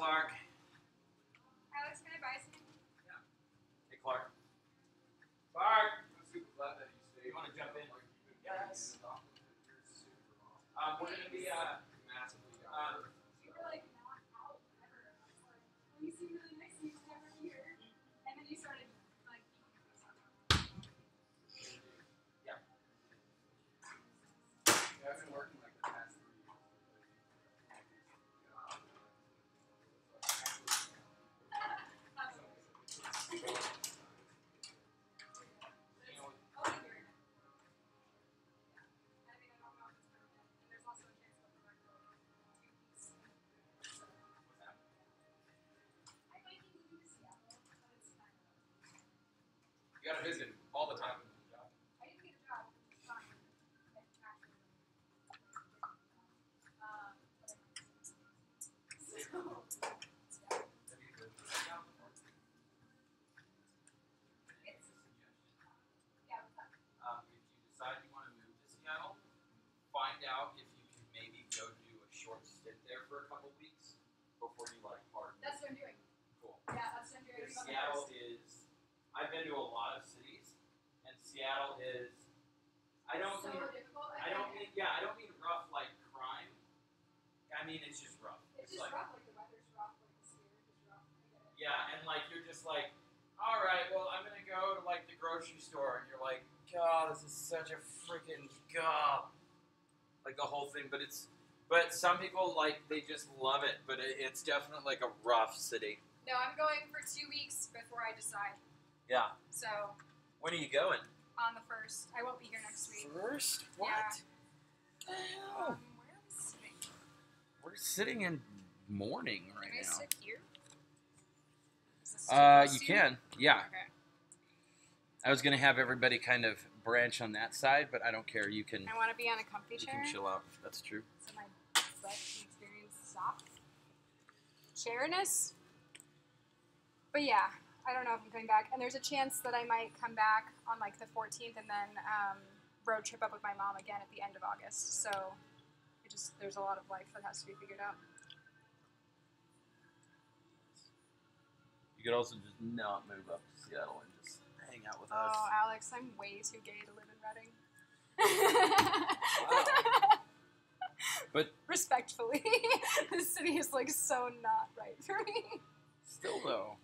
Clark. Alex, can I buy something? Yeah. Hey, Clark. Clark! I'm super glad that you stayed. You want to jump in? Yes. We're going to be massively You were like not out ever. It's like, well, you seem really nice and you never here. And then you started like. Yeah. I've been working like the past 3 years. You got to visit all the time. I didn't get a job. It's fine. If you decide you want to move to Seattle, find out if you can maybe go do a short stint there for a couple weeks before you like hard move. That's what I'm doing. Cool. Yeah, that's what I'm doing. Because Seattle is, I've been to a lot of cities, and Seattle is, I don't so mean, difficult. I don't mean rough like crime. I mean it's just rough. It's just like, rough. Like the weather's rough. Like the spirit is rough. I get it. Yeah, and like you're just like, all right, well I'm gonna go to like the grocery store, and you're like, God, this is such a freaking God, like the whole thing. But some people like they just love it. But it's definitely like a rough city. No, I'm going for 2 weeks before I decide. Yeah. So When are you going? on the 1st, I won't be here next week. First? What? Yeah. The hell? Where are we sitting? We're sitting in mourning right Can I now. sit here? Is this too close You to can. Yeah. Okay. I was gonna have everybody kind of branch on that side, but I don't care. You can. I want to be on a comfy You chair. can chill out. That's true. So my butt experience stops. Chairness. But yeah, I don't know if I'm coming back. And there's a chance that I might come back on like the 14th and then road trip up with my mom again at the end of August. So there's a lot of life that has to be figured out. You could also just not move up to Seattle and just hang out with us. Oh, Alex, I'm way too gay to live in Reading. Wow. But respectfully, this city is like so not right for me. still, though,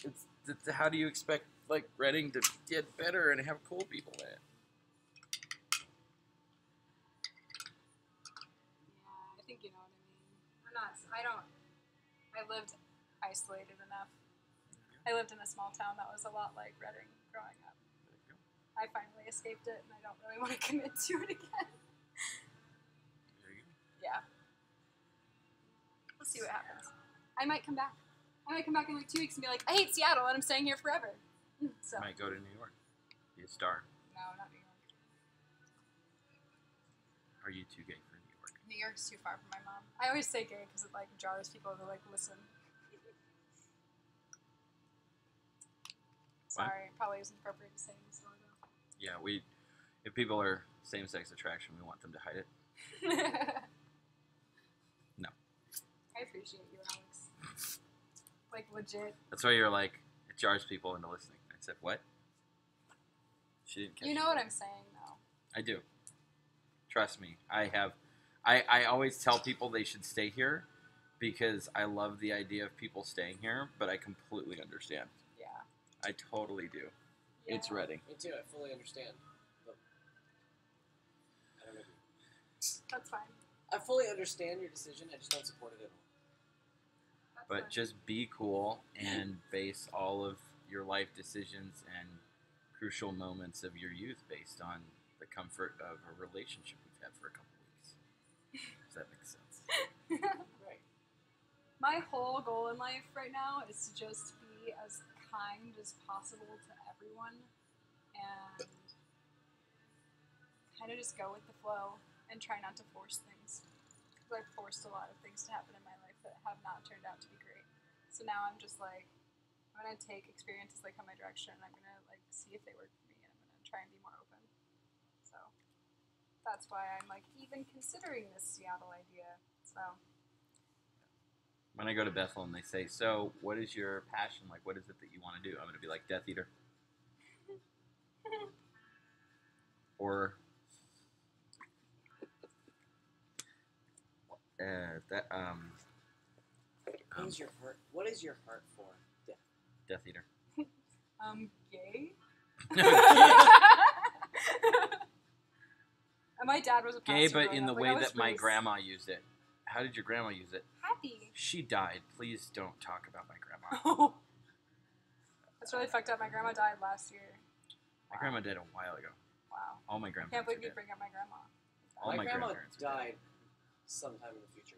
it's how do you expect like Reading to get better and have cool people in it? Yeah, I think you know what I mean. I lived isolated enough. I lived in a small town that was a lot like Reading growing up. I finally escaped it, and I don't really want to commit to it again. There you go. Yeah. We'll see what happens. I might come back. I might come back in like 2 weeks and be like, I hate Seattle, and I'm staying here forever. So. Might go to New York. Be a star. No, not New York. Are you too gay for New York? New York's too far from my mom. I always say gay because it like jars people to like listen. Sorry, it probably isn't appropriate to say in this story though. Yeah, if people are same-sex attraction, we want them to hide it. No. I appreciate you, Alex. Like legit. That's why you're like, it jars people into listening. I said, what? She didn't catch You it. know what I'm saying though. I do. Trust me. I always tell people they should stay here because I love the idea of people staying here, but I completely understand. Yeah. I totally do. Yeah. It's Reading. Me too. I fully understand. But I don't know. That's fine. I fully understand your decision. I just don't support it at all. That's But fine. just be cool and base all of your life decisions and crucial moments of your youth based on the comfort of a relationship we've had for a couple weeks. Does that make sense? Right. My whole goal in life right now is to just be as kind as possible to everyone and kind of just go with the flow and try not to force things. Because I've forced a lot of things to happen in my life that have not turned out to be great. So now I'm just like, I'm going to take experiences that come my direction and I'm going to like see if they work for me and I'm going to try and be more open. So that's why I'm like even considering this Seattle idea. So When I go to Bethel and they say, "So, what is your passion? Like, what is it that you want to do?" I'm gonna be like, "Death Eater," or that What is your heart? What is your heart for? Death. Death Eater. Gay. And my dad was a pastor. Gay, but growing in the up. Like, way I was that my raised grandma used it. How did your grandma use it? happy. She died. Please don't talk about my grandma. Oh, that's really fucked up. My grandma died last year. My grandma died a while ago. Wow. All my I can't grandparents believe are you dead. bring up my grandma. All my my grandma grandparents are dead. died sometime in the future.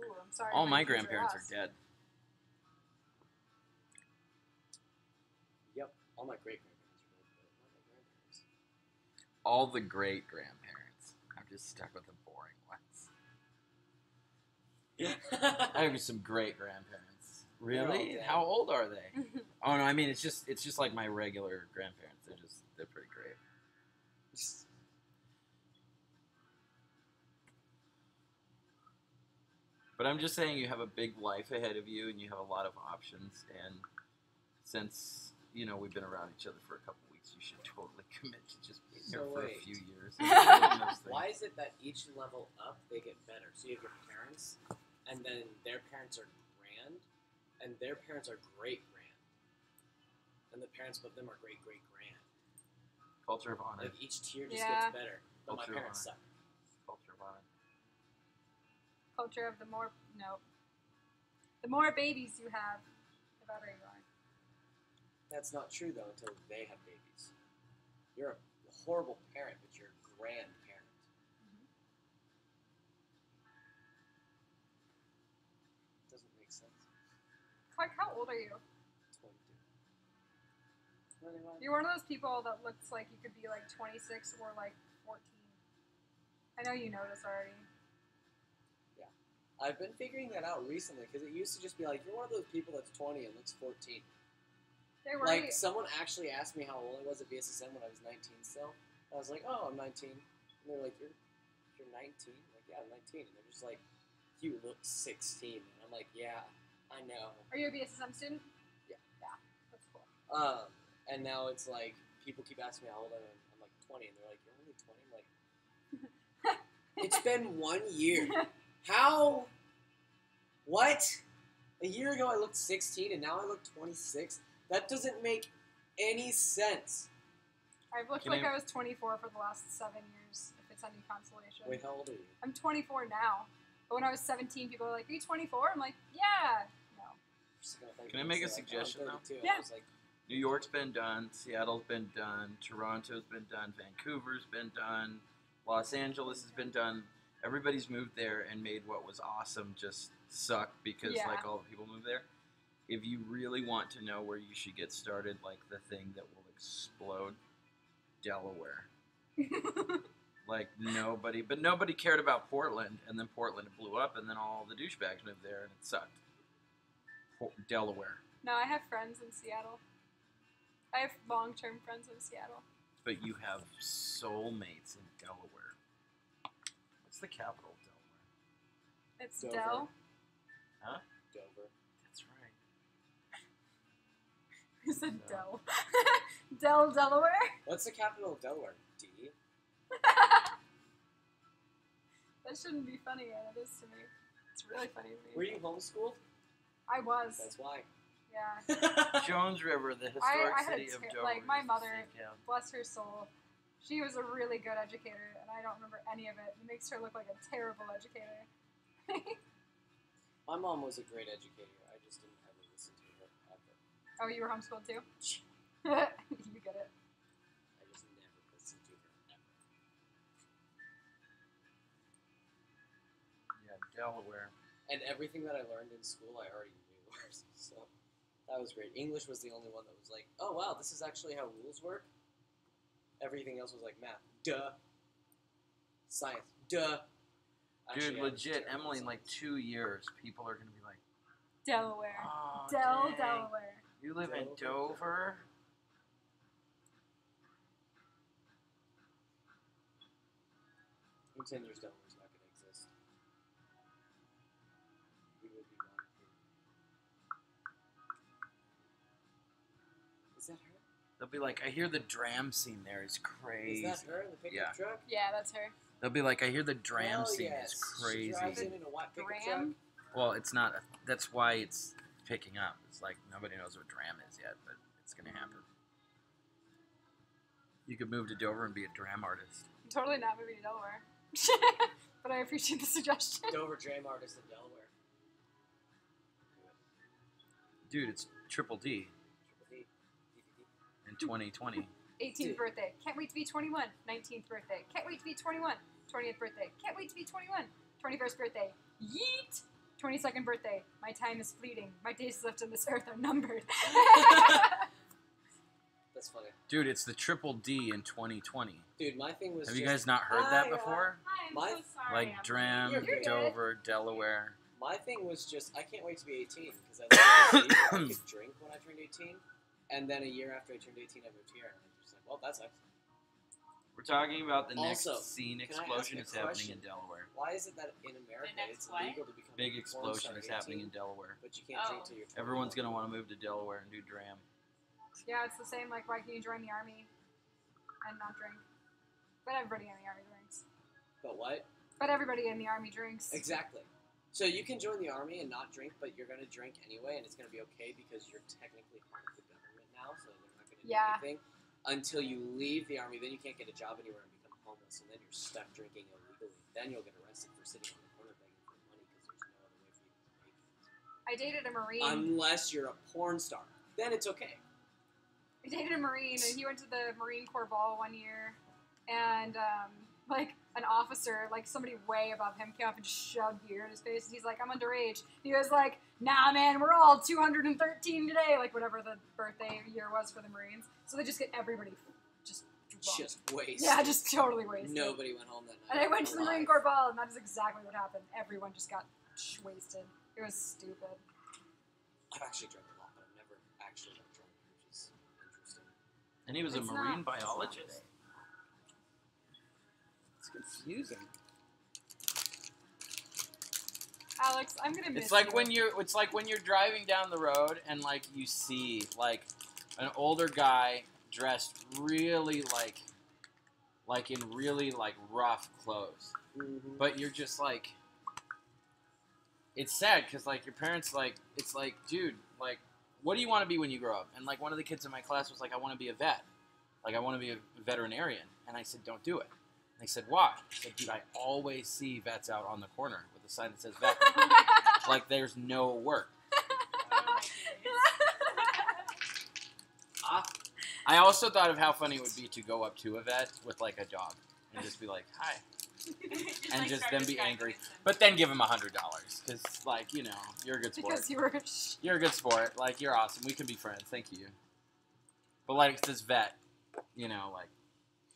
Ooh, I'm sorry. All for my your future grandparents loss. are dead. Yep. All my great grandparents are dead, but not my grandparents. All the great grandparents. I'm just stuck with the boring ones. I have some great grandparents. They're all Really? dead. How old are they? Oh no, I mean it's just like my regular grandparents. They're pretty great. But I'm just saying you have a big life ahead of you and you have a lot of options, and since we've been around each other for a couple weeks, you should totally commit to just being here So for a wait. few years. and doing those things. Why is it that each level up they get better? So you have your parents, and then their parents are grand, and their parents are great grand, and the parents above them are great great grand. Culture of honor. Like each tier just Yeah. gets better. But my Culture of parents honor. suck. Culture of honor. Culture of the more babies you have, the better you are. That's not true though until they have babies. You're a horrible parent, but you're a grandparent. Doesn't make sense. Clark, how old are you? 22. 21. You're one of those people that looks like you could be like 26 or like 14. I know you know this already. I've been figuring that out recently because it used to just be like, you're one of those people that's 20 and looks 14. They were Like, someone actually asked me how old I was at BSSM when I was 19 still. I was like, oh, I'm 19. And they're like, you're 19? I'm like, yeah, I'm 19. And they're just like, you look 16. And I'm like, yeah, I know. Are you a BSSM student? Yeah. Yeah, that's cool. And now it's like, people keep asking me how old I am. I'm like, 20. And they're like, you're only 20? I'm like, it's been 1 year. How? What? A year ago I looked 16 and now I look 26? That doesn't make any sense. I've looked Can like I- I was 24 for the last 7 years, if it's any consolation. Wait, how old are you? I'm 24 now. But when I was 17, people were like, are you 24? I'm like, yeah. No. Just gonna think Can I and make a say, suggestion, I'm though? 32. Yeah. I was like, New York's been done. Seattle's been done. Toronto's been done. Vancouver's been done. Los Angeles has been done. Everybody's moved there and made what was awesome just suck because Yeah. like all the people moved there. If you really want to know where you should get started, like the thing that will explode, Delaware. Like nobody cared about Portland, and then Portland blew up, and then all the douchebags moved there, and it sucked. Delaware, No, I have friends in Seattle. I have long-term friends in Seattle. but you have soulmates in Delaware. What's the capital of Delaware? It's Dover. Dell. Dover. That's right. Who said No. Dell? Dell, Delaware? What's the capital of Delaware? D? That shouldn't be funny, and it is to me. It's really funny to me. Were you homeschooled? I was. That's why. Yeah. Jones River, the historic I had a city of ter- Dover. like, my is the mother- state capital. Bless her soul. She was a really good educator, and I don't remember any of it. It makes her look like a terrible educator. My mom was a great educator. I just didn't ever listen to her ever. Oh, you were homeschooled too? You get it. I just never listened to her ever. Yeah, Delaware. And everything that I learned in school, I already knew. So that was great. English was the only one that was like, oh wow, this is actually how rules work. Everything else was like math. Duh. Science. Duh. Actually, Dude, I was legit, terrible Emily, at in like science. 2 years, people are going to be like, Delaware. oh, Dell, dang, Delaware. you live in Dover. Dover? In 10 years, Delaware's not going to exist. We would They'll be like, I hear the dram scene there is crazy. Is that her in the pickup Yeah. truck? Yeah, that's her. They'll be like, I hear the dram Hell scene yes. is crazy. She drives in a white pickup truck. Dram? Well, it's not. That's why it's picking up. It's like nobody knows what dram is yet, but it's gonna happen. You could move to Dover and be a dram artist. I'm totally not moving to Delaware. But I appreciate the suggestion. Dover Dram artist in Delaware. Dude, it's Triple D Triple D. in 2020. 18th Dude. birthday. Can't wait to be 21. 19th birthday. Can't wait to be 21. 20th birthday. Can't wait to be 21. 21st birthday. Yeet! 22nd birthday. My time is fleeting. My days left on this earth are numbered. That's funny. Dude, it's the Triple D in 2020. Dude, my thing was Have you just- guys not heard that I, before? Hi, I'm My- so sorry. Like I'm Dram, You're good. Dover, Delaware. My thing was just, I can't wait to be 18 because I lived overseas where I could drink when I turned 18. And then a year after I turned 18, I moved here. And I'm just like, well, that sucks. We're talking about the next Also, scene can I ask explosion you a is happening question? in Delaware. Why is it that in America next it's what? illegal to become Big a porn explosion star is at happening 18, in Delaware. but you can't drink Oh. till you're 21? Everyone's gonna want to move to Delaware and do Dram. Yeah, it's the same. Like, why can you join the army and not drink? But everybody in the army drinks. But what? But everybody in the army drinks. Exactly. So you can join the army and not drink, but you're going to drink anyway, and it's going to be okay because you're technically part of the government now, so they're not going to do Yeah. anything until you leave the army. Then you can't get a job anywhere and become homeless, and then you're stuck drinking illegally. Then you'll get arrested for sitting on the corner begging for money because there's no other way for you to make it. I dated a Marine. Unless you're a porn star. Then it's okay. I dated a Marine, and he went to the Marine Corps ball one year, and like an officer, like somebody way above him, came up and just shoved beer in his face, and he's like, "I'm underage." He was like, "Nah, man, we're all 213 today," like whatever the birthday year was for the Marines. So they just get everybody just drunk. Just waste. Yeah, just totally wasted. Nobody went home that night. And I went to the Marine alive. Corps ball, and that is exactly what happened. Everyone just got wasted. It was stupid. I've actually drank a lot, but I've never actually got drunk, which is interesting. And he was It's a marine not- biologist. It's confusing. Alex, I'm gonna miss It's like you. when you're driving down the road and like you see like an older guy dressed really like in really like rough clothes, Mm-hmm. but you're just like, it's sad because like your parents like, it's like, dude, like, what do you want to be when you grow up? And like one of the kids in my class was like, I want to be a vet, like I want to be a veterinarian, and I said, don't do it. And they said, why? I said, dude, I always see vets out on the corner with a sign that says vet. Like there's no work. I also thought of how funny it would be to go up to a vet with like a dog and just be like, hi, and like, just start then be disguising angry, yourself. but then give him $100 because like, you know, you're a good sport. because you were. You're a good sport. Like you're awesome. We can be friends. Thank you. But like this vet, you know, like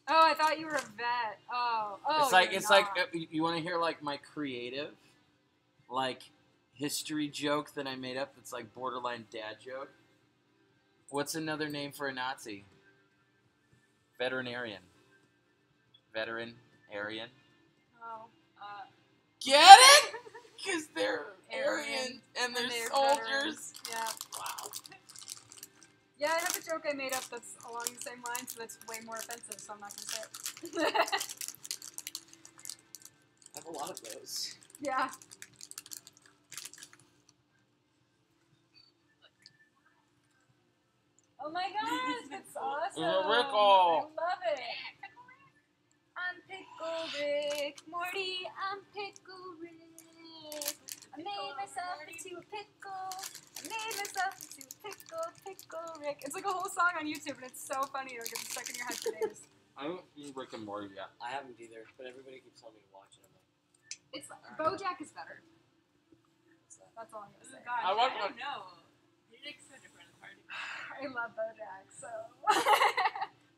Oh, I thought you were a vet. Oh, it's like you're it's like not. you want to hear like my creative, like history joke that I made up. That's like borderline dad joke. What's another name for a Nazi? Veterinarian. Veteran-arian. Oh. Get it? Because they're Aryan. Aryan and they're they're soldiers. veterans. Yeah. Wow. Yeah, I have a joke I made up that's along the same lines, but it's way more offensive, so I'm not gonna say it. I have a lot of those. Yeah. Oh my gosh, that's awesome! Rickle. I love it. I'm Pickle Rick, Morty. I'm Pickle Rick. I made myself into a pickle. I made myself into a pickle Rick. It's like a whole song on YouTube, and it's so funny. It'll get stuck in your head for days. I haven't seen Rick and Morty yet. I haven't either, but everybody keeps telling me to watch it. I'm like, It's BoJack is better. what's that? That's all I'm gonna Oh, say. gosh, I I, watched don't know. You're like so different at the party. I love BoJack so.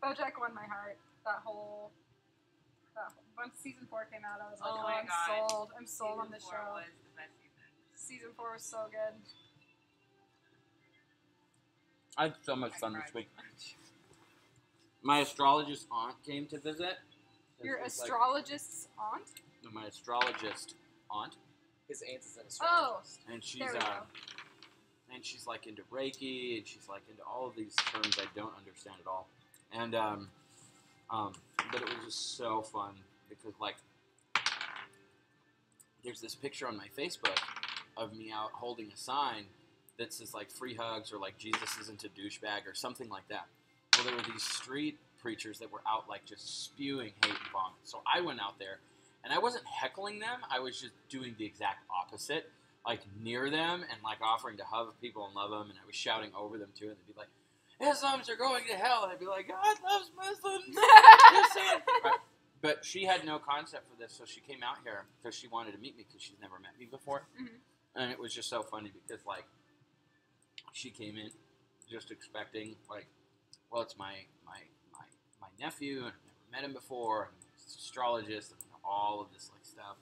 BoJack won my heart. Once season 4 came out, I was like, Oh oh, my I'm God. sold. I'm sold on Season this 4 show. was the best season. Season 4 was so good. I had so much fun I this cried week. so much. My astrologist aunt came to visit. Your It's like- astrologist's aunt? no, my astrologist aunt, His aunt is an Oh, astrologist. and she's there we go. and she's like into Reiki, and she's like into all of these terms I don't understand at all. And but it was just so fun because like there's this picture on my Facebook of me out holding a sign that says like free hugs or like Jesus isn't a douchebag or something like that. Well, there were these street preachers that were out like just spewing hate and vomit. So I went out there and I wasn't heckling them. I was just doing the exact opposite, like near them and like offering to hug people and love them. And I was shouting over them too. And they'd be like, Islams are going to hell. And I'd be like, God loves Muslims. Right. But she had no concept for this, so she came out here because she wanted to meet me because she's never met me before. Mhm. And it was just so funny because, like, she came in just expecting, like, well, it's my nephew, and I've never met him before, and he's an astrologist, and all of this, like, stuff.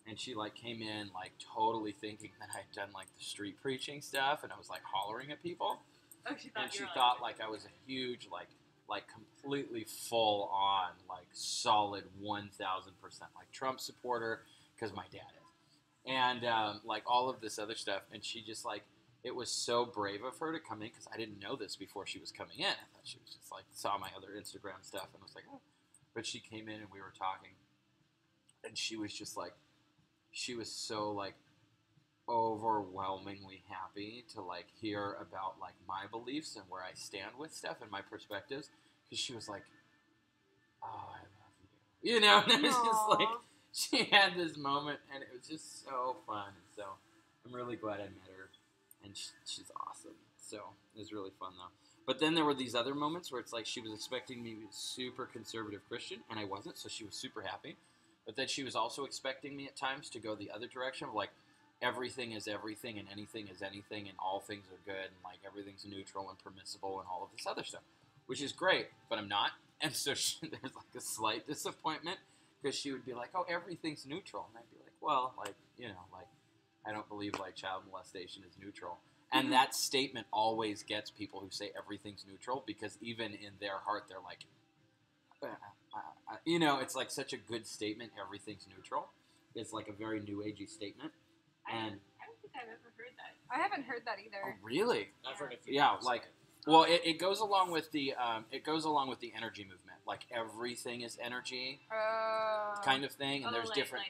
And she, like, came in, like, totally thinking that I'd done, like, the street preaching stuff, and I was, like, hollering at people. Oh, she thought And you she were thought, like, I was a huge, like completely full on, like solid 1,000% like Trump supporter because my dad is, and like all of this other stuff. And she just like, it was so brave of her to come in because I didn't know this before she was coming in. I thought she was just like saw my other Instagram stuff and was like, oh. But she came in and we were talking, and she was just like, she was so like overwhelmingly happy to like hear about like my beliefs and where I stand with stuff and my perspectives. Because she was like, oh, I love you. You know, and it was just like, she had this moment, and it was just so fun. And so I'm really glad I met her, and she's awesome. So it was really fun, though. But then there were these other moments where it's like she was expecting me to be a super conservative Christian, and I wasn't, so she was super happy. But then she was also expecting me at times to go the other direction of like, everything is everything, and anything is anything, and all things are good, and like everything's neutral and permissible, and all of this other stuff. Which is great, but I'm not. And so there's like a slight disappointment because she would be like, oh, everything's neutral. And I'd be like, well, like, you know, like, I don't believe like child molestation is neutral. And that statement always gets people who say everything's neutral because even in their heart, they're like, you know, it's like such a good statement, everything's neutral. It's like a very new agey statement. And I don't think I've ever heard that. I haven't heard that either. oh, really? I've heard a few Yeah, people say like- it. Well, it goes along with the energy movement. Like everything is energy kind of thing, and there's different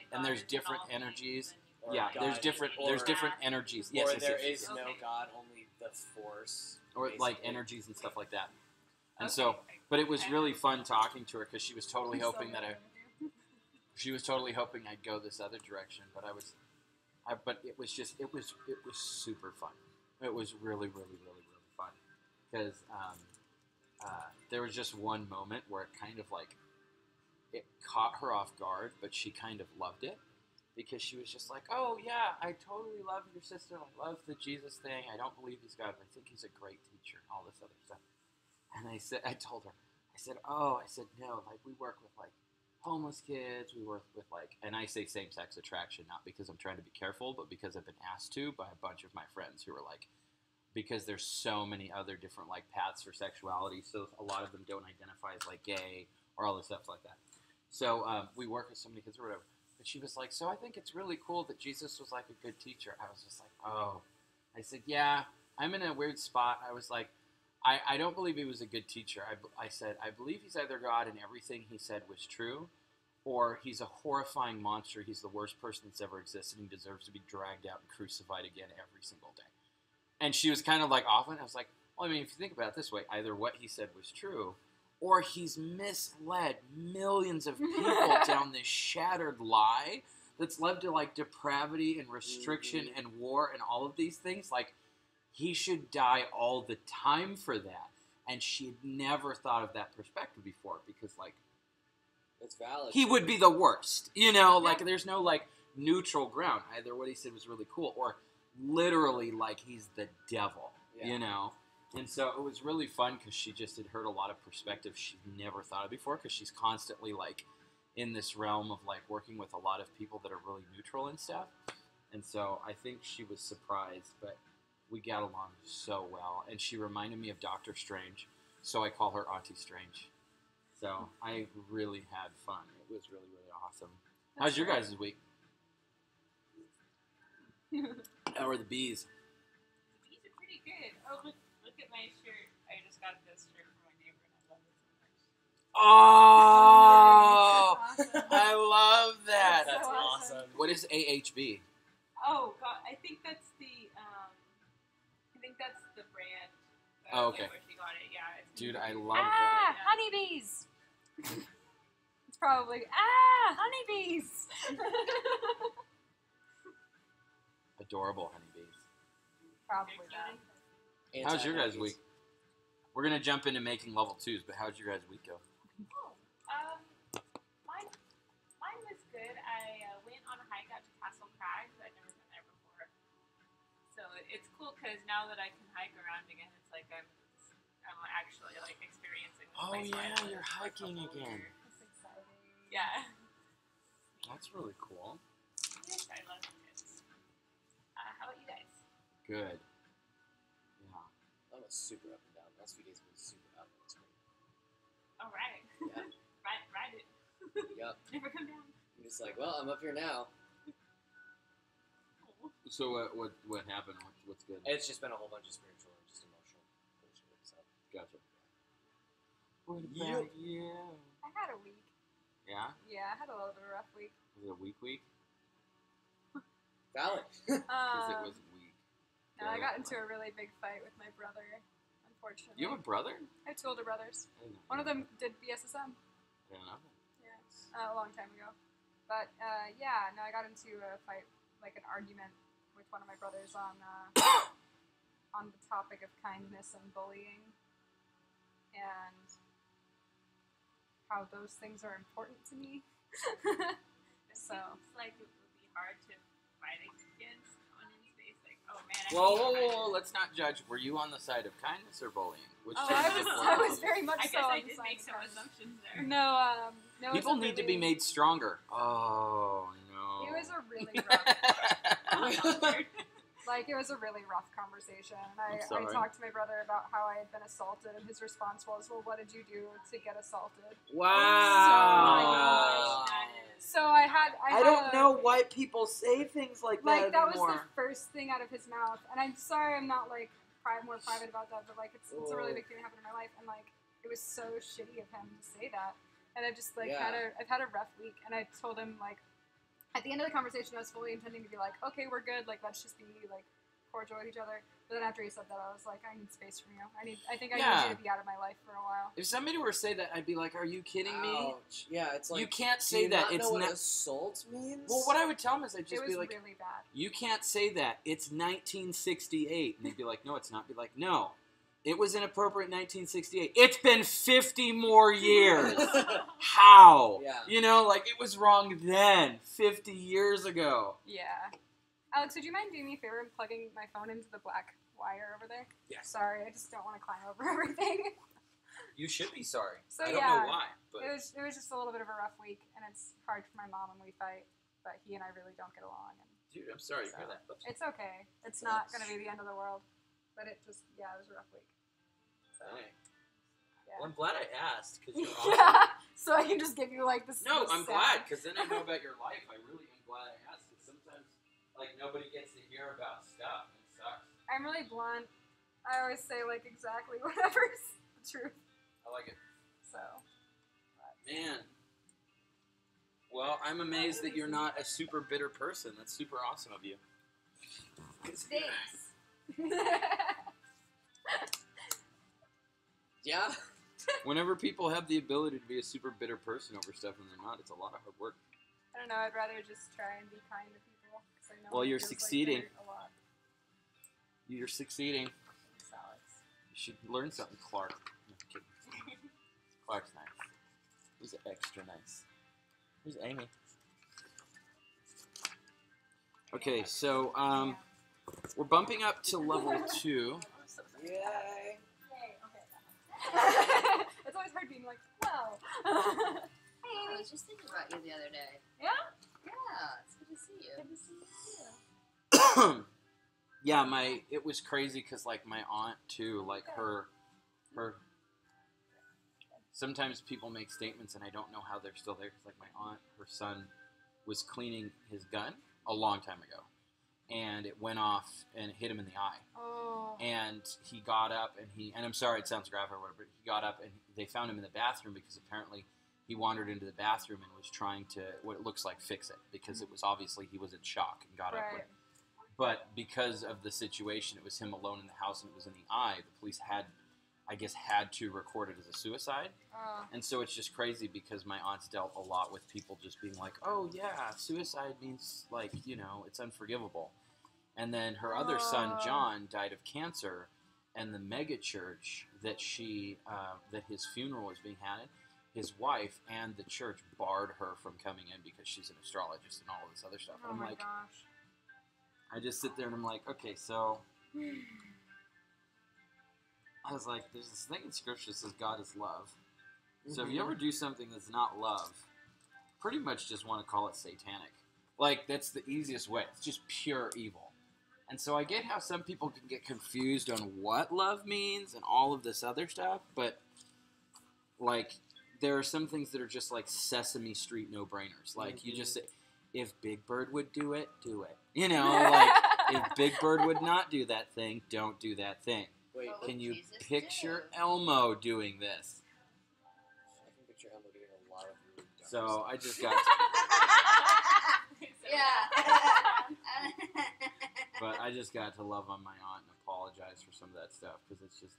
energies. Or Yeah, God, there's different energies. Or Yes, yes, there yes, is yes. no Okay. God, only the force. Or like basically. energies and stuff like that. And so, but it was really fun talking to her because she was totally hoping that she was totally hoping I'd go this other direction. But but it was super fun. It was really, really, really, really fun because there was just one moment where it kind of like it caught her off guard, but she kind of loved it because she was just like, "Oh yeah, I totally love your sister. I love the Jesus thing. I don't believe he's God, but I think he's a great teacher and all this other stuff." And I told her, no, like we work with like homeless kids. We work with like, and I say same-sex attraction not because I'm trying to be careful, but because I've been asked to by a bunch of my friends who are like, because there's so many other different like paths for sexuality, so a lot of them don't identify as like gay or all this stuff like that. So we work with so many kids or whatever. But she was like, so I think it's really cool that Jesus was like a good teacher. I was just like, oh. I said, yeah, I'm in a weird spot. I was like, I don't believe he was a good teacher. I said, I believe he's either God and everything he said was true, or he's a horrifying monster. He's the worst person that's ever existed and deserves to be dragged out and crucified again every single day. And she was kind of like off, and I was like, well, I mean, if you think about it this way, either what he said was true, or he's misled millions of people down this shattered lie that's led to like depravity and restriction and war and all of these things. Like, he should die all the time for that. And she had never thought of that perspective before because, like, It's valid. he would be the worst. You know, like, there's no, like, neutral ground. Either what he said was really cool or literally, like, he's the devil, you know? And so it was really fun because she just had heard a lot of perspectives she'd never thought of before because she's constantly, like, in this realm of, like, working with a lot of people that are really neutral and stuff. And so I think she was surprised, but we got along so well. And she reminded me of Doctor Strange, so I call her Auntie Strange. So I really had fun. It was really, really awesome. How's your guys' week? How are the bees? The bees are Oh, look at my shirt. I just got this shirt from my neighbor and I love it so much. Oh, That's awesome. I love that. That's That's so awesome. What is AHB? Oh god, I think that's the brand. Oh, okay. Where she got it. Yeah. It's Dude, I love that. Ah, honeybees. It's probably honeybees. Adorable honeybees. Probably that. How's your guys' week? We're gonna jump into making level 2s, but how's your guys' week go? Mine was good. I went on a hike out to Castle Crags. I'd never been there before, so it's cool because now that I can hike around again, it's like I'm actually like experiencing. The Oh place where I yeah, lived you're for a hiking couple again. years. That's exciting. Yeah. That's really cool. Yes, I love it. How about you guys? Good. Yeah. That was super up and down. Last few days have been super up. It's great. All right. Yeah. Ride it. Yep. Never come down. I'm just like, well, I'm up here now. So what happened? What's good? It's just been a whole bunch of spiritual and just emotional bullshit. So Gotcha. What Yep. about you? I had a week. Yeah? Yeah, I had a little bit of a rough week. Was it a week? valid. Because it was weak. No, I got into a really big fight with my brother, unfortunately. You have a brother? I have two older brothers. I didn't know. One of them did BSSM I didn't know that. a long time ago. But yeah, no, I got into a fight, like an argument with one of my brothers on on the topic of kindness and bullying, and how those things are important to me. It So. seems like it would be hard to fight against on his face. Like, oh man. I Whoa, let's not judge. Were you on the side of kindness or bullying? Which Oh, side I did was, you I fall was on? very much I so guess on I the did side make of some kindness. assumptions there. No, no. it was People a need to be really- made stronger. Oh, no. It was a really rough, like it was a really rough conversation. And I'm I sorry. talked to my brother about how I had been assaulted, and his response was, "Well, what did you do to get assaulted?" Wow. Oh that is. So I I don't had know why people say things like that that was anymore. the first thing out of his mouth, and I'm sorry I'm not like more private about that, but like it's a really big thing that happened in my life, and like it was so shitty of him to say that, and I've just like Yeah. I've had a rough week, and I told him like at the end of the conversation I was fully intending to be like, okay, we're good, like let's just be like cordial with each other, but then after he said that I was like, I need space from you. I think I Yeah. need you to be out of my life for a while. If somebody were to say that, I'd be like, are you kidding me? Ouch. Yeah, it's like You can't do say you that. Not It's know what not. assault means. Well, what I would tell them is I'd It just was be like, really bad. you can't say that. It's 1968. And they'd be like, no, it's not. Be like, no, it was inappropriate in 1968. It's been 50 more years. How? Yeah. You know, like it was wrong then, 50 years ago. Yeah. Alex, would you mind doing me a favor and plugging my phone into the black wire over there? Yes. Sorry, I just don't want to climb over everything. You should be sorry. So, I don't yeah, know why, but It was just a little bit of a rough week, and it's hard for my mom when we fight, but he and I really don't get along, and dude, I'm sorry to So, hear that. Oops. it's okay. It's not going to be the end of the world, but it just, yeah, it was a rough week. So, Dang. yeah. Well, I'm glad I asked because you're awesome. Yeah, so I can just give you like this. No, this I'm sad- glad because then I know about your life. I really am glad I asked because sometimes, like, nobody gets to hear about stuff. It sucks. I'm really blunt. I always say like exactly whatever's the truth. I like it. So, Man. Well, I'm amazed that you're not a super bitter person. That's super awesome of you. thanks. Yeah. Whenever people have the ability to be a super bitter person over stuff and they're not, it's a lot of hard work. I don't know. I'd rather just try and be kind to people. 'Cause I know Well, it you're feels like succeeding. they're a lot. You're succeeding. So it's- You should learn something, Clark. No, I'm kidding. Clark's nice. He's extra nice. Where's Amy? Okay, so yeah. we're bumping up to level 2. Yay. Yay, okay. It's always hard being like, wow. I was just thinking about you the other day. Yeah? Yeah, it's good to see you. Good to see you too. Yeah, it was crazy because like my aunt too, like her. Sometimes people make statements and I don't know how they're still there because like my aunt, her son, was cleaning his gun a long time ago, and it went off and it hit him in the eye. Oh. And he got up and I'm sorry, it sounds graphic or whatever, but he got up and they found him in the bathroom because apparently he wandered into the bathroom and was trying to, what it looks like, fix it because it was obviously he was in shock and got up. Right. But because of the situation, it was him alone in the house and it was in the eye, the police had to record it as a suicide. Oh. And so it's just crazy because my aunt's dealt a lot with people just being like, oh yeah, suicide means like, you know, it's unforgivable. And then her other son, John, died of cancer, and the mega church that that his funeral was being had, his wife and the church barred her from coming in because she's an astrologist and all this other stuff. Oh And I'm my like, gosh. I just sit there and I'm like, okay, so I was like, there's this thing in scripture that says God is love. So if you ever do something that's not love, pretty much just want to call it satanic. Like, that's the easiest way. It's just pure evil. And so I get how some people can get confused on what love means and all of this other stuff, but, like, there are some things that are just like Sesame Street no-brainers. Like, you just say, if Big Bird would do it, do it. You know, like, if Big Bird would not do that thing, don't do that thing. Wait, What would Can you Jesus picture do? Elmo doing this? I can picture Elmo doing a lot of really dumb So I just got, but I just got to love on my aunt and apologize for some of that stuff because it's just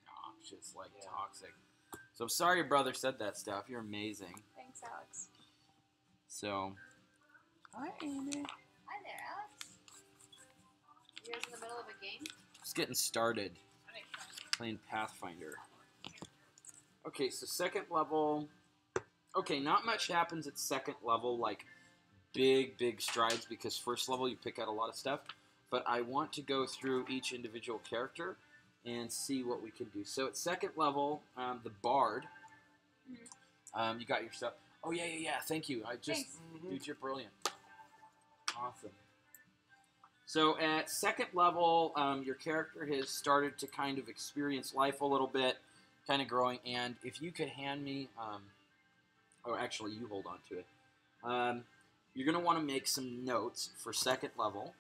noxious, like Yeah. toxic. So I'm sorry your brother said that stuff. You're amazing. Thanks, Alex. So, hi Amy. Hi there, Alex. You guys in the middle of a game? Just getting started That makes sense. playing Pathfinder. Okay, so second level. Okay, not much happens at second level, like big strides, because first level you pick out a lot of stuff. But I want to go through each individual character and see what we can do. So at second level, the Bard. You got your stuff. Oh yeah. Thank you. I just, Thanks. dude, you're brilliant. Awesome. So at second level, your character has started to kind of experience life a little bit, kind of growing. And if you could hand me, or actually you hold on to it, you're going to want to make some notes for second level.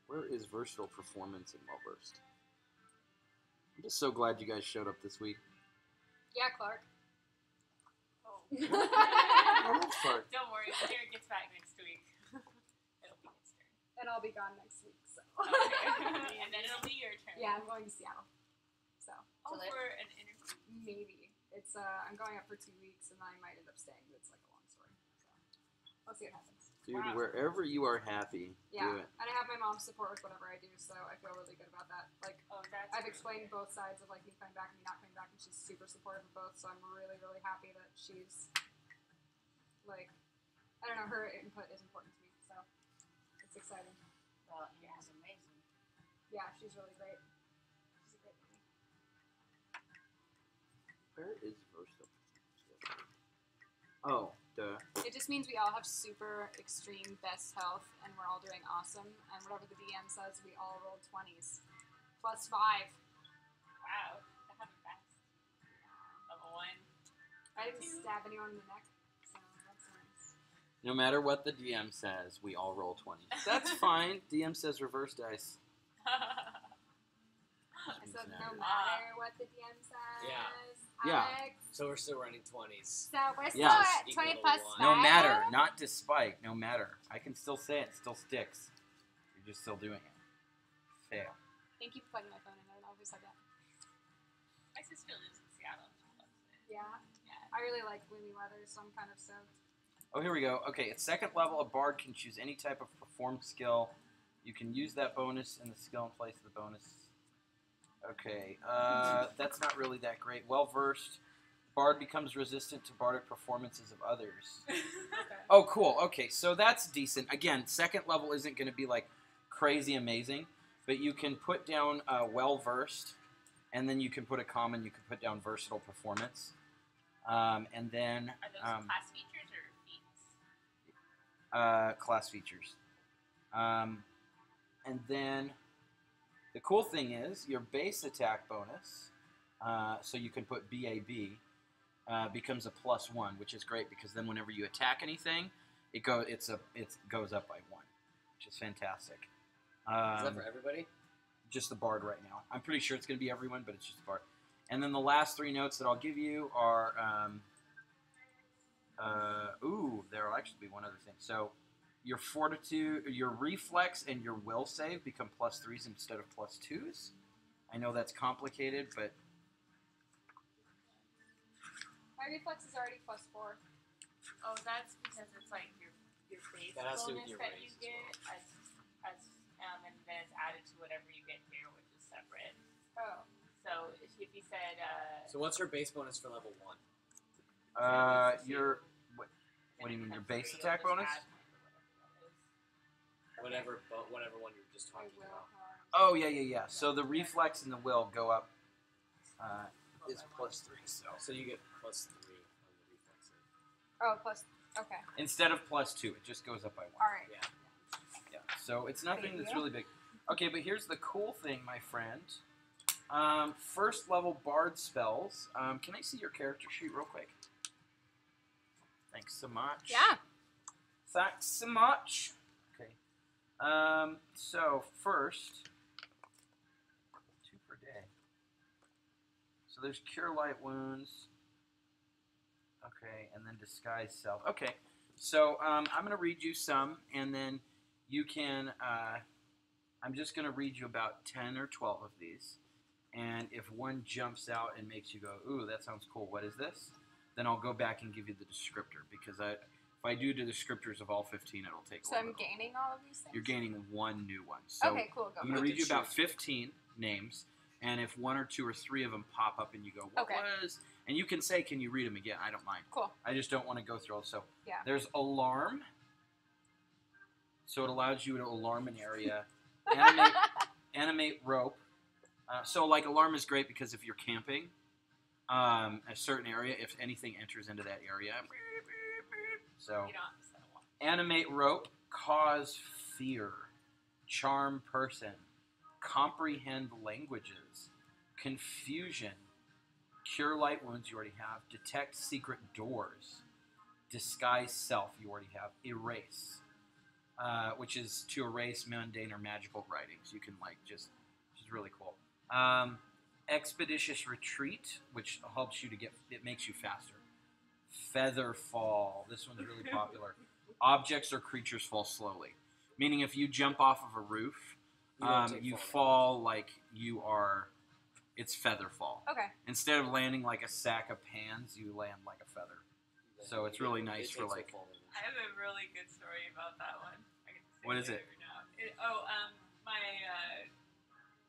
Where is versatile performance and well-versed? I'm just so glad you guys showed up this week. Yeah, Clark. Oh. Oh, that's fun. Don't worry, when Jared gets back next week, it'll be his turn. And I'll be gone next week, so. Okay. And then it'll be your turn. Yeah, I'm going to Seattle. So, Oh, So there- for an interview. maybe. It's, I'm going up for 2 weeks, and I might end up staying, but it's like a long story. So, we'll see what happens. Dude, Wow. wherever you are happy, Yeah, do it. and I have my mom's support with whatever I do, so I feel really good about that. Like, Oh, that's I've really explained good. both sides of like me coming back and me not coming back, and she's super supportive of both. So I'm really happy that she's like, I don't know, her input is important to me. So it's exciting. Well, yeah, it's amazing. Yeah, she's really great. She's a great lady. Where is versatile? Oh, duh. It just means we all have super extreme best health, and we're all doing awesome. And whatever the DM says, we all rolled 20s plus 5. Wow, that happened fast. Level 1. I didn't stab anyone in the neck, so that's nice. No matter what the DM says, we all roll 20. That's fine. DM says reverse dice. I said no Matter. matter what the DM says. Yeah. Alex. So we're still running 20s. So we're still Yeah. at Equal 20 to plus 5. one. No matter, not despite, no matter. I can still say it, still sticks. You're just still doing it. Fail. Thank you for plugging my phone in. I don't know who said that. My sister lives in Seattle. She loves it. Yeah. Yeah. I really like gloomy weather, so I'm kind of stoked. Oh, here we go. Okay, at second level, a bard can choose any type of perform skill. You can use that bonus in the skill in place of the bonus. Okay, that's not really that great. Well-versed. Bard becomes resistant to bardic performances of others. Okay. Oh, cool. Okay, so that's decent. Again, second level isn't going to be like crazy amazing, but you can put down well-versed, and then you can put a common, you can put down versatile performance. And then Are those class features or feats? class features. And then the cool thing is your base attack bonus, so you can put BAB, becomes a +1, which is great because then whenever you attack anything, it goes up by 1, which is fantastic. Is that for everybody? Just the bard right now. I'm pretty sure it's going to be everyone, but it's just the bard. And then the last 3 notes that I'll give you are, there'll actually be one other thing. So your fortitude, your reflex, and your will save become +3s instead of +2s. I know that's complicated, but My reflex is already +4. Oh, that's because it's like your base That has to do with bonus your that raise you as get and then it's added to whatever you get here, which is separate. Oh. So if you said So what's your base bonus for level 1? your what do you mean, your base attack bonus? Whatever one you were just My talking will about. Oh yeah. So the reflex and the will go up. Is +3. So you get +3 on the reflex. Oh, plus. Okay. Instead of +2, it just goes up by 1. All right. Yeah. Yeah. So it's nothing Thank that's you. really big. Okay, but here's the cool thing, my friend. First level bard spells. Can I see your character sheet real quick? Thanks so much. Yeah. Thanks so much. Okay. So first, 2 per day. So there's Cure Light Wounds. Okay, and then Disguise Self. Okay, so I'm going to read you some, and then you can, I'm just going to read you about 10 or 12 of these. And if one jumps out and makes you go, ooh, that sounds cool, what is this? Then I'll go back and give you the descriptor, because if I do the descriptors of all 15, it'll take So a I'm little. gaining all of these things? You're gaining 1 new one. So Okay, cool. Go. I'm going to for it. read you about 15 names, and if 1 or 2 or 3 of them pop up and you go, what Okay. was? And you can say, can you read them again? I don't mind. Cool. I just don't want to go through all. So Yeah. there's Alarm. So it allows you to alarm an area. Animate Rope. So like Alarm is great because if you're camping a certain area, if anything enters into that area. So you don't have to set a one. Animate Rope, Cause Fear, Charm Person, Comprehend Languages, Confusion, Cure Light Wounds you already have, Detect Secret Doors, Disguise Self you already have, Erase, which is to erase mundane or magical writings. You can which is really cool. Expeditious Retreat, which helps you it makes you faster. Feather Fall, this one's really popular. Objects or creatures fall slowly, meaning if you jump off of a roof, you fall like you are. It's feather fall. Okay. Instead of landing like a sack of pans, you land like a feather. So it's really nice for like. I have a really good story about that one. I can say What is it? Now.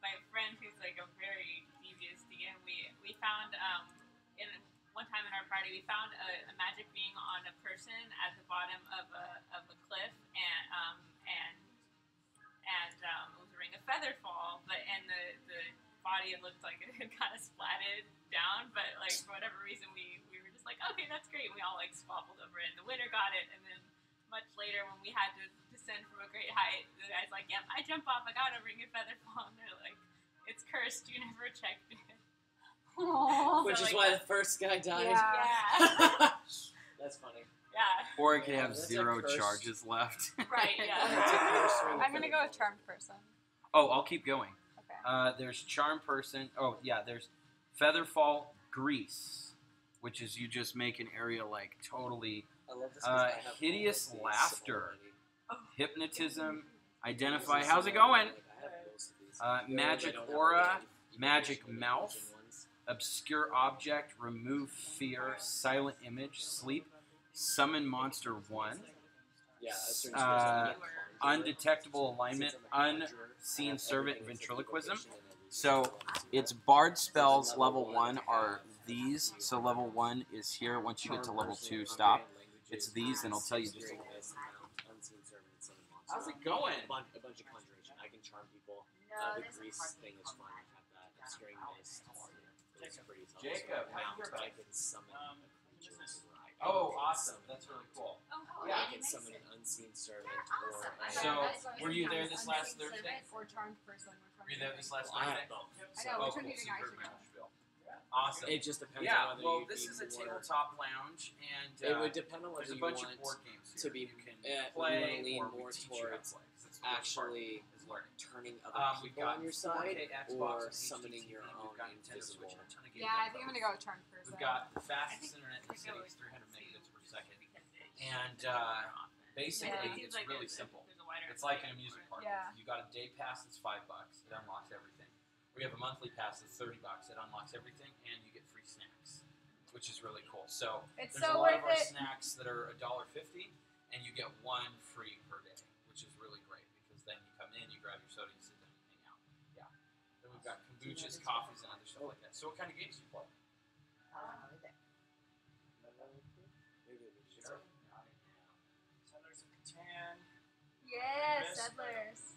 My friend who's like a very devious DM, we found in one time in our party we found a magic being on a person at the bottom of a cliff, and it was a ring of feather fall, and the body, it looked like it had kind of splatted down, but like for whatever reason we were just like, okay, that's great. We all like squabbled over it, and the winner got it. And then much later when we had to descend from a great height, the guy's like, yep, I jump off, I got a ring of feather fall, and they're like, it's cursed, you never checked it. Aww. Which is why the first guy died. Yeah. Yeah. That's funny. Yeah. Or it could Yeah, have that's a 0 curse. charges left. Right, yeah. It's a curse ring of I'm gonna go with feather charmed person. Oh, I'll keep going. Okay. There's Charm Person. Oh, yeah, there's Featherfall Grease, which is you just make an area like totally fall. I love this 'cause I have hideous all of these laughter. already. hypnotism, identify. How's it going? Like, I have most of these. Magic I don't have Aura, any Magic evolution Mouth, ones. Obscure Object, Remove Fear, Silent Image, Sleep, Summon Monster 1, Yeah, a certain Uh, spells that you conjure. Undetectable Alignment, Since I'm a conjurer, Unseen I have Servant, everything except Ventriloquism. evocation and evolution. So it's Bard spells level 1 are these. So level 1 is here. Once you get to level 2, stop. It's these, and I'll tell you just a little. How's it going? A bunch of conjuration. I can charm people. The grease thing is fun. I have that. Obscuring mist. It's pretty tough. Jacob, So how you but I doing? can summon creatures. Oh, awesome. That's really cool. Yeah, I can summon an unseen servant or a So, were you there this last Thursday? Or charmed person? Which one? Were you there this last Well, I Thursday? have both. I know, Oh, which one cool. do you So think I you should heard go? my spiel. Awesome. It just depends Yeah, on whether well, you this is a more, tabletop lounge, and It would depend on there's whether a you bunch want of board games here to be you can would play you wanna lean or we more teach you how to towards play, 'cause that's the best part, actually is learning. turning other We've people got on your 4K side Xbox or and summoning HDTV, your we've own got Nintendo invisible. Switch and a ton of games Yeah, I on think I'm both. gonna go turn person. We've got the I fastest think internet in the I city go is 300 megabits per second, and and basically Yeah. it's really simple. There's a wider It's like an amusement park. Yeah. You got a day pass that's $5. It unlocks everything. We have a monthly pass that's $30. It unlocks everything, and you get free snacks, which is really cool. So It's there's so a lot worth of our it. snacks that are $1.50, and you get one free per day, which is really great because then you come in, you grab your soda, you sit down, and hang out. Yeah. Then we've got kombuchas, coffees, and other stuff like that. So what kind of games do you play? Maybe we should Sure. Settlers of Catan. Yes, Yes. Settlers.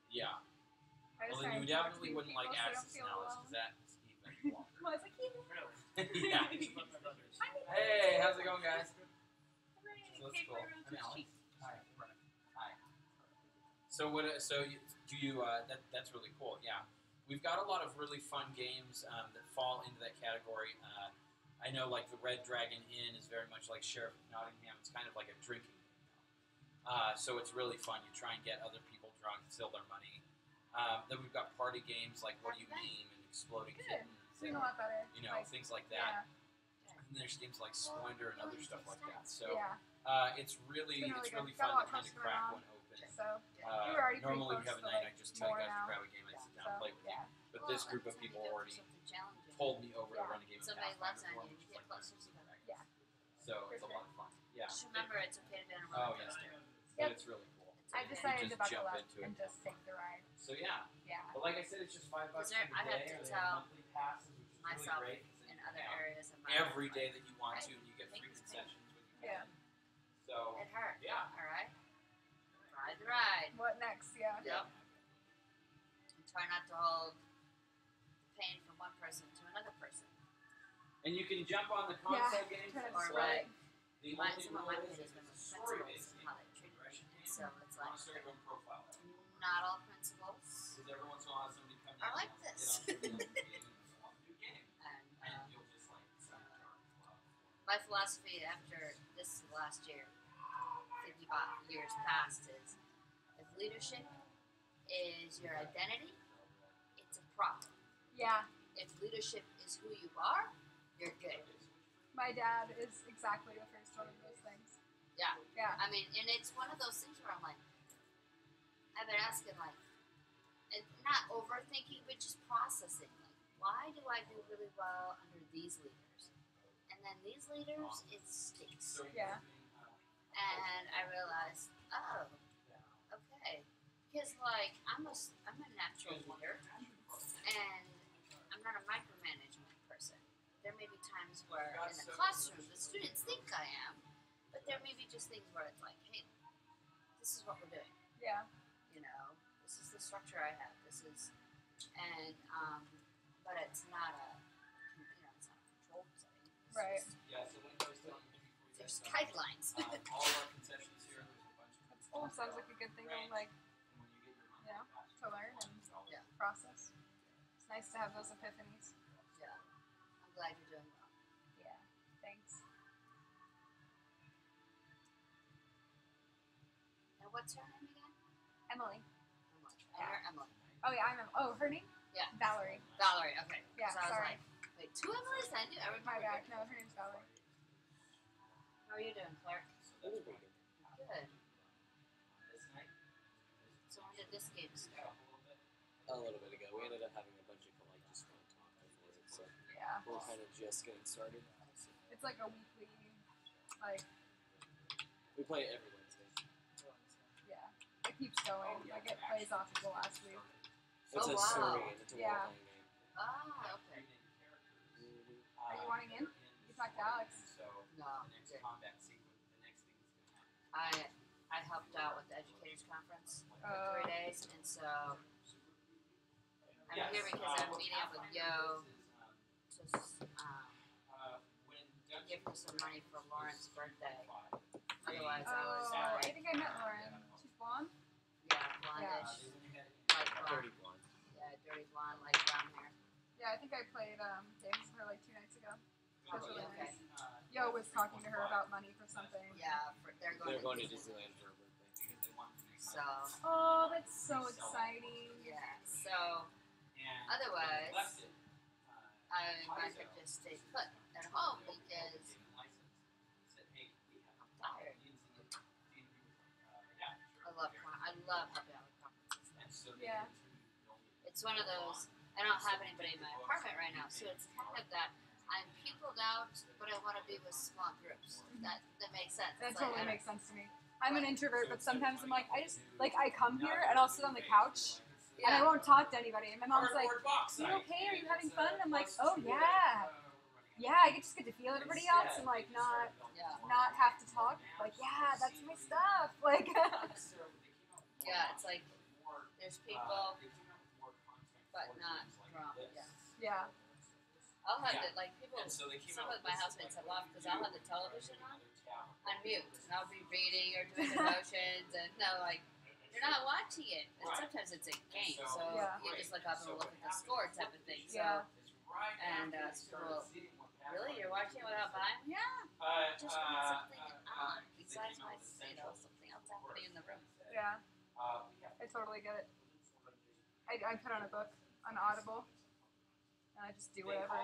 Yeah. I was Well, then trying you to talk to definitely new wouldn't like people so I don't Access feel Now, alone. because that's even longer. Well, it's like, yeah. Hey, how's it going, guys? So that's cool. I'm Alex. Hi. Hi. So what? That's really cool. Yeah, we've got a lot of really fun games that fall into that category. I know, like the Red Dragon Inn is very much like Sheriff of Nottingham. It's kind of like a drinking game. So it's really fun. You try and get other people drunk, steal their money. Then we've got party games like What Do You Meme and Exploding Good. Kittens. Doing a lot better. You know, Like, things like that. yeah. And there's games like Splendor and other stuff like that. So Yeah. it's really It's been really fun good. Got a lot to kind of closer crack around. one open. So we were already pretty Normally we close have a to, night like, I just tell you more guys now. to grab a game, I sit down So and play with yeah. you. But this group of people already pulled me over to Yeah. run a game of Somebody Pathfinder loves for onion, me, you just get like closer Dungeons to and them. Dragons. Yeah. So For it's a lot of fun. Yeah. Just remember, it's okay to be on a Oh roller yes. coaster. But Yep. it's really cool. It's I okay. decided to just buckle jump up into it. and just take the ride. So yeah. Yeah. But like I said, it's just $5 Is for there- the I have day. to or they tell have monthly passes, which is really myself great. 'Cause then In you other can have areas of my every life. day that you want Right. to, and you get free Thanks, concessions when you Yeah. come in. So It hurt. yeah. All right. Ride the ride. What next? Yeah. Yep. And try not to hold the pain from one person to another person. And you can jump on the console games. Turn it It's Or this like way. the Mine, only some of my rule is kids if have been it's a with story-based principals and game, how they treat progression me. game, So it's I want like, to start doing profile. not all principals. Because every once in a while somebody comes in I like and this. get on to the game and want to do a game. And And you'll just like send it to our club. my philosophy after this last year, thinking about years past, is if leadership is your identity, it's a problem. Yeah. If leadership is who you are, you're good. My dad is exactly the first one of those things. Yeah. Yeah. I mean, and it's one of those things where I'm like, I've been asking, like, and not overthinking, but just processing. Like, why do I do really well under these leaders? And then these leaders, it stinks. Yeah. And I realized, oh, okay. Because, like, I'm a natural leader, and I'm not a micromanagement person. There may be times where in the classroom the students think I am, but there may be just things where it's like, hey, this is what we're doing. Yeah. You know, this is the structure I have. This is, and but it's not a, it's not a controlled setting. It's Right. just- Yeah, so when I was telling you before you There's guys guidelines. all our concessions here, there's a bunch of Oh, sounds like a good thing to like And when you get your money Yeah, back, to learn and Yeah. process. It's nice to have those epiphanies. Yeah, I'm glad you're doing well. Yeah. Thanks. And what's her name again? Emily. Emily. And you're Emily. Oh yeah, I'm. Oh, her name? Yeah. Valerie. Valerie. Okay. Yeah, So I was sorry. like, wait, two Emily's? I knew. I My remember. bad. No, her name's Valerie. How are you doing, Clark? Really big. Good. this night, So when did this game start? A little bit ago, we ended up having a bunch of like just fun talk before it, so Yeah. we're kind of just getting started. It's like a weekly, like, We play it every Wednesday. yeah. It keeps going. Like it plays off of the last week. It's Oh, a wow. story game. It's a Yeah. role-playing game. Ah, okay. Are you wanting in? You talked to Alex. So No, the next good. combat sequence, the next thing that's going to happen. I helped out with the educators conference for Oh. 3 days, and so I'm here because I'm meeting up with Yo to give her some money for Lauren's birthday. Otherwise, I was Oh, I like, think I met Lauren. She's blonde. yeah, blondish, light blonde. Dirty blonde. Yeah, dirty blonde, light brown hair. Yeah, I think I played games with her like 2 nights ago. That was really Okay. nice. Yo was talking to her about money for something. Yeah, they're They're going going to to Disneyland for her birthday. So, Oh, that's so exciting. yeah. So, otherwise, I'm going to just stay put at home because I'm tired. I love helping out with conferences. Yeah. It's one of those. I don't have anybody in my apartment right now, so it's kind of that I'm peopled out, but I want to be with small groups. That makes sense. That It's like, totally makes sense to me. I'm an introvert, but sometimes I'm like, I come here and I'll sit on the couch and I yeah. won't talk to anybody. And my mom's like, "You okay? Are you having fun?" And I'm like, "Oh yeah, yeah." I just get to feel everybody else and like not have to talk. Like, yeah, that's my stuff. Like, Yeah, it's like there's people, but not drama. Yeah. yeah, I'll have the like people. And so they came Some out of my housemates have laughed because I'll have the television on mute, and I'll be reading or doing devotions, and no, like they're not watching it. And sometimes it's a game, so Yeah. you just look up and look at the score type of thing. So, yeah. and people, really, you're watching it without mine? Yeah, just want something on besides my, something else happening in the room. Yeah, I totally get it. I put on a book on Audible, and I just do whatever.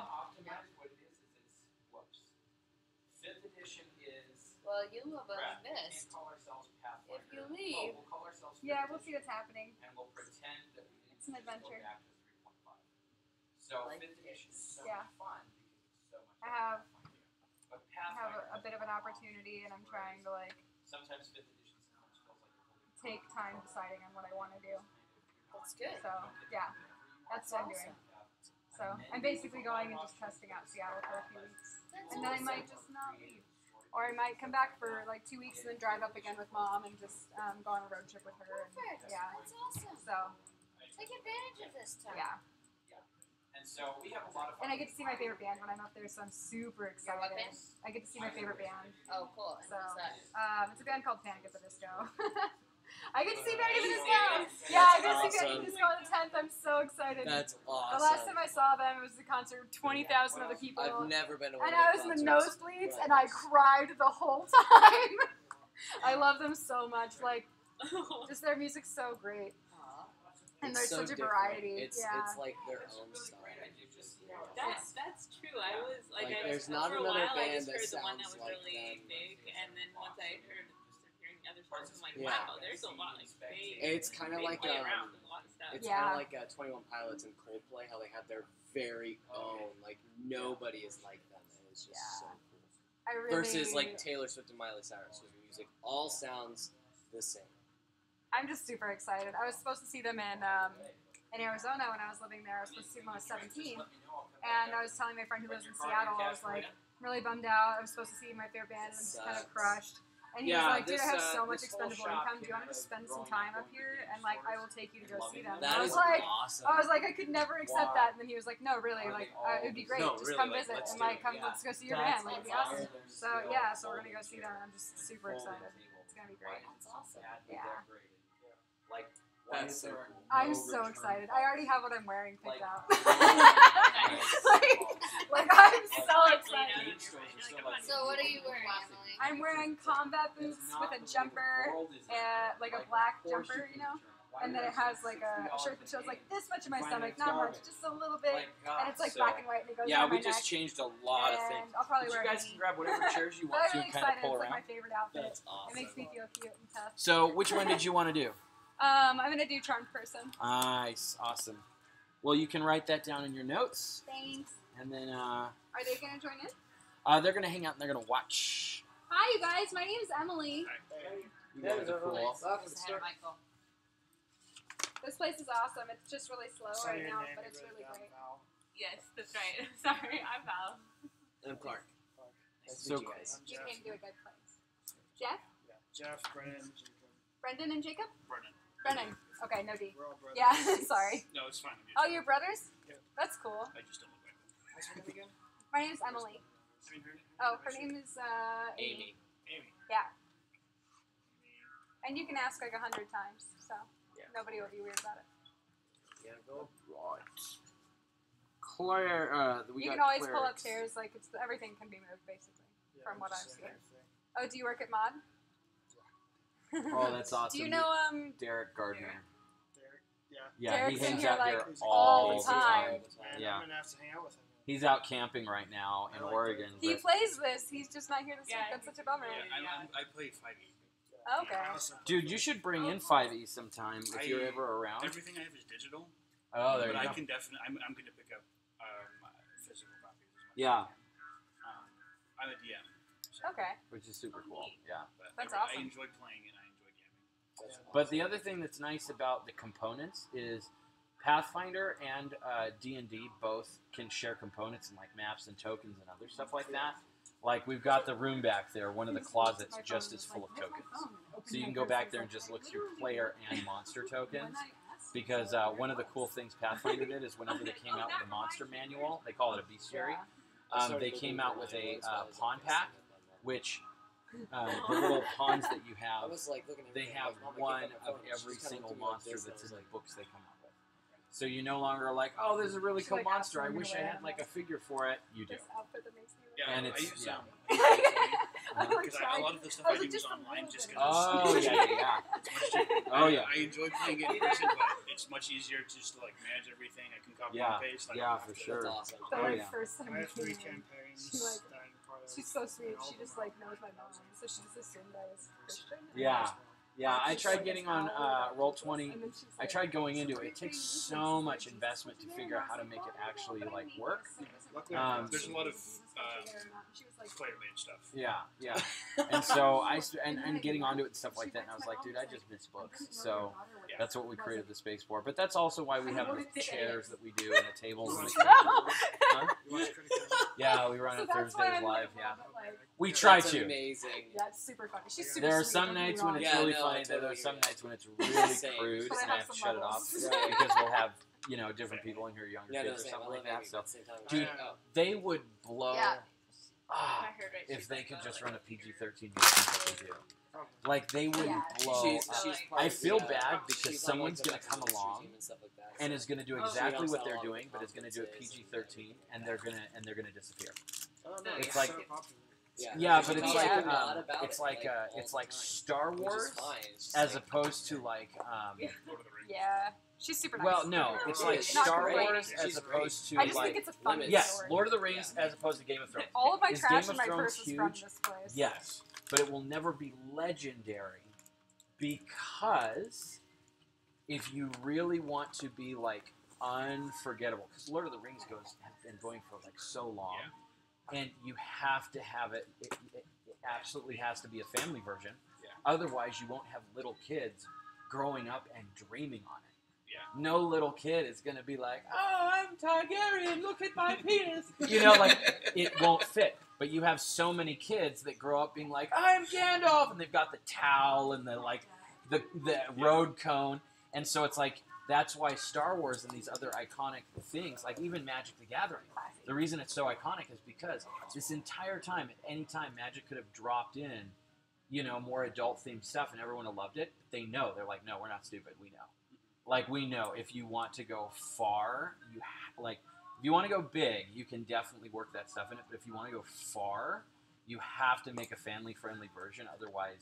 Fifth edition is. Well, you will be missed if you leave. We'll call ourselves Yeah, we'll see what's happening. and we'll pretend that we didn't It's an adventure. go back to 3.5. So Like fifth edition is so Yeah. much fun because it's so much I have But I have Pathfinder, a bit of an opportunity, and I'm trying to like sometimes fifth edition sometimes feels like a holy take time deciding on what I want to do. That's good. So yeah, that's what I'm doing. So I'm basically going and just testing out Seattle for a few weeks, That's and then I awesome. might just not leave, or I might come back for like 2 weeks and then drive up again with mom and just go on a road trip with her. And, Perfect. yeah. That's awesome. So Take advantage of this time. yeah, And so we have a lot of and fun. I get to see my favorite band when I'm up there, so I'm super Your what excited. band? I get to see my favorite band. Oh, cool. And So what's that? it's a band called Panic at the Disco. I get to see Panic at the Disco. Amazing. Yeah, I get to see That's Panic at the Disco on the 10th. I'm so excited. That's The last time awesome. I saw them, it was the concert with 20,000 other people. I've never been to one And of I their was in the concerts, nosebleeds, but and I cried the whole time. I love them so much. Like, just their music's so great, Aw. and it's there's so such a different. variety. It's yeah, like their own style. That's true. I was like, Like, I there's just, not for a another while, I band just that heard the one that sounds was like really them. big, and then once I started hearing other songs, I'm like, Yeah. wow, there's a lot. Like It's kind of they like play around with a lot of stuff. it's Yeah. kind of like 21 Pilots and Coldplay, how they have their very own. Like nobody is like them. And it's just Yeah. so cool. I really. Versus like Taylor Swift and Miley Cyrus, whose music all sounds the same. I'm just super excited. I was supposed to see them in Arizona when I was living there. I was supposed to see them when I was 17, and I was telling my friend who lives in Seattle, I was like really bummed out. I was supposed to see my favorite band and just kind of Sucks. crushed. And he Yeah, was like, "Dude, I have this, so much this whole expendable shop income. Do you want to came just out of spend some growing time up up here? going And like, stores I will take you to go see them." And That I is was like, awesome. I was like, I could never accept that. And then he was like, "No, really, like, it would be great. No, just really, come like, visit let's and do like, it, come, yeah. let's go see your That's band. Like, it'd be awesome." awesome. So yeah, so we're gonna go see them. I'm just super excited. It's gonna be great. That's awesome. Yeah. Like, That's so cool. I'm so excited. I already have what I'm wearing picked out. Nice. like I'm so excited. So what are you wearing, Emily? I'm wearing combat boots with a jumper, like a black jumper, you know, and then it has like a shirt that shows like this much of my stomach, not much, just a little bit, and it's like black and white, and it goes Yeah, down my we just neck. changed a lot of And things. I'll probably But wear you a guys hoodie. can grab whatever chairs you But want I'm to really and kind of excited. pull It's like around. my favorite outfit. That's awesome. It makes me feel cute and tough. So, which one did you want to do? I'm gonna do Charmed Person. Nice, awesome. Well, you can write that down in your notes, Thanks. and then Are they gonna join in? they're gonna hang out and they're gonna watch. Hi, you guys. My name's Emily. You guys are cool. This is Hannah Michael. This place is awesome. It's just really slow right now, but it's really great. Yes, that's right. Sorry, I'm Val. I'm Clark. Nice to So meet you guys. You came to a good place. Jeff? Jeff, Brennan, Jacob. Brendan and Jacob? Brennan. Brennan. Okay, no D. We're all brothers. Yeah, sorry. No, it's fine. Oh, you're brothers? Yeah. That's cool. I just don't look like them. What's her name again? My name's Emily. Oh, her name is Amy. Amy. Yeah. And you can ask like 100 times, so Yeah. nobody will be weird about it. Yeah, go. Right. we You got can always pull clerics. upstairs. Like everything can be moved basically. Yeah, From what just I've saying seen. everything. Oh, do you work at Mod? Oh, that's awesome. Do you know Derek Gardner? Derek, yeah. Yeah, Derek's he in hangs here, out like, here all all the time. Man, Yeah. I'm gonna have to hang out with him. He's out camping right now in I like Oregon. he but- plays this? He's just not here this Yeah, week. That's such a bummer. Yeah, I play 5e. Okay. I also play Dude, you should bring in 5e sometime if you're ever around. Everything I have is digital. Oh, there but you I go. can definitely. I'm going to pick up physical copies. Yeah, I'm a DM. So, Okay. which is super cool. Yeah. but That's I awesome. enjoy playing and I enjoy gaming. But the other thing that's nice about the components is Pathfinder and D&D both can share components and like maps and tokens and other stuff like that. Like we've got the room back there, one of the closets just is full of tokens. So you can go back there and just look through player and monster tokens. Because one of the cool things Pathfinder did is whenever they came out with a monster manual, they call it a bestiary, they came out with a pawn pack, which the little pawns that you I have, was like looking at they everything, have I was like, one my phone, of she's every kinda single looking like monster this, and that's I in was the like, books they come out with. So you no longer are like, oh, this is a really She's cool like monster. I asking wish me I to had wear like a figure for it. You do. This outfit that makes me look Yeah, And I it's- use yeah. I'm like because trying. a lot of the stuff I I was do like, is just online remove just it. because Oh it's yeah, yeah. it's much cheaper. Oh, yeah. I enjoy playing it in person, but it's much easier just to like manage everything. I can copy Yeah, and paste. I don't yeah, have for to- sure. That's awesome. The Oh, like, yeah. first time I we have 3 came in, campaigns she, like, that I'm part of. she's so sweet. and all She of just them like are knows my mom, amazing. so she just assumed I was Christian. Yeah. Yeah, I She's tried like, getting "It's on all about Roll20. Jesus." And then she's I like, tried going into "So it. It what do you takes think so Jesus much is?" investment to And figure out how to I was make like, it "Oh, actually but I like mean, work. yes, so Luckily, there's a lot of, she was like, player-made stuff. Yeah, yeah. And so and getting onto it and stuff like that, and I was like, dude, I just miss books. So that's what we created the space for. But that's also why we have the chairs that we do and the tables and the Huh? You watch Critical Role? Yeah, we run So it that's why Thursdays I'm live. like, Yeah, like, we try That's to. amazing. yeah, it's super funny. She's super There are sweet, some don't get me nights when wrong. it's Yeah, really no, funny. I There are totally some get it. nights when it's really Same. crude, But I and I have have to some shut it off levels. Right. because we'll have different people in here, younger Yeah, no, kids or same. something I like love that. Amy, So but at the same time, Dude, oh, they would blow. Yeah. I heard it. If She's they like, could oh, just like- run a PG-13 version of what they do. Like they wouldn't Yeah. blow. she's, up. she's I part of feel the, bad because she's on, someone's the gonna come Mexican along team and stuff like that, and so- is going to do Oh, so exactly you what don't they're sell all doing, the but is going to do a conferences. PG-13, and they're gonna disappear. I don't know. It's It's like- so popular. Yeah, she but it's talks like a lot about it's it, like all it's the like time, Star which is Wars fine. It's just as like, opposed to like Yeah. Lord of the Rings. Yeah, she's super nice. well no, it's She like is. Not Star great. Wars as She's opposed to I just like think it's a fun limits. yes, story. Lord of the Rings as opposed to Game of Thrones. All of my Is trash Game in of my Thrones purse is from huge? this place. Yes, but it will never be legendary because if you really want to be like unforgettable, because Lord of the Rings has been going for like so long, and you have to have it. It absolutely has to be a family version. Yeah. Otherwise, you won't have little kids growing up and dreaming on it. Yeah. No little kid is going to be like, oh, I'm Targaryen, look at my penis. You know, like, it won't fit. But you have so many kids that grow up being like, I'm Gandalf, and they've got the towel and the, like, the road cone. And so it's like, that's why Star Wars and these other iconic things, like even Magic the Gathering, the reason it's so iconic is because this entire time, at any time, Magic could have dropped in, you know, more adult-themed stuff, and everyone would have loved it. They know. They're like, no, we're not stupid. We know. Like, we know if you want to go far, if you want to go big, you can definitely work that stuff in it. But if you want to go far, you have to make a family-friendly version. Otherwise,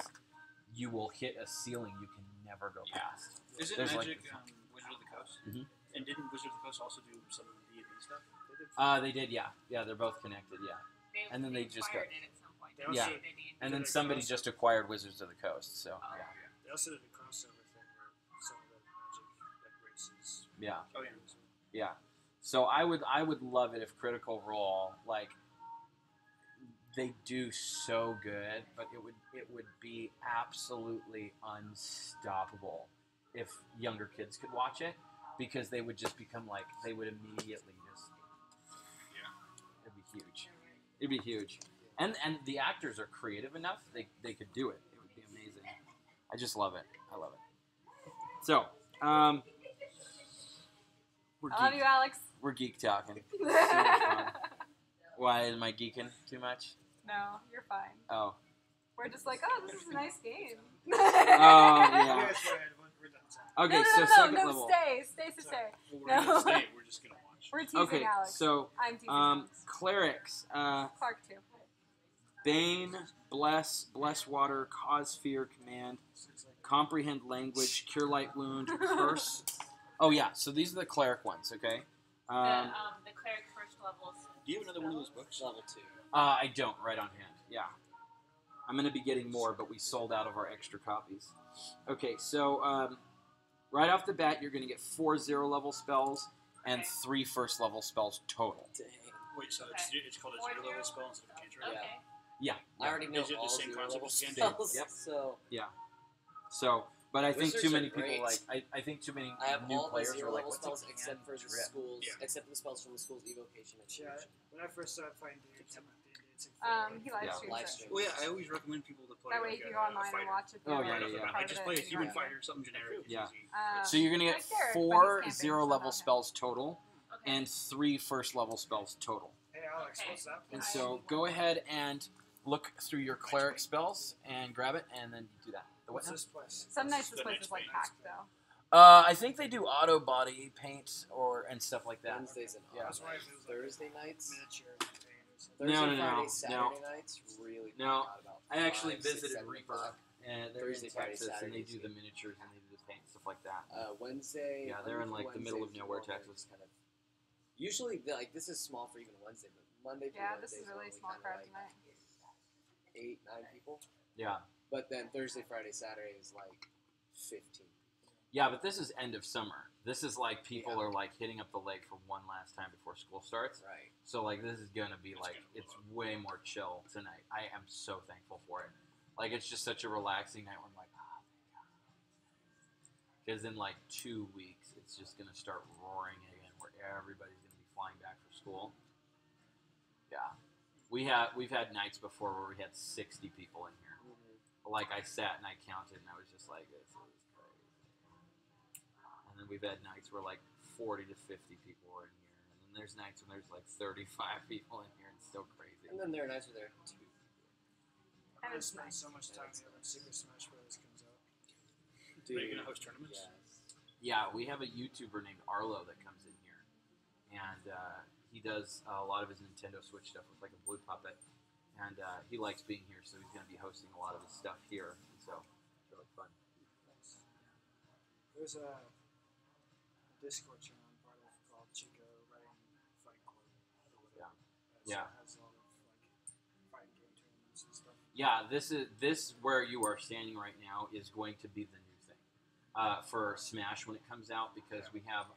you will hit a ceiling you can never go past. Isn't There's, like, Magic Wizard of the Coast? Mhm. And didn't Wizard of the Coast also do some of the D&D stuff? They did, yeah. Yeah, they're both connected, yeah. And then they just acquired got- it at some point. They also- Yeah. They need- And then Did it somebody cross- just acquired Wizards of the Coast, so, Oh. yeah. They also did a crossover thing where some of the Magic like races. Yeah. Oh yeah. Yeah. So I would love it if Critical Role, like, they do so good, but it would be absolutely unstoppable if younger kids could watch it, because they would just become like, they would immediately just, it'd be huge. It'd be huge. And the actors are creative enough, they could do it. It would be amazing. I just love it. I love it. So, we're I love you, Alex. we're geek talking. So much fun. Why, am I geeking too much? No, you're fine. Oh. We're just like, oh, this is a nice game. Oh, You yeah. guys go ahead. We're done. Okay, no, so second no, level. stay. Well, we're No. gonna stay. We're just gonna watch. We're teasing Okay, Alex. so I'm teasing Alex. clerics. Clark too. Bane, bless water, cause fear, command, comprehend language, cure light wound, curse. Oh yeah, so these are the cleric ones, okay? The cleric first level. Do you have another one of those books? Level 2. I don't, right on hand. Yeah. I'm going to be getting more, but we sold out of our extra copies. Okay, so right off the bat, you're going to get 4 0-level spells and Okay. 3 first-level spells total. Dang. Wait, so it's called a Four 0 level zero? spell instead of a cantrip? Okay. Yeah. I already know Is it the all same 0 concept level as D&D? spells, Yep. so So, but I think Wizards too are many people great. I think too many I have new all the players 0 are like, level what's spells a except for the cantrip? schools, Yeah. except for the spells from the school's evocation and Yeah, illusion. when I first started playing D&D, it's He live Yeah. streams Live it. stream. Well, yeah, I always recommend people to play That way like you can a go online and fighter. watch it. Oh, Right yeah, off yeah, the yeah. bat. I just play a human Yeah. fighter, something generic. It's Yeah. easy. So you're going to get like Derek, but 4 he's camping, 0-level so spells total Okay. and 3 first-level spells total. Hey Alex, Okay. what's that? And I so need go one. ahead and look through your cleric spells and grab it, and then do that. The what What's now? this place? Some nights this The place next is like page. packed though. I think they do auto body paint and stuff like that. Wednesdays and Yeah. That's why it was like Thursday nights. miniature paintings. Thursday, No, Friday, no. Saturday nights. Really. No. not about I actually 5, 6, visited 7 Reaper, o'clock. and they're Thursday, in Friday, Texas, and they Saturday, do the too. miniatures and they do the paint stuff like that. Wednesday. Yeah, they're in, like, the middle of Wednesdays nowhere, normally Texas. just Kind of, usually, like this is small for even Wednesday, but Monday through Yeah, Wednesday this is is really normally small kinda crowd like tonight. 8, 9 people. Yeah, But then Thursday, Friday, Saturday is like 15. yeah, but this is end of summer. This is like people Yeah. are like hitting up the lake for one last time before school starts. Right. So like this is gonna be It's like gonna it's blow. way more chill tonight. I am so thankful for it. Like it's just such a relaxing night where I'm like, oh thank God. Because in like 2 weeks it's just gonna start roaring again where everybody's gonna be flying back for school. Yeah. We've had nights before where we had 60 people in here. Like I sat and I counted and I was just like, this is crazy. And then we've had nights where like 40 to 50 people were in here. And then there's nights when there's like 35 people in here. It's still crazy. And then there are nights where there are 2. And I it's spend nice. so much time here when Super Smash Bros. Comes out. Are you going to host tournaments? Yes. Yeah, we have a YouTuber named Arlo that comes in here. And he does a lot of his Nintendo Switch stuff with like a blue puppet. And he likes being here, so he's going to be hosting a lot of his stuff here. And so it's really fun. Nice. There's a Discord channel I'm part of called Chico Writing Fight Club. Or whatever. Yeah. So it has a lot of like fighting game tournaments and stuff. Yeah, this where you are standing right now is going to be the new thing for Smash when it comes out because we have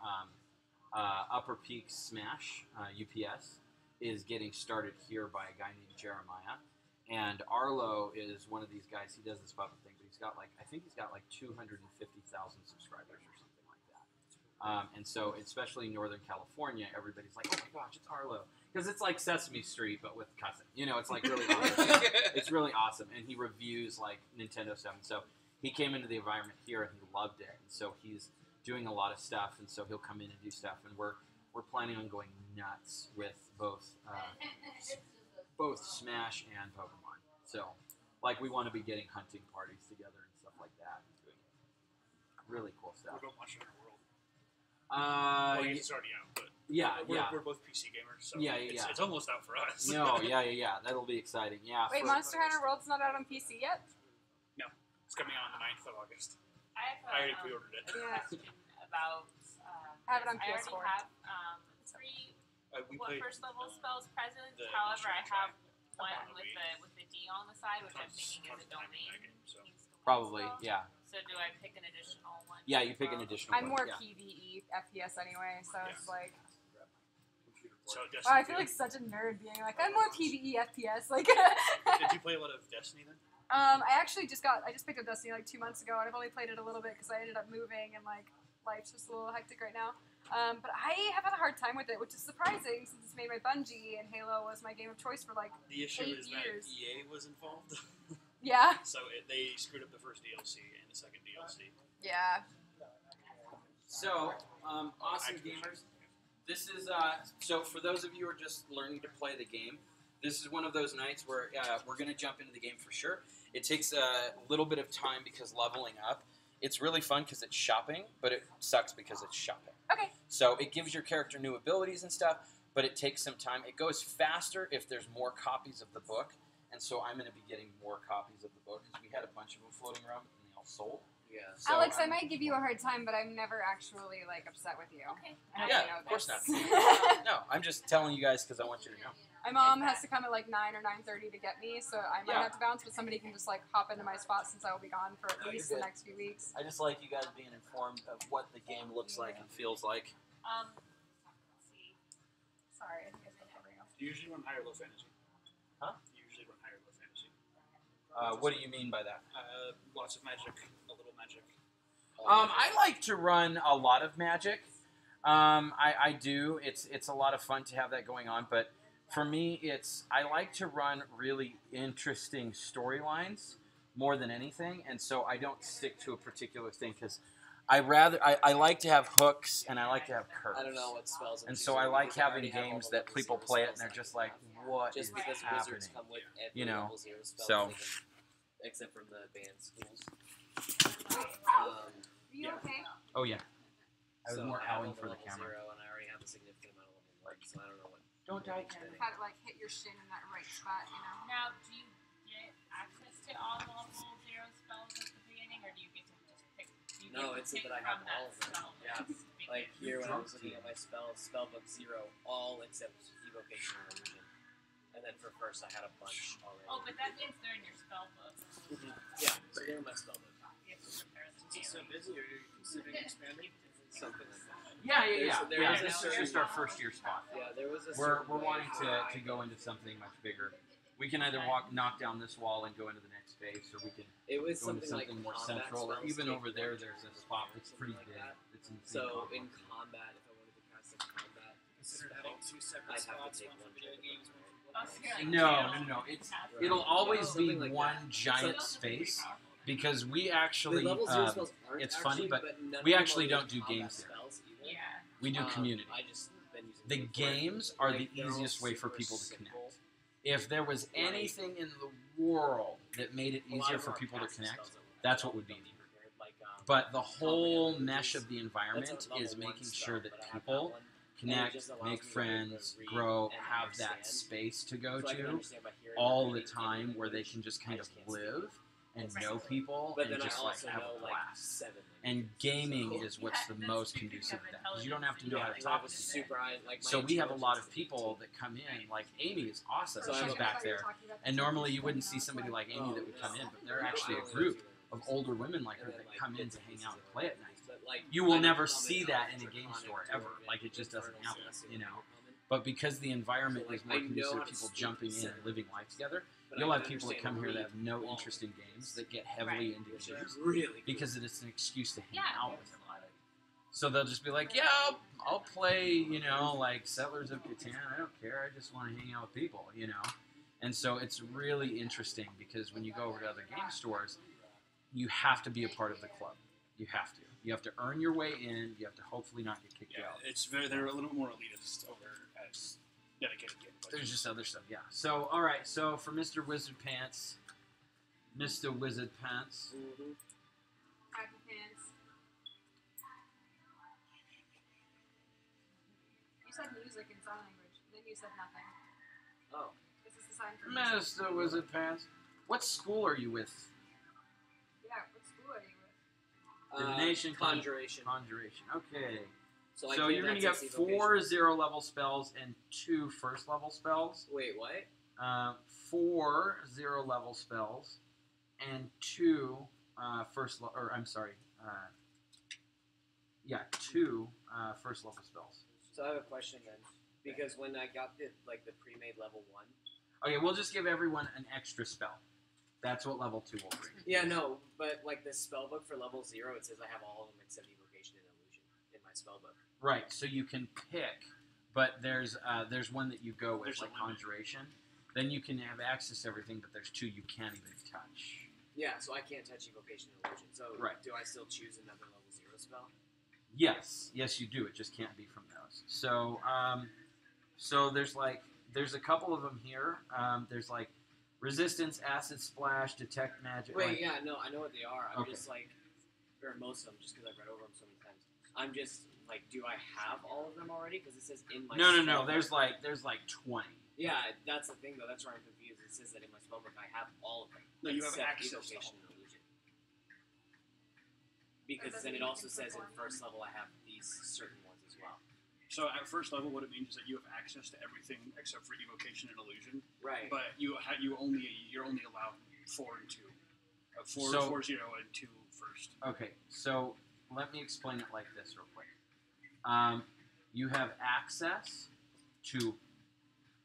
Upper Peak Smash UPS is getting started here by a guy named Jeremiah, and Arlo is one of these guys. He does this puppet thing, but I think he's got like 250,000 subscribers or something like that. And so, especially in Northern California, everybody's like, "Oh my gosh, it's Arlo," because it's like Sesame Street but with cussing. You know, it's like really awesome. It's really awesome, and he reviews like Nintendo stuff. And so he came into the environment here and he loved it, and so he's doing a lot of stuff, and so he'll come in and do stuff, and we're planning on going nuts with both Smash and Pokemon. So, like, we want to be getting hunting parties together and stuff like that, and doing really cool What stuff. about Monster Hunter World? Well, Yeah, it's already out, but yeah. we're both PC gamers, so Yeah, it's, yeah. it's almost out for us. No, yeah. That'll be exciting. Yeah. Wait, Monster Hunter World's not out on PC yet? It's coming out on the 9th of August. I have I already pre-ordered it. Yeah. question about. I have it on I already PS4. have 3 We what played first level spells present. the However, I Monster have Hunter one on the with Wii. the D on the side, which I'm tons thinking is of a time in that domain. game, so. Needs to win Probably, spell. yeah. So do I pick an additional one? Yeah, you pick an Well, additional I'm one. more Yeah. PvE FPS anyway, so it's like, So oh, Destiny I feel 2. like such a nerd being like, I'm more PvE FPS. Like, Did you play a lot of Destiny then? I actually just picked up Destiny like 2 months ago, and I've only played it a little bit because I ended up moving and like life's just a little hectic right now. But I have had a hard time with it, which is surprising since it's made by Bungie and Halo was my game of choice for like, The issue 8 is years. that EA was involved, yeah, so they screwed up the first DLC and the second DLC. yeah. So, awesome gamers. This is so for those of you who are just learning to play the game, this is one of those nights where we're going to jump into the game for sure. It takes a little bit of time because leveling up It's really fun because it's shopping, but it sucks because it's shopping. Okay. So it gives your character new abilities and stuff, but it takes some time. It goes faster if there's more copies of the book, and so I'm going to be getting more copies of the book because we had a bunch of them floating around and they all sold. Yeah. So Alex, I I'm- might give you a hard time, but I'm never actually like upset with you. Okay. I hope Yeah, you know of course this. No, I'm just telling you guys because I want you to know. My mom has to come at like 9 or 9:30 to get me, so I might Yeah. have to bounce, but somebody can just like hop into my spot since I will be gone for at No, least you're the good. next few weeks. I just like you guys being informed of what the game looks like and feels like. Let's see. Sorry, I think I said everything else. Do you usually run high or low fantasy? Huh? Do you usually run high or low fantasy? What do you mean by that? Lots of magic, a little magic. I like to run a lot of Magic. I do. It's a lot of fun to have that going on, but for me, I like to run really interesting storylines more than anything, and so I don't stick to a particular thing because I like to have hooks and I like to have curves. I don't know what spells. I'm And so choosing I like because already having have all games the that level people zero play it and spells they're that just I like, have. what Just is because happening? wizards come with every You know, level 0 spell, so- they can- except from the band schools. Are you Yeah. okay? Oh yeah, I was So more I have howling all the for the level camera. 0 and I already have a significant amount of level 1, so I don't know what. Don't die, Kennedy. Had to like hit your shin in that right spot, you know. Now, do you get access to all level 0 spells at the beginning, or do you get to just pick? Do you No, get to it said pick that I have from that all of them. spell Yeah. list? Like here when I was Drunk looking at my spells, spellbook 0, all except evocation and illusion. And then for first I had a bunch already. Oh, but that means they're in your spell book. Yeah, so they're in my spellbook. You have to prepare them. Is it so busy, or are you considering expanding? Something like that. Yeah, There yeah. is a This is certain- just our first year spot. Yeah, there was a We're certain way wanting to I- go into something much bigger. We can either knock down this wall and go into the next space, or we can It was go into something like something more combat central. Or spells even take over there, one there's turn a spot or that's something pretty like big. that. It's insane. So in complex. combat, if I wanted to cast a combat Consider spell, having two separate I'd have spots, to take one one for video turn. games, one for Oh, book so you're like No, jail. no. It's Right. it'll always Something be like one that. giant So- space because we The actually level 0 spells aren't it's actually, funny, but none we of them actually are don't really do combat games there. spells either. Yeah. we do community. I just been using The them for- games are like, the they're all easiest way for super people to simple. connect. If there was anything in the world that made it A lot easier of for them are people to passive connect, spells that that's will what would be help neat. you prepared, like, But the whole Comprehend mesh is- of the that's environment a level is 1 making spell, sure that but I have people that one, and it connect, just allows make me to friends, read grow, and have that understand. space to go So I can to understand by hearing all and the reading time in where they English. can just I kind of just can't speak live and Right. know people But and then I just like also have know a like blast. 7 And languages. gaming So- is what's Yeah, the that's most speaking conducive of to that because you don't have to intelligence, know yeah, how to and I talk have a to people. super high, like, my So we have a lot of intelligence is people 18. that come in, like Amy is awesome. So I She's have a- back there. And normally you wouldn't see somebody like Amy that would come in, but they're actually a group of older women like her that come in to hang out and play at night. But, like, You will I never comment see on that in a Draconic game store to ever. Organ, Like, it just doesn't Infernal happen, Celestial you know. Common. But because the environment So, is like, more I know conducive how to to people speak jumping in and seven living life together, But you'll I have can people that understand come here that read have no all interest in of games these, that get heavily into which games is really cool. because it's an excuse to hang Yeah, out with there's them. a lot of So they'll just be like, yeah, I'll play, you know, like Settlers of Catan. I don't care. I just want to hang out with people, you know. And so it's really interesting because when you go over to other game stores, you have to be a part of the club. You have to. You have to earn your way in. You have to hopefully not get kicked Yeah, out. they're a little more elitist over as dedicated game players. There's just other stuff, yeah. So, all right. So for Mr. Wizard Pants, Mr. Wizard Pants, Mhm. Happy pants. You said music in sign language, then you said nothing. Oh, This is the sign for music. Mr. Wizard Pants. What school are you with? Yeah, what school are you with? Divination, conjuration. Conjuration. Okay. So, So you're going to get 4 0-level spells and 2 first-level spells. Wait, what? 4 0-level spells and 2 2 first-level spells. So I have a question then, because when I got the pre-made level 1. Okay, we'll just give everyone an extra spell. That's what level 2 will bring. Yeah, no, but like the spell book for level 0, it says I have all of them except evocation and illusion in my spell book. Right, so you can pick, but there's one that you go with, There's a like limit. Conjuration. Then you can have access to everything, but there's 2 you can't even touch. Yeah, so I can't touch evocation and illusion. So Right. do I still choose another level 0 spell? Yes, you do. It just can't be from those. So, so there's a couple of them here. There's like resistance, acid splash, detect magic. Wait, like- yeah, no, I know what they are. I'm Okay. just like, or most of them, just because I've read over them so many times. I'm just like, do I have all of them already? Because it says in my No. spellbook. There's like 20. Yeah, that's the thing though. That's where I'm confused. It says that in my spellbook I have all of them. No, you have except access to evocation all. and illusion. Because doesn't then it mean you also can says in perform first level I have these certain ones as well. So at first level, what it means is that you have access to everything except for evocation and illusion. Right. But you're only allowed 4 and 2. 4, So- 4, 0, and 2 first. Okay, so let me explain it like this real quick. You have access to,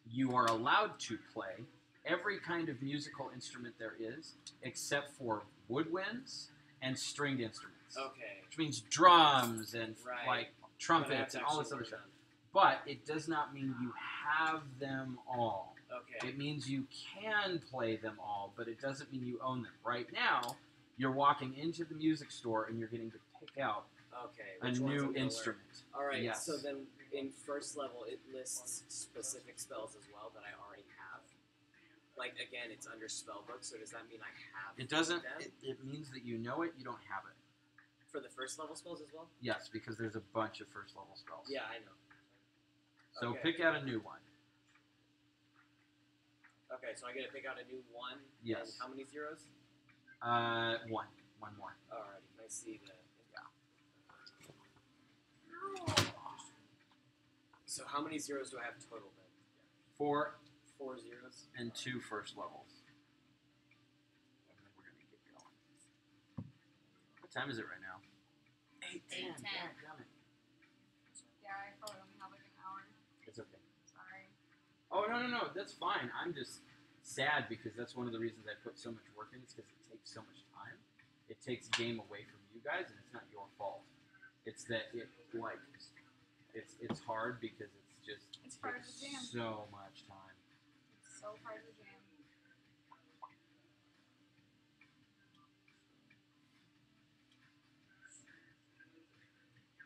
you are allowed to play every kind of musical instrument there is, except for woodwinds and stringed instruments. Okay. Which means drums and Right. like But I have trumpets to and all actually this other learn stuff. them. But it does not mean you have them all. Okay. It means you can play them all, but it doesn't mean you own them. Right now, you're walking into the music store and you're getting to pick out Okay. a Which ones I'm new gonna learn? instrument. All right. Yes. So then, in first level, it lists specific spells as well that I already have. Like again, it's under spellbook. So does that mean I have? It doesn't. them It means that you know it. You don't have it. for the first level spells as well? Yes, because there's a bunch of first level spells. Yeah, I know. So Okay. pick out a new one. Okay, so I get to pick out a new one. Yes. And how many zeros? One. One more. Alrighty. I see the. So how many zeros do I have total then? 4 4 zeros. and 2 first levels. And then we're gonna get going. What time is it right now? 8:10. 8:10. Dadgummit. Yeah, I probably only have like an hour. It's okay. Sorry. Oh no, that's fine. I'm just sad because that's one of the reasons I put so much work in. It's because it takes so much time. It takes game away from you guys, and it's not your fault. It's that it's hard because it's just It's part of takes the jam. so much time. It's so part of the jam.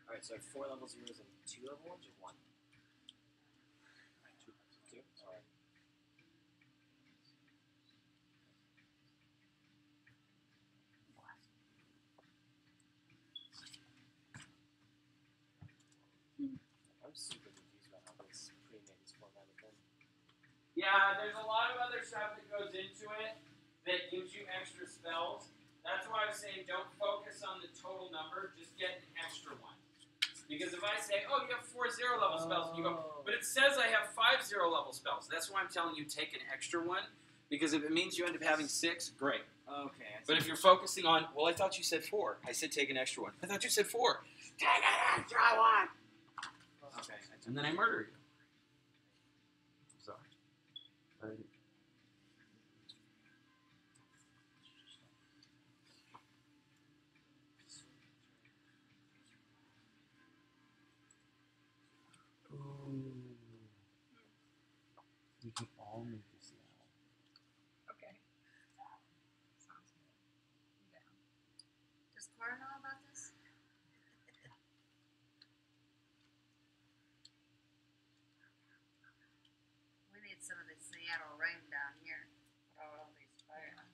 Alright, so I have 4 level zeros and 2 level ones or 1? 2. Alright. I'm super confused about how this pre-made is formatted then. Yeah, there's a lot of other stuff that goes into it that gives you extra spells. That's why I was saying don't focus on the total number, just get an extra one. Because if I say, oh, you have 4 0 level spells, and you go, but it says I have 5 0 level spells. That's why I'm telling you take an extra one, because if it means you end up having 6, great. Okay. I see. But if you're focusing on, well, I thought you said 4. I said take an extra one. I thought you said 4. Take an extra one! Okay. And then I murder you. Sorry. Ooh. We can all make this now. Okay. Sounds good. I'm down. Does Cora know about this? We need some of this Seattle rain down here. Put out all these fires.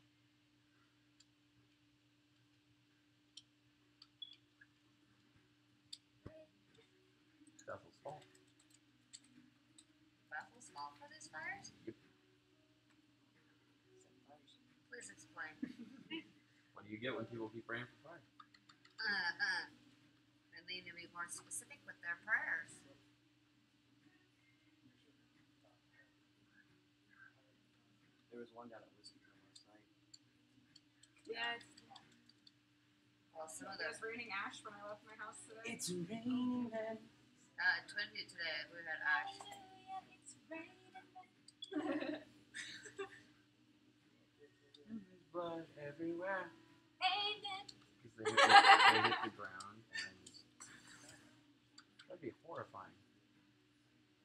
Bethel's fault. Baffle small for these fires? Yep. Please explain. What do you get when people keep praying for fire? They need to be more specific with their prayers. There was one down at Whiskey Town last night. Yeah, it's, Well, some of it those. was raining ash when I left my house today. It's raining men. In Twin View today, we had ash. Blood everywhere. Amen. Because they hit the ground and then just... That'd be horrifying.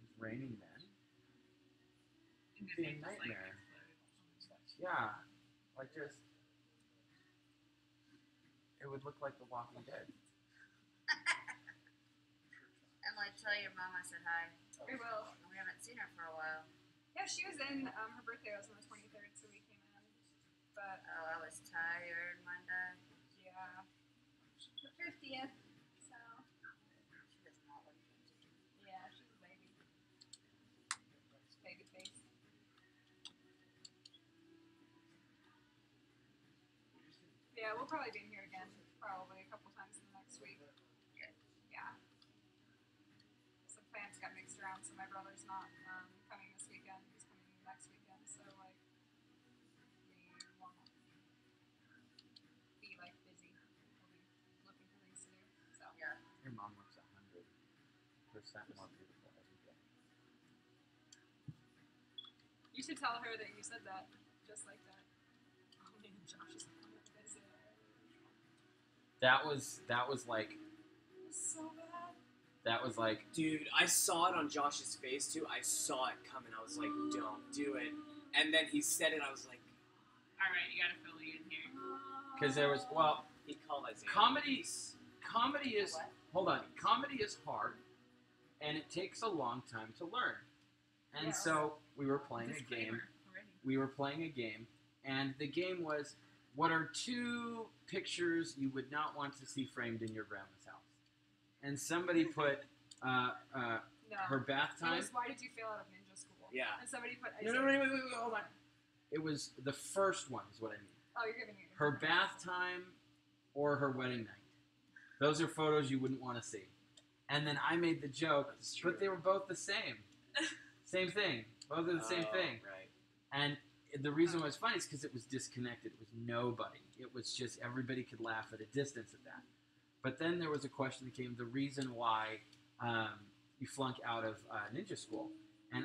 It's raining men. It'd be a nightmare. Yeah. Like just... It would look like The Walking Dead. Emily, tell your mom I said hi. We will. We haven't seen her for a while. Yeah, she was in, her birthday was on the 23rd, so we came in. But, Oh, I was tired Monday. yeah. 50th. So She does not like James. yeah, she's a baby. Baby face. Yeah, we'll probably be in here again, probably a couple times in the next week. Yeah. Some plans got mixed around, so my brother's not coming this weekend. He's coming next weekend, so like we won't be like busy. We'll be looking for things to do. So Yeah. Your mom looks 100% more beautiful every day. you should tell her that you said that, just like that. Oh man, Josh is busy. That was like So bad. that was like Dude, I saw it on Josh's face too. I saw it coming. I was like, don't do it. And then he said it. I was like, All right, you gotta fill you in here. because there was he called Isaiah. comedy is What? hold on, comedy is hard and it takes a long time to learn. And Yes. so we were playing a game. We were playing a game, and the game was, what are 2 pictures you would not want to see framed in your grandma's house? And somebody put No. her bath It time. was, why did you fail out of ninja school? Yeah. And somebody put No, wait, hold on. It was the first one is what I mean. Oh, you're giving me Her bath time or her wedding night. Those are photos you wouldn't want to see. And then I made the joke, That's true. but they were both the same. Same thing. Both are the same Oh, thing. Right. And the reason why it was funny is because it was disconnected. It was nobody. It was just everybody could laugh at a distance at that. But then there was a question that came, the reason why you flunk out of ninja school. And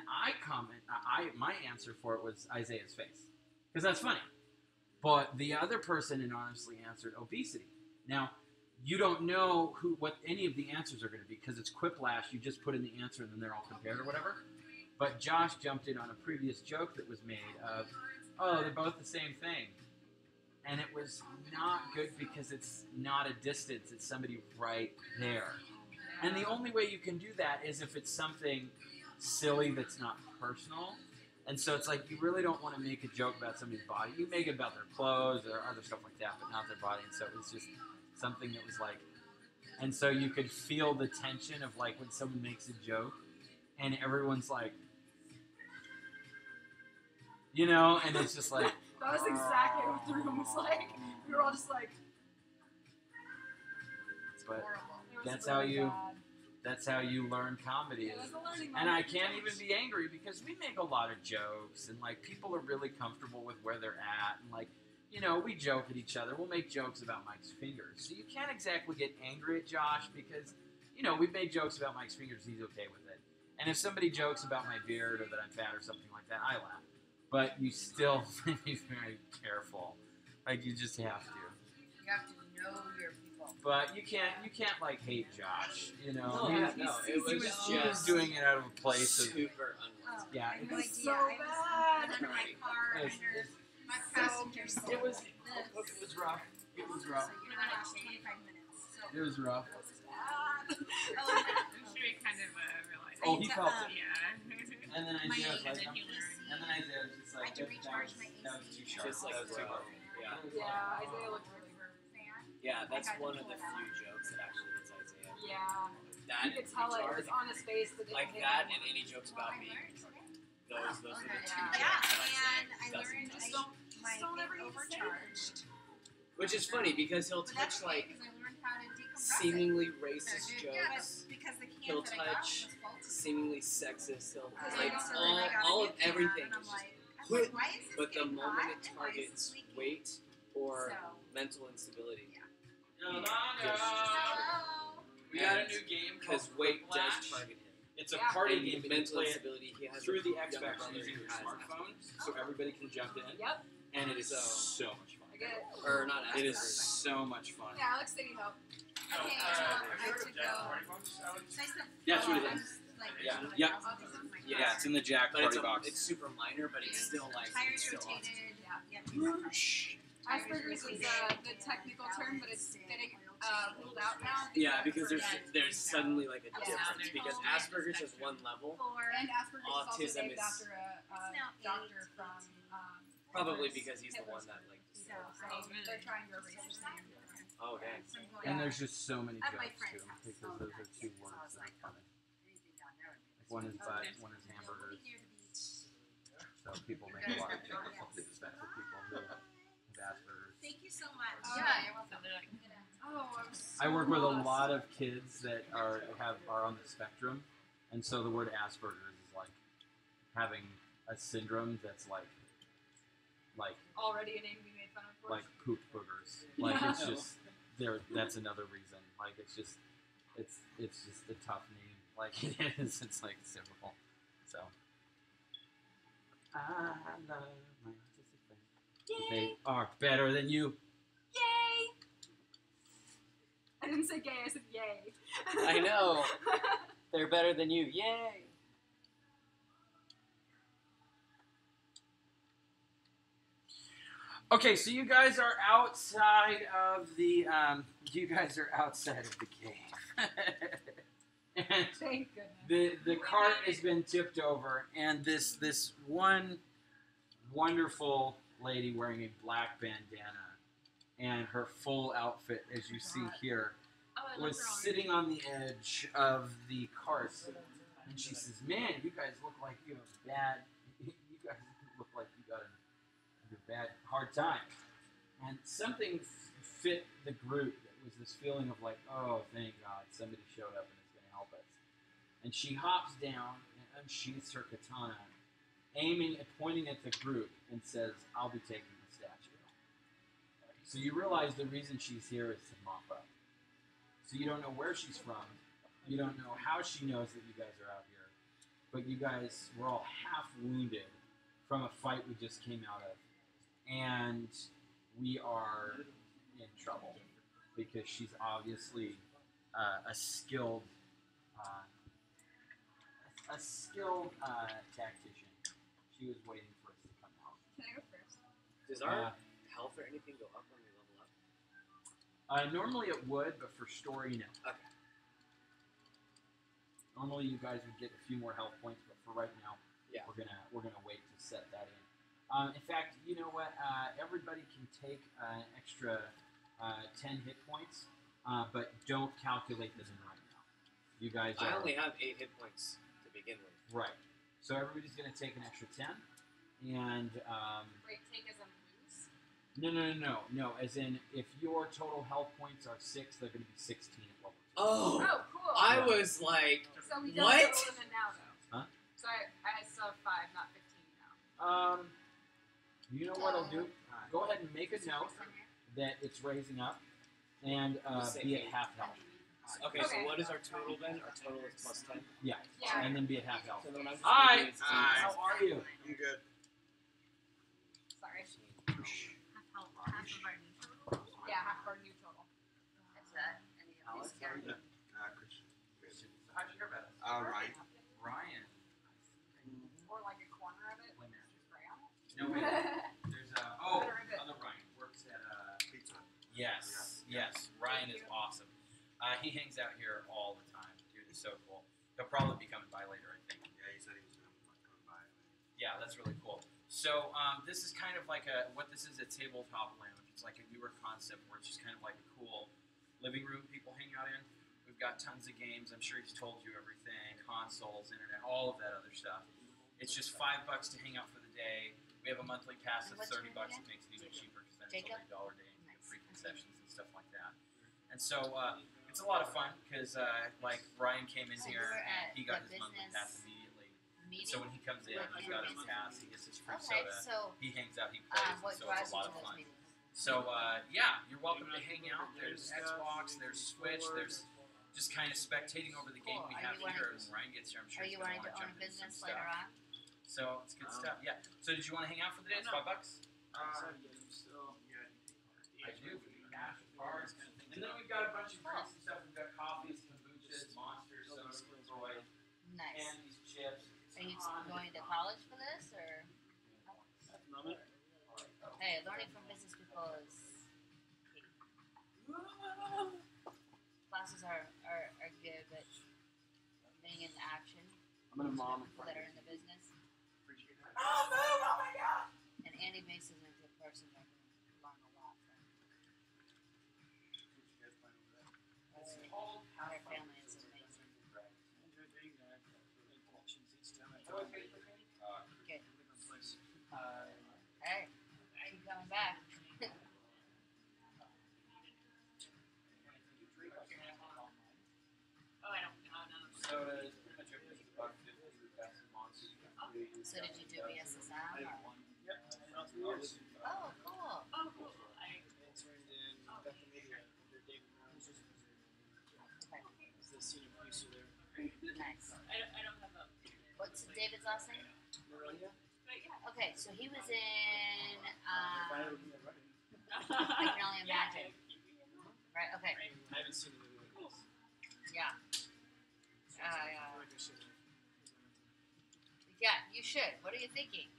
my answer for it was Isaiah's face. Because that's funny. But the other person anonymously answered obesity. Now, you don't know what any of the answers are going to be because it's Quiplash. You just put in the answer and then they're all compared or whatever. But Josh jumped in on a previous joke that was made of, oh, they're both the same thing. And it was not good because it's not a distance. It's somebody right there. And the only way you can do that is if it's something silly that's not personal. And so it's like you really don't want to make a joke about somebody's body. You make it about their clothes or other stuff like that, but not their body. And so it was just something that was like, and so you could feel the tension of like when someone makes a joke and everyone's like, you know, and it's just like, That was exactly what the room was like. We were all just like, but it was That's really how bad. that's how you learn comedy. It was a learning And I moment. can't even be angry because we make a lot of jokes and like people are really comfortable with where they're at and like, you know, we joke at each other. We'll make jokes about Mike's fingers. So you can't exactly get angry at Josh because, you know, we've made jokes about Mike's fingers. He's okay with it. And if somebody jokes about my beard or that I'm fat or something like that, I laugh. But you still be very careful. Like you just have to. You have to know your people. But you can't like hate Josh. You know, No, he, yeah, no, it was he was just doing it out of a place of super unwanted. yeah. It No was idea. so I was bad. under my car, It was- under my passenger seat. It was This. rough. It was rough. So you're gonna watch 25 minutes. So. It was rough. I'm sure he kind of realized. Oh, he felt it. Yeah. And then My Isaiah was and like, then he learned. and then Isaiah was just I like, had to recharge my that was too sharp. Just like that was too bro. hard. Yeah. Yeah, Isaiah looked really hurt. fan. Yeah, that's I had to one of pull the it out. few jokes that actually hits Isaiah. Yeah. That You could tell it was on his face that it like hit that him. and any jokes Well, about I me. learned today. Those are the two Yeah. Yeah, jokes that and I Isaiah learned doesn't I, touch. my don't ever thing even say overcharged. Which is funny because he'll But that's touch okay, like 'cause I learned how to decompress seemingly it. racist Yeah, but jokes, because the can He'll that I got touch was faulty. seemingly sexist. He'll So like then I got a all new of can, everything. and I'm is just like, put- why is this but the getting moment hot it and why is targets this leaking? weight or So, mental instability, hello. We got a new game called because weight does Quiplash. target him. It's a Yeah. party And game, but you mental play it instability. He has through a the younger Xbox brother using who your has smartphone, Asperger's. so everybody can jump in. Yep. And it is So- so much fun. I get it. Or not It is Asperger's. so much fun. Yeah, Alex, they need help. Okay, I took That's what it is. Yeah. Yep. Autism. Yeah, it's in the Jack But Party box. it's super minor, but it's still like Tires it's still rotated. Yeah. Yeah, tires Asperger's is rotated. the technical term, but it's getting ruled out now. Yeah, because for- there's suddenly like a Yeah. difference because Asperger's has one level, And Asperger's is also Autism named is- after a now doctor from probably Hitler's- because he's the Hitler's one that like. So they're trying to erase his name. Oh, dang. And there's just so many At my jokes friend's too, house. because Oh, those are nice. two So I words was that like, are funny. anything down there would be One is butt, Okay. one is We'll hamburgers. be near the beach. So people make a lot of jokes at the expense of people who have Asperger's. Thank you so much. Yeah, you're So they're like, Oh, I'm so I work with a lost. lot of kids that are on the spectrum, and so the word Asperger's is like having a syndrome that's like Already a name we made fun of. like poop boogers. Like it's just there. That's another reason. Like it's just a tough name. Like it is. It's like simple. So I love my autistic friends. They are better than you. Yay! I didn't say gay. I said yay. I know. They're better than you. Yay! Okay, so you guys are outside of the cave. And Thank goodness. the cart has been tipped over, and this one wonderful lady wearing a black bandana and her full outfit, as you see here, oh, I love was her already. sitting on the edge of the cart, and she says, "Man, you guys look like you have bad. You guys look like you got a bad hard time." And something fit the group. It was this feeling of like, "Oh, thank God, somebody showed up and is going to help us." And she hops down and unsheaths her katana, aiming and pointing at the group, and says, "I'll be taking the statue." So you realize the reason she's here is to mop up. So you don't know where she's from. You don't know how she knows that you guys are out here. But you guys were all half wounded from a fight we just came out of. And we are in trouble because she's obviously a skilled tactician. She was waiting for us to come out. Can I go first? Does our health or anything go up when we level up? Normally it would, but for story, no. Okay. Normally you guys would get a few more health points, but for right now, Yeah. we're gonna wait to set that in. In fact, you know what? Everybody can take an extra 10 hit points, but don't calculate this in right now. You guys I are only have 8 hit points to begin with. right. So everybody's gonna take an extra 10, and Wait, take as a moose? no. As in, if your total health points are 6, they're gonna be 16 at level 2. Oh! Oh, cool. I was like, So we don't what? roll them in now, though. Huh? So I still have 5, not 15 now. You know what I'll do? Go ahead and make a note that it's raising up, and be at half health. okay, Okay. so what is our total then? Our total is plus 10. Yeah, Yeah. and then be at half health. So then I'm just Hi. making it so How are you? I'm good. Sorry. Half of our new total. Yeah, half our new total. Is that any of Alex, these how are you? Christian. Good. How'd you hear about us? Ryan. Ryan. Or like a corner of it. Wait a minute. Just spray on it. No, wait. There's other Ryan works at Pizza. Yes. Ryan is awesome. He hangs out here all the time. Dude is so cool. He'll probably be coming by later, I think. Yeah, he said he was going to come by. Yeah, that's really cool. So this is kind of like a tabletop lounge. It's like a newer concept where it's just kind of like a cool living room people hang out in. We've got tons of games. I'm sure he's told you everything, consoles, internet, all of that other stuff. It's just $5 to hang out for the day. We have a monthly pass And of what's your $30. name It makes it even cheaper because then Jacob? it's only $1 day and you get Nice. free concessions and stuff like that. And so it's a lot of fun because like Ryan came in So here we're and at he got the his monthly business pass immediately. Meeting? So when he comes in, he's got his pass, he gets his free Okay, soda, so he hangs out, he plays, and what so drives it's a you lot to of those fun. meetings? So yeah, you're welcome to hang out. There's Xbox, there's Switch, there's just kind of spectating over the game Cool. we Are have you wanting- here. When Ryan gets here, I'm sure Are he's you going wanting to to want own to a jump into some business later stuff. on? So it's good stuff. Yeah. So did you want to hang out for the day? It's $5. I do. Cash, cards, and then we've got a bunch of drinks and stuff. We've got coffees, kombuchas, monsters, sodas, Roy, Nice. and these chips. Are you going to college for this, or? Hey, learning from business people is key. Classes are good, but being in action, I'm gonna mom. people that are in the business, Oh, move! Oh my God! and Andy Mason is a person that can learn a lot from. So did you do BSSM? I did Or? one. Yep. About 3 years. Oh, cool. Oh, cool. I Interned in Bethel Media under David Rose. Okay. He's the senior producer there. Nice. I don't have a. What's David's last name? Noronha? But yeah. Okay, so he was in. If I ever get it right. I can only imagine. Right. Okay. I haven't seen the movie like this. Yeah. I feel like I should. Yeah. You should. What are you thinking?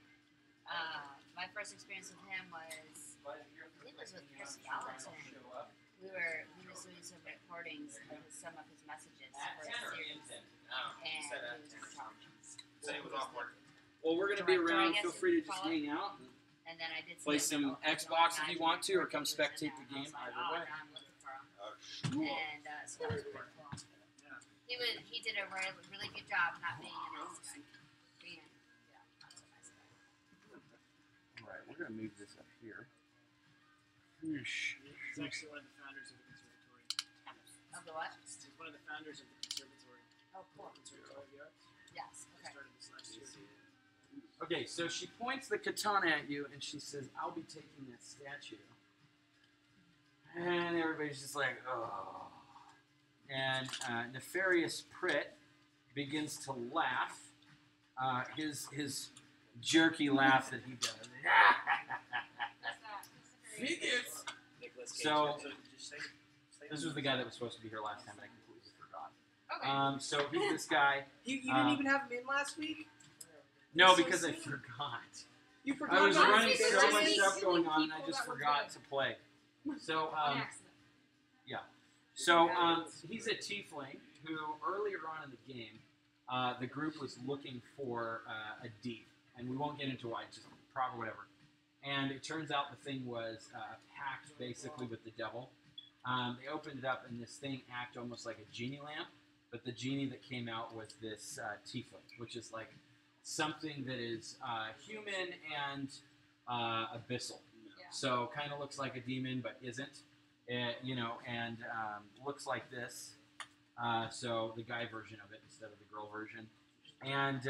My first experience with him was. I think it was with Chris Gallatin. He was doing some recordings of some of his messages for the series, and he was in charge. Say it was off work. Well, we're gonna be Director, I around. guess, Feel is free to just follow. hang out and And then I did play some Xbox if you want to, or come He was in spectate there, the game. and I was Either way. like, oh, I'm looking for him. And so that was pretty cool. He did a really good job not being a nice guy. Being, not so nice guy. All right, we're gonna move this up here. He's actually one of the founders of the conservatory. Of the what? He's one of the founders of the conservatory. Oh, cool. Conservatory of the Arts. Yes. He Okay. started this last year. Okay, so she points the katana at you and she says, "I'll be taking that statue." And everybody's just like, "Oh." And Nefarious Pritt begins to laugh. His jerky laugh that he does. Figures. Nicolas Cage. So So just say this was the guy that was supposed to be here last time, and I completely forgot. Okay. So he's this guy. You didn't even have him in last week? No, So because I sad. forgot. You forgot I was about running his so business? much stuff going on, and I people just that were forgot good. to play. So, On accident. he's a tiefling who, earlier on in the game, the group was looking for a deed, and we won't get into why, just proper whatever. And it turns out the thing was a pact, basically, with the devil. They opened it up, and this thing acted almost like a genie lamp, but the genie that came out was this tiefling, which is like something that is human and abyssal. Yeah. So kind of looks like a demon, but isn't. And looks like this. So the guy version of it instead of the girl version. And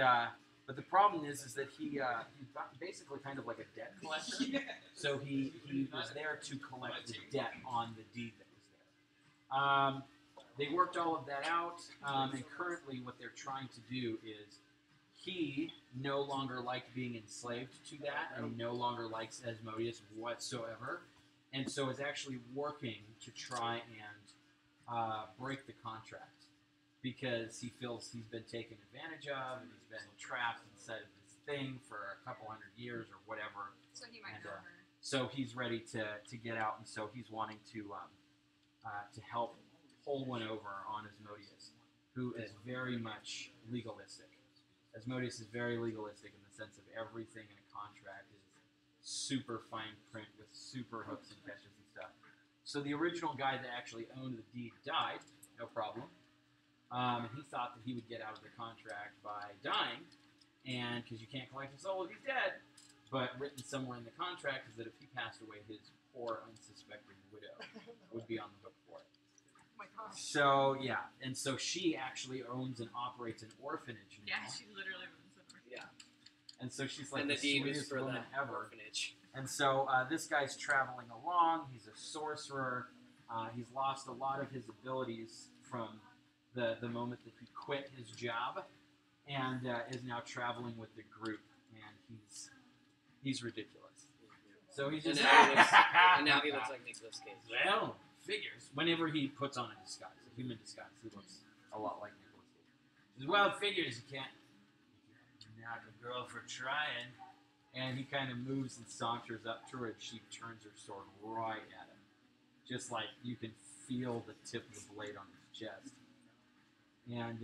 but the problem is that he's basically kind of like a debt collector. So he was there to collect the debt on the deed that was there. They worked all of that out, and currently what they're trying to do is he no longer liked being enslaved to that, and no longer likes Asmodeus whatsoever, and so is actually working to try and break the contract because he feels he's been taken advantage of and he's been trapped inside of this thing for a couple hundred years or whatever. So he might And, know her. So he's ready to get out, and so he's wanting to help pull one over on Asmodeus, who is very much legalistic. Asmodeus is very legalistic in the sense of everything in a contract is super fine print with super hooks and catches and stuff. So the original guy that actually owned the deed died, no problem. And he thought that he would get out of the contract by dying, and because you can't collect his soul if he's dead. But written somewhere in the contract is that if he passed away, his poor, unsuspecting widow would be on the hook for it. Oh my gosh. So, yeah. And so she actually owns and operates an orphanage now. Yeah, she literally runs the Yeah. And so she's like And the the deed was sweetest for woman the ever. orphanage. And so this guy's traveling along. He's a sorcerer. He's lost a lot of his abilities from the moment that he quit his job, and is now traveling with the group. And he's ridiculous. So he's just And now he looks like Nicolas Cage. well, figures. Whenever he puts on a disguise, a human disguise, he looks a lot like Nicolas Cage. He says, well, figures, you can't knock a girl for trying. And he kind of moves and saunters up to her, and she turns her sword right at him. Just like you can feel the tip of the blade on his chest. And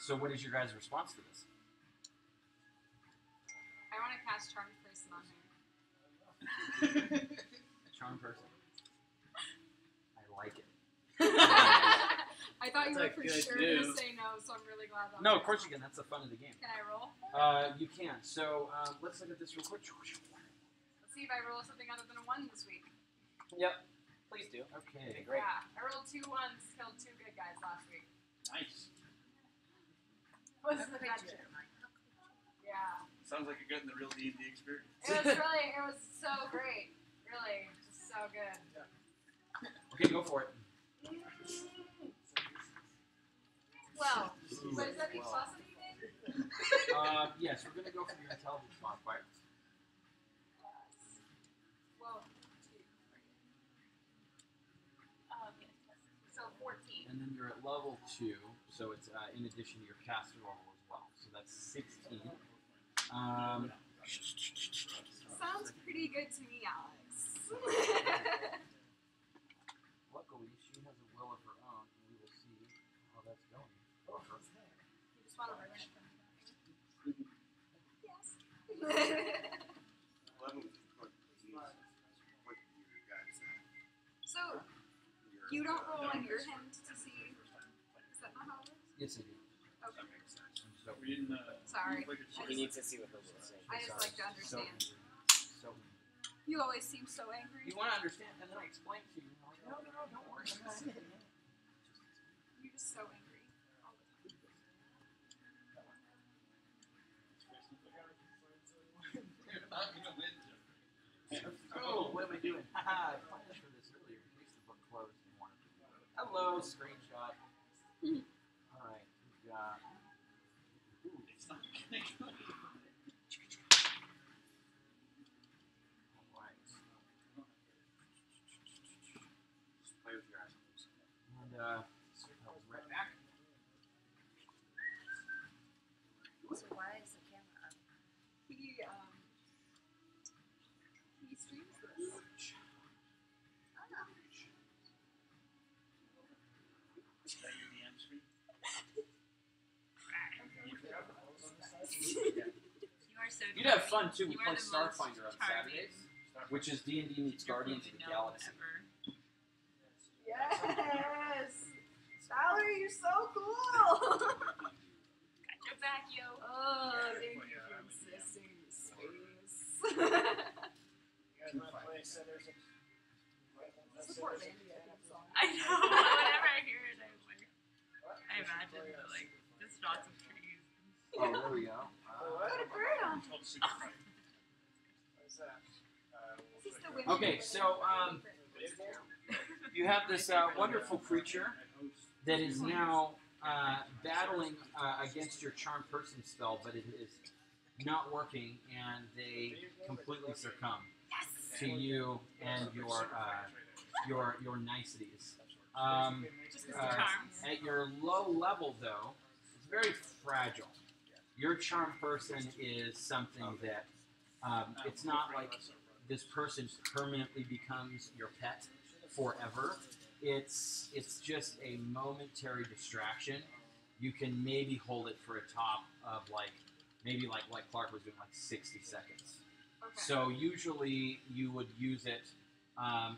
so what is your guys' response to this? I want to cast Charmed Person on her. Charm person. I like it. I thought you That's were a for good sure move. going to say no, so I'm really glad that No, of course you can. That's the fun of the game. Can I roll? You can. So let's look at this real quick. Let's see if I roll something other than a 1 this week. Yep. Please do. Okay. Great. Yeah, I rolled 2 1s, killed 2 good guys last week. Nice. Was the budget. Yeah. Sounds like you're getting the real D&D experience. It was so great. Really, just so good. Okay, go for it. Well, what does that mean? Plus anything? Yes, we're gonna go for your intelligence modifier. Well, 2. So 14. And then you're at level 2, so it's in addition to your caster level as well. So that's 16. Sounds pretty good to me, Alex. Luckily, she has a will of her own, and we will see how that's going. You just want to ruin it for me. Yes. 11 was what you guys So, you don't roll on your hand to see. Is that not how it works? Yes, I do. Okay. So, We didn't. Sorry. We need to see what the rules say. I just like to understand. so You always seem so angry. you want to understand, and then I explain to you. Like, no, don't worry. I'm not saying it. You're just so angry all the time. Oh, what am I doing? Haha, I planned for this earlier in case the book closed and wanted to. Hello, screenshot. Alright, we've got. Ooh, It's not gonna go. alright. Just play with your eyes closed. And, I'll be right back. So why is the camera up? He streams this. Is that your DM screen? You are so. You'd have fun too. We You play are the most Starfinder on charming Saturdays, which is D&D meets Guardians of the gnome Galaxy. ever. Yes! Valerie, you're so cool! Got your back, yo. Oh, thank you for insisting the space. You guys want to play Sinners and Support India song. I know. Whenever I hear it, I'm like, I imagine like just lots of trees. Oh, there we go. Put a bird on. It's called Superfight. What's that? He's the winner. Okay, so, you have this wonderful creature that is now battling against your charm person spell, but it is not working, and they completely succumb to you and your niceties. Just the charms. At your low level, though, it's very fragile. Your charm person is something that it's not like this person permanently becomes your pet forever. It's just a momentary distraction. You can maybe hold it for a top of like Clark was doing, like 60 seconds. Okay. So usually you would use it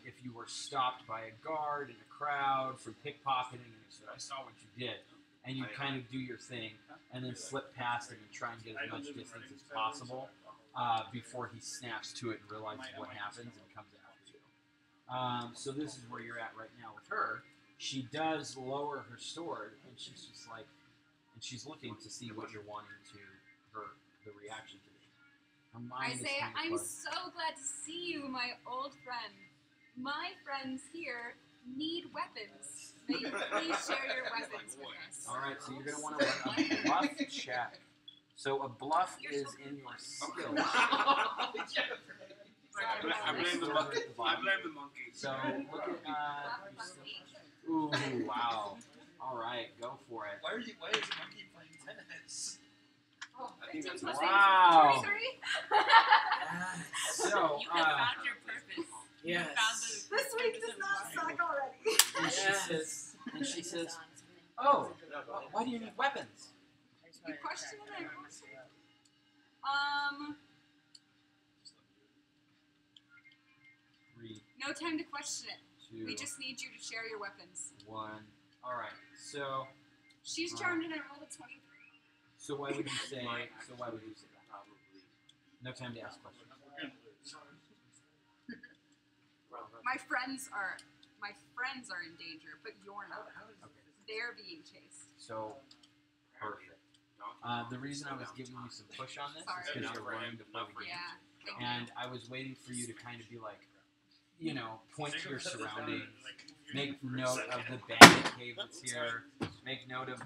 if you were stopped by a guard in a crowd for pickpocketing, and you said, "I saw what you did," and you kind of do your thing, and then slip past him and try and get as much distance as possible before he snaps to it and realizes what happens and comes after you. So this is where you're at right now with her. She does lower her sword, and she's just like, and she's looking to see what you're wanting to the reaction to be. Her mind I is say, kind of I'm closed. so glad to see you, my old friend. My friends here need weapons. May you please share your weapons with us. All right, so you're gonna want to run a bluff check. So a bluff is in your skill. I blame the monkey. I blame the monkey. So look at ooh, wow. All right, go for it. Why is a monkey playing tennis? Oh, I think 15 that's plus wow. 8, 33? So You have found your purpose. You Yes. found the This week does not suck already. and she says, "Oh, why do you need weapons?" Good question. I answered. Three, No time to question it. two, We just need you to share your weapons. 1. All right. So She's charmed and I rolled a 23. why would you say? So why would you say that? Probably. No time to ask questions. My friends are in danger, but you're not. Okay. They're being chased. So perfect. The reason I was giving you some push on this Sorry. is because you're learning to play the game. Yeah. Thank you. And I was waiting for you to kind of be like, you know, point to your surroundings, make note of the bandit cave that's here, make note of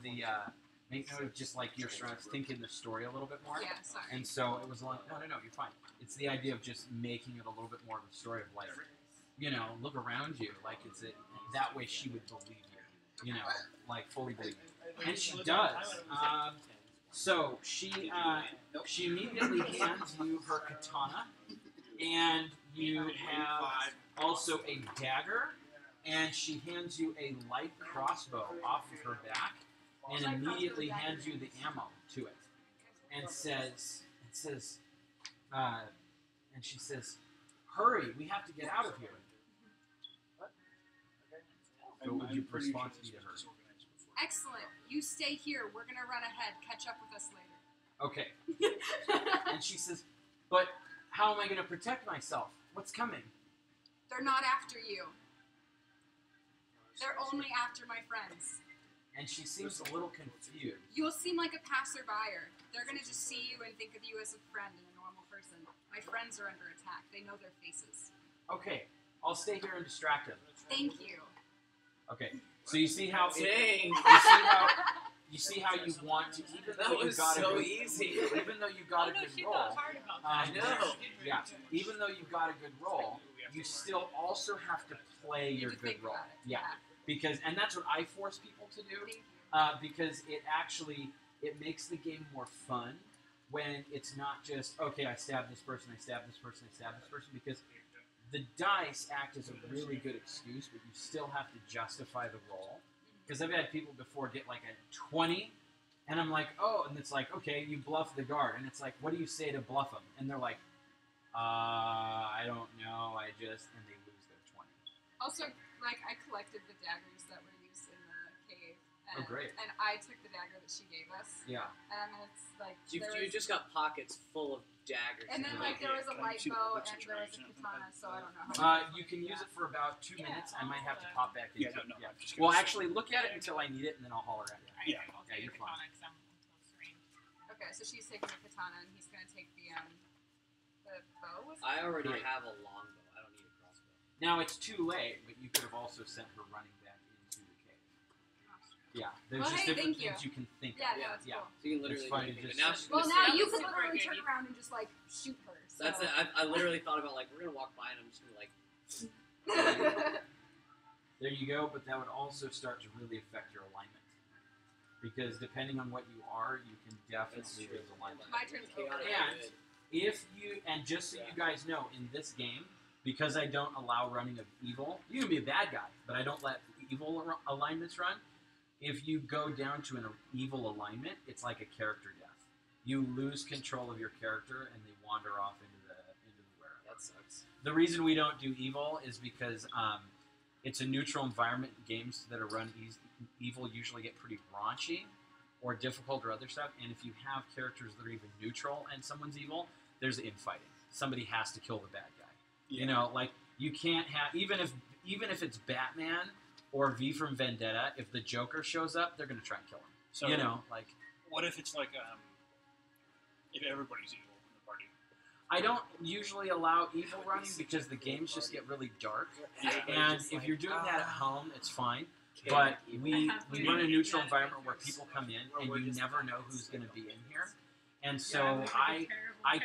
just like your surroundings, think in the story a little bit more. Yeah, sorry. And so it was like, no, you're fine. It's the idea of just making it a little bit more of a story of like, you know, look around you, like that way she would believe you, you know, like fully believe you. And she does. So she immediately hands you her katana, and you have also a dagger, and she hands you a light crossbow off of her back, and immediately hands you the ammo to it, and she says, "Hurry, we have to get out of here." What would your response be to her? Excellent. You stay here. We're gonna run ahead. Catch up with us later. Okay. And she says, "But how am I going to protect myself? What's coming?" They're not after you. They're only after my friends. And she seems a little confused. You'll seem like a passerby. They're gonna just see you and think of you as a friend and a normal person. My friends are under attack. They know their faces. Okay, I'll stay here and distract them. Thank you. Okay, so you see how Dang. you see how you want to, even That though you was got so a good, easy. even though you got a good she roll. thought hard about that. I know. Yeah, even though you got a good roll, you still also have to play You your have to good think roll. about it. Yeah, because and that's what I force people to do. Thank you. Because it makes the game more fun when it's not just, okay, I stab this person, I stab this person, I stab this person, because the dice act as a really good excuse, but you still have to justify the roll. Because I've had people before get like a 20, and I'm like, oh, and it's like, okay, you bluff the guard, and it's like, what do you say to bluff them? And they're like, I don't know, and they lose their 20. Also, like, I collected the daggers that were used in the cave. And, Oh, great. And I took the dagger that she gave us. Yeah. And I mean, it's like. You there was, just got pockets full of daggers. and then, like, there was a Can I light shoot bow bullets and at there was a you? katana, so I don't know how. You can use it for about 2 minutes. I might have to pop back into Yeah, it. no, Yeah. I'm just Well, gonna- actually, look at it until I need it, and then I'll holler at you. Yeah. I'll Yeah, take you're the fine. katana 'cause I'm close range. Okay, so she's taking the katana and he's gonna take the bow. Was it? I already Right. have a longbow. I don't need a crossbow. Now, it's too late, but you could have also sent her running back into the cave. Yeah, there's Well, just hey, different thank things you can think Yeah, of. no, it's Yeah. cool. So you can literally It's funny do anything. to But now just- she's Well, gonna now sit you up could and- literally turn around and just like shoot her. So. That's it. I literally thought about like we're gonna walk by and I'm just gonna like. There you go, but that would also start to really affect your alignment. Because depending on what you are, you can definitely lose alignment. My turn's over. chaotic And good. if you, and just so you guys know, in this game, because I don't allow running of evil, you can be a bad guy, but I don't let evil alignments run. If you go down to an evil alignment, it's like a character death. You lose control of your character, and they wander off into the wherever. That sucks. The reason we don't do evil is because it's a neutral environment. Games that are run evil usually get pretty raunchy or difficult or other stuff. And if you have characters that are even neutral and someone's evil, there's infighting. Somebody has to kill the bad guy. Yeah. You know, like you can't have even if it's Batman or V from Vendetta. If the Joker shows up, they're gonna try and kill him. So You know, like what if it's like if everybody's evil in the party? I don't usually allow evil running because the games just get really dark. And if you're doing that at home, it's fine. But we run a neutral environment where people come in and you never know who's going to be in here. And so I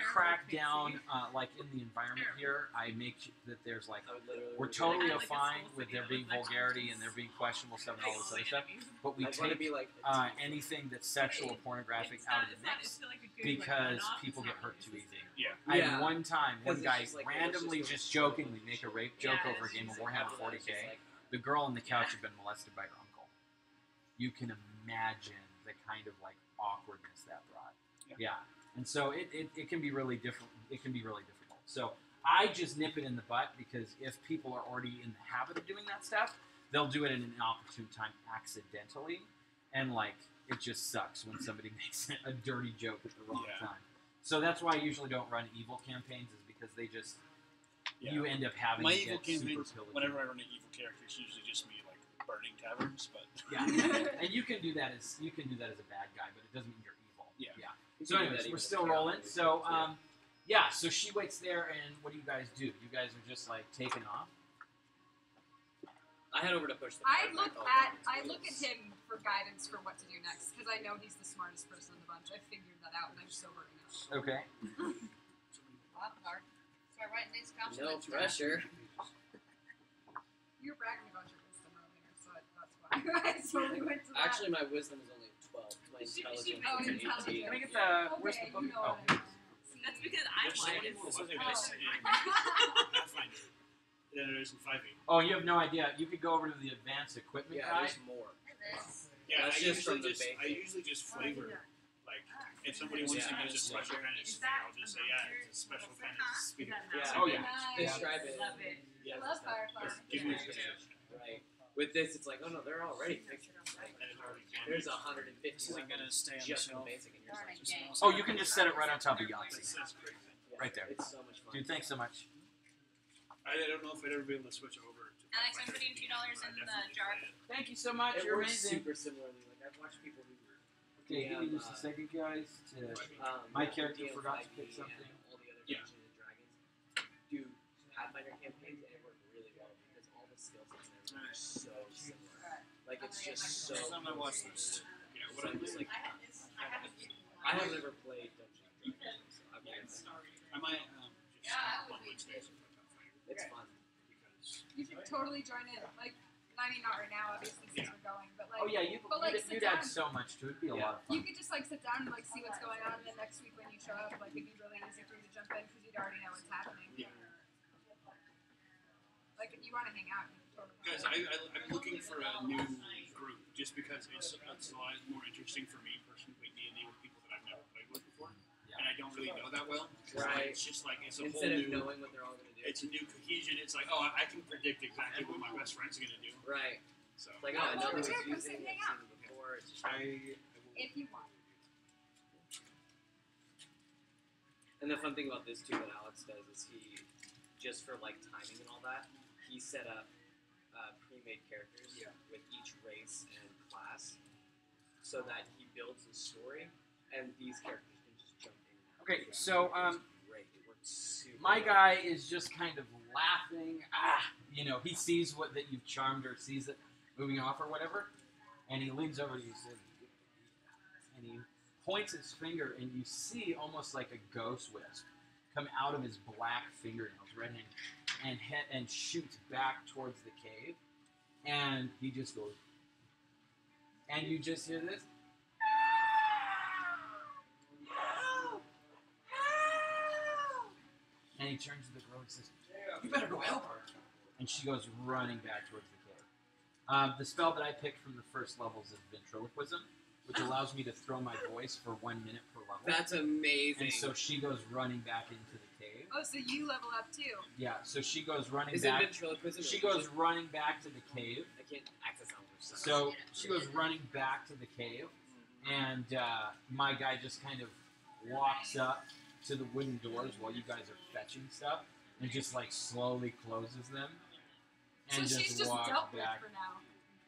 crack down, like in the environment here, I make sure that there's like, I would literally. we're totally fine with there being vulgarity and there being questionable stuff and all this other stuff. But we I'd want to take be like anything that's sexual or pornographic out of the mix because people get hurt too easy. Yeah. I Yeah. had one time, one Because it's guy just like- randomly, just jokingly, make a rape joke over a game of Warhammer 40k. The girl on the couch had been molested by her uncle. You can imagine the kind of like awkwardness that brought. Yeah. And so it can be really different. It can be really difficult. So I just nip it in the butt because if people are already in the habit of doing that stuff, they'll do it in an opportune time accidentally, and like it just sucks when somebody makes a dirty joke at the wrong time. So that's why I usually don't run evil campaigns, is because they just you end up having My to evil get super campaigns, pillaged. whenever I run an evil character, it's usually just me like burning taverns. But Yeah, and you can do that as a bad guy, but it doesn't mean you're evil. Yeah. You So can do anyways, that even we're as still Carol. rolling. So yeah. So she waits there, and what do you guys do? You guys are just like taking off. I head over to push the I cart look back at over to him for guidance for what to do next because I know he's the smartest person in the bunch. I figured that out, and I'm sobering up. Okay. Start writing these No compliments. down. pressure. You were bragging about your wisdom earlier, so that's why I slowly went to that. Actually, my wisdom is only 12. My intelligence Oh, is an intelligence. 18. Can I get the? Where's the Okay, book? you know Oh. what I mean. That's because I'm There's blind. something Oh. that's in Pathfinder than there is in 5e. Oh, you have no idea. You could go over to the advanced equipment Yeah, guide. there's more. Yeah, That's I just from usually the just basic. I usually just flavor. Like, if somebody wants to Yeah. use a special kind of thing, I'll just say, yeah, it's a special kind of speed. Yeah. Oh, yeah. Nice. Describe it. Love it. Yeah, I love it's not- Firefly. Give me a picture. Right. With this, it's like, oh no, they're already pictured. Like, And it's already there's damaged. 150 This isn't gonna stay on the just from shelf. basic, and yours Darn is it, just- James. Oh, you can just set it right on top of That's, Yahtzee. that's great. Yeah, Right there. It's so much fun. Dude, thanks so much. I don't know if I'd ever be able to switch over to Alex, I'm Pathfinder. putting $2 in the jar. Thank you so much. It You're works amazing. super similarly. Like I've watched people who Okay, give me DM, just a second, guys. To My My character DM forgot to 5e pick and something. All the other Yeah. Dungeons and Dragons do Pathfinder campaigns, and it worked really well because all the skill sets and everything are so similar. Like it's just so. Next time I watch this. Yeah, So what I I'm just like, I haven't ever played Dungeons and Dragons, so I've never. I might just one week's days with Pathfinder It's fun. because You should totally join in. Like, I mean, not right now, obviously, since we're going, but like, Oh yeah, But, like, you'd sit add down. so much to it. It'd be a Yeah. lot of fun. you could just like sit down and like see what's going on, and then next week when you show up, like it'd be really easy for you to jump in because you'd already know what's happening. Yeah. Like, if you want to hang out, you can totally. Guys, I'm looking for a new group just because it's a lot more interesting for me personally to play D&D with people that I've never played with before, and I don't really know that well. So Right. It's just like it's a Instead whole of new. knowing what they're all gonna do. It's a new cohesion. It's like, oh, I can predict exactly what my best friend's gonna do. Right. So It's like, Yeah, oh, I know well, what the he's chair using. person, I've hang out. seen it before. It's just, If you want. and the fun thing about this too that Alex does is he, just for like timing and all that, he set up pre-made characters with each race and class, so that he builds the story, and these characters can just jump in. and out. Okay, so It's great. It works super my well. guy is just kind of laughing. He sees what that you've charmed or sees it moving off or whatever, and he leans over to you and he points his finger, and you see almost like a ghost wisp come out of his black fingernails, red hand, and shoots back towards the cave, and he just goes, and you just hear this. And he turns to the girl and says, "You better go help her." And she goes running back towards the cave. The spell that I picked from the first levels is ventriloquism, which allows me to throw my voice for 1 minute per level. That's amazing. And so she goes running back into the cave. Oh, so you level up too. Yeah, so she goes running Is it back. ventriloquism? She or goes just- running back to the cave. I can't access that one. So she goes running back to the cave, and my guy just kind of walks up to the wooden doors while you guys are fetching stuff, and just like slowly closes them, and So she's just walks dealt back. with for now.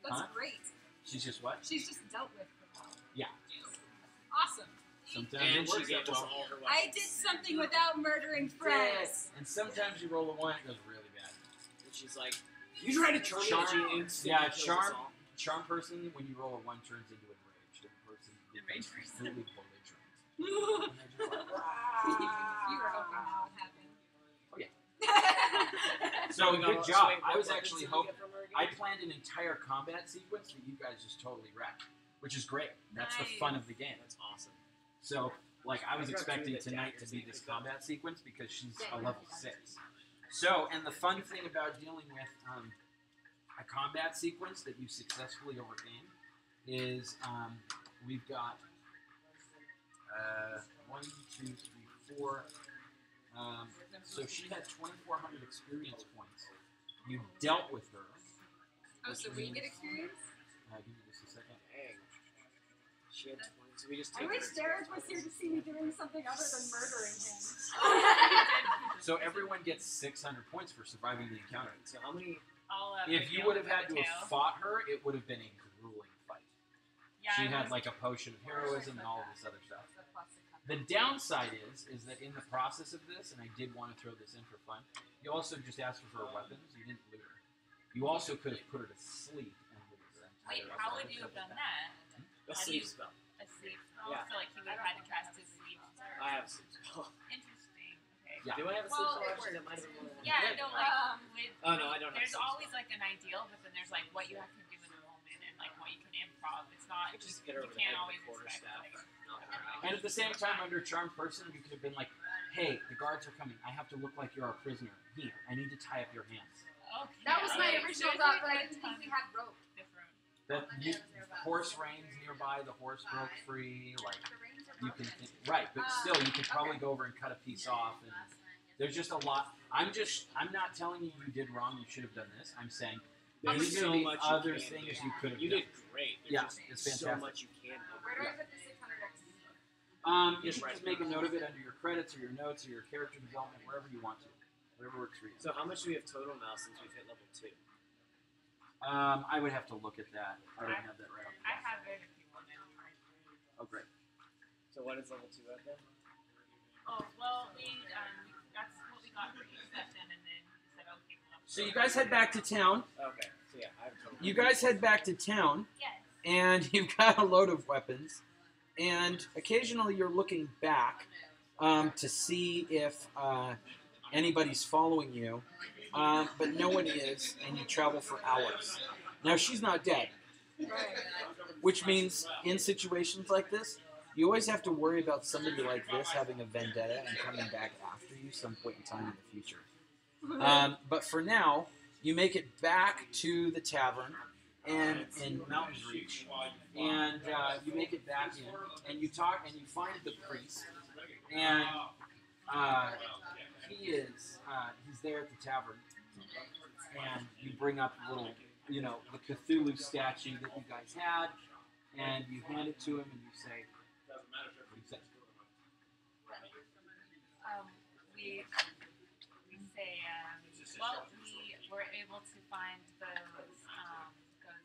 That's Huh? great. She's just what? She's just dealt with for now. Yeah. Awesome. Sometimes And it she works gave out us well. all her weapons. I did something without murdering friends. And sometimes you roll a 1, it goes really bad. And she's like, "You trying to charm me?" Charm- And she instantly yeah, kills us charm- all. Charm person, when you roll a 1, turns into enraged. And person becomes Enraged person. completely belligerent. And they're just like, You were hoping that would happen. Oh, yeah. yeah. So We got good all- job. wait, I what was weapons actually did we hoping. get from her I again? planned an entire combat sequence that you guys just totally wrecked, which is great. That's the Nice. fun of the game. That's awesome. So, like, I was I got expecting two of the tonight to daggers be that this you got. combat sequence because she's a level 6. So, and the fun thing about dealing with a combat sequence that you successfully overcame is we've got 1, 2, 3, 4. So she had 2,400 experience points. You dealt with her. Oh, so we get experience? Give me just a second. Dang. She had 20, so we just I take wish her Derek was here to see me doing something other than murdering him. So everyone gets 600 points for surviving the encounter. So how many? I'll, If you Miguel would have by had the to tail. have fought her, it would have been a grueling fight. Yeah, She I had was- like a potion of heroism and all of this other stuff. The downside is that in the process of this, and I did want to throw this in for fun, you also just asked her for her weapons. You didn't loot her. You also could have put her to sleep and looted her. and tied Wait, her up how with would you have hook. done that? A How do sleep you- spell. A sleep spell? Yeah. So like he would have had to cast his sleep. I have a sleep spell. Interesting. Okay. Yeah. Do I have a sleep Well, spell? it Actually, that might have been one of them. Yeah, no, like with, Oh, no, I don't have There's a sleep always spell. like an ideal, but then there's like what you have to do in the moment and like what you can improv. It's not Just hit her you over the can't head always with a quarter expect staff. like. Knock her out. And at the same time, under charmed person, you could have been like, "Hey, the guards are coming. I have to look like you're our prisoner. Here, I need to tie up your hands." Okay. That was my alright, original so thought, it's but I like didn't a think we ton had rope. of different. That you, horse reins nearby. The horse broke free. Like you can, right, but still, you could probably go over and cut a piece off. And there's just a lot. I'm not telling you you did wrong. You should have done this. I'm saying There's these so are the much other you can things do. you could have You done. did great. There's Yeah, just it's so fantastic. much you can do. Where do I put the 600 X? You Just should write just it make a down. note of it under your credits or your notes or your character development, wherever you want to. Whatever works for you. So how much do we have total now since we've hit level 2? I would have to look at that. I don't have that right off the I bat. have it if you want it. Oh, great. So what is level 2 at then? Oh well, that's what we got for each session, and then we said okay. Well, So you guys head back to town. Okay. So yeah, I have total. You guys head back to town, yes. and you've got a load of weapons. And occasionally you're looking back to see if anybody's following you, but no one is, and you travel for hours. Now, she's not dead, which means in situations like this, you always have to worry about somebody like this having a vendetta and coming back after you some point in time in the future. But for now, you make it back to the tavern and in Mountains Reach, and you make it back in, and you talk, and you find the priest, and he's there at the tavern, and you bring up a little, the Cthulhu statue that you guys had, and you hand it to him, and you say, "What do you say?" We say, well, we were able to find those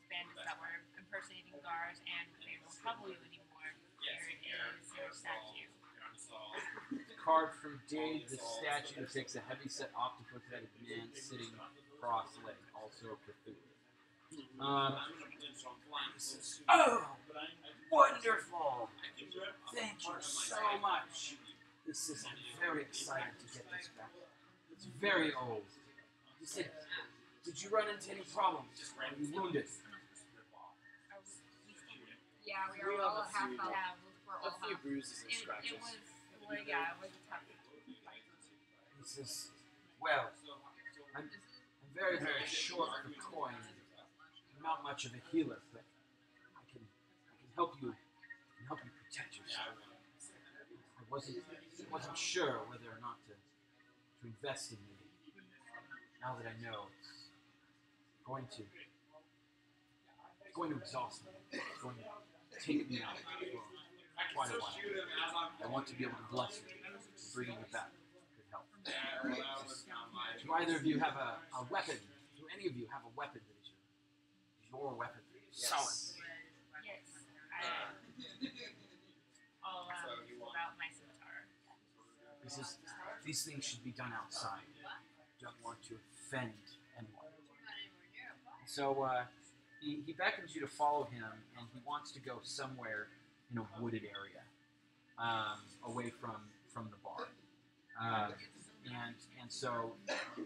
bandits that were impersonating guards, and they won't trouble you anymore. Here is your statue. Carved from jade, the statue depicts a heavy-set octopus-headed man sitting cross-legged, also Cthulhu. Oh, wonderful! Thank you so much. I'm very excited to get this back. It's very old. He said, "Did you run into any problems? Are you wounded?" Yeah, we We are all all have half a few- health. Yeah, We're A all few half. bruises and it scratches. was, well, yeah, it was a tough fight. He says, "Well, I'm very, very short for coin. I'm not much of a healer, but I can help you and help you protect yourself. I wasn't sure whether or not to invest in you. Now that I know, it's going to exhaust me. It's going to take me out for quite a while. I want to be able to bless you, bringing it back. Could help. Do either of you have a weapon? Do any of you have a weapon that is your weapon? Yes. Solid. Yes, I'll pull out my scimitar. These things should be done outside. Don't want to offend anyone. So he beckons you to follow him, and he wants to go somewhere in a wooded area, away from the bar. And so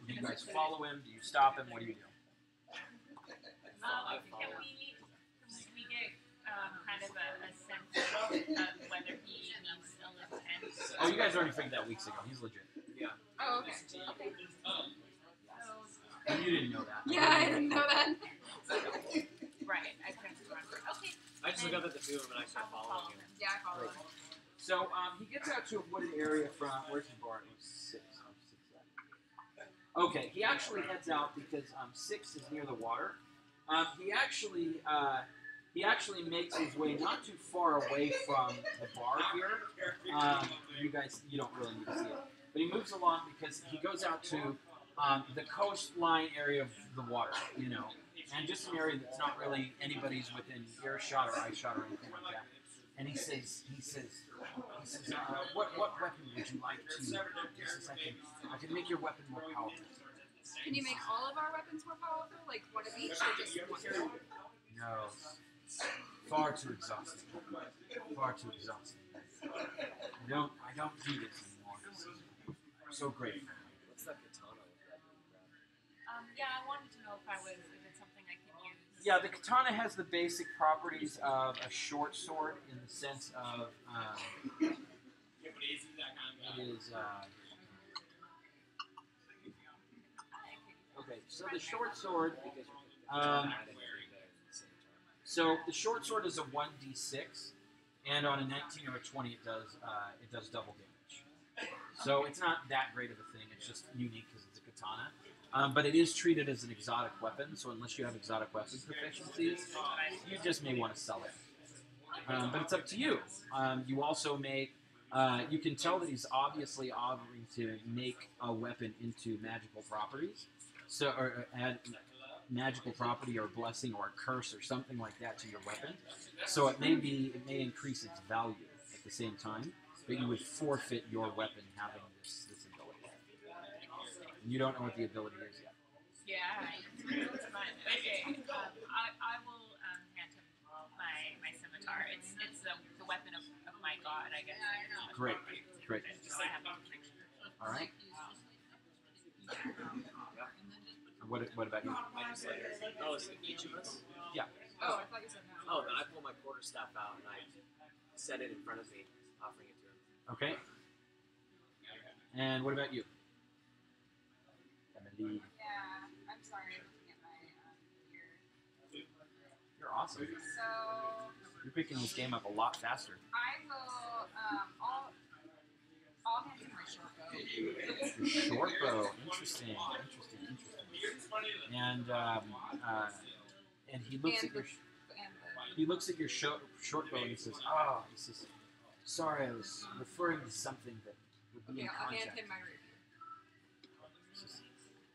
you guys follow him. Do you stop him? What do you do? Can we get kind of a sense of whether he still intends? Oh, you guys already figured that weeks ago. He's legit. Oh, okay. And you didn't know that. Yeah, I didn't know that. Right, I couldn't remember. Okay, I just look up at the two of them and I start I'll following follow him. him. Yeah, I followed him. So he gets out to a wooded area from where's the bar? It was 6. Okay, he actually heads out because 6 is near the water. He actually makes his way not too far away from the bar here. You don't really need to see it, but he moves along because he goes out to the coastline area of the water, and just an area that's not really anybody's within earshot or eyeshot or anything like that. And he says, what weapon would you like to? He says, I can make your weapon more powerful. Can you make all of our weapons more powerful? Like one of each or just one? No, far too exhausting. Far too exhausting. I don't do this anymore. I'm so grateful. What's that katana with that? Yeah, I wanted to know if it's something I can use. Yeah, the katana has the basic properties of a short sword in the sense of it is. Okay, so the short sword. So the short sword is a 1d6, and on a 19 or a 20, it does double damage. So it's not that great of a thing. It's just unique because it's a katana. But it is treated as an exotic weapon. So unless you have exotic weapon proficiencies, you just may want to sell it. But it's up to you. You also may. You can tell that he's obviously offering to make a weapon into magical properties. So, or add magical property or blessing or a curse or something like that to your weapon. So it may increase its value at the same time, but you would forfeit your weapon having this ability. You don't know what the ability is yet. Yeah, it's fine. Okay, I will hand him my scimitar. It's the weapon of my god, I guess. Great. So I have a protection. All right. What about you? I just like, oh, is it each of us? Yeah. Oh, I thought you said no. Oh, then I pull my quarterstaff out and I set it in front of me, offering it to him. Okay. And what about you? Emily. Yeah, I'm sorry. I'm looking at my ear. You're awesome. So You're picking this game up a lot faster. I will. I'll hand him my short bow. Your short bow. Interesting. And he looks at your short bow and he says, sorry, I was referring to something that would be in I'll hand contact. him my rapier.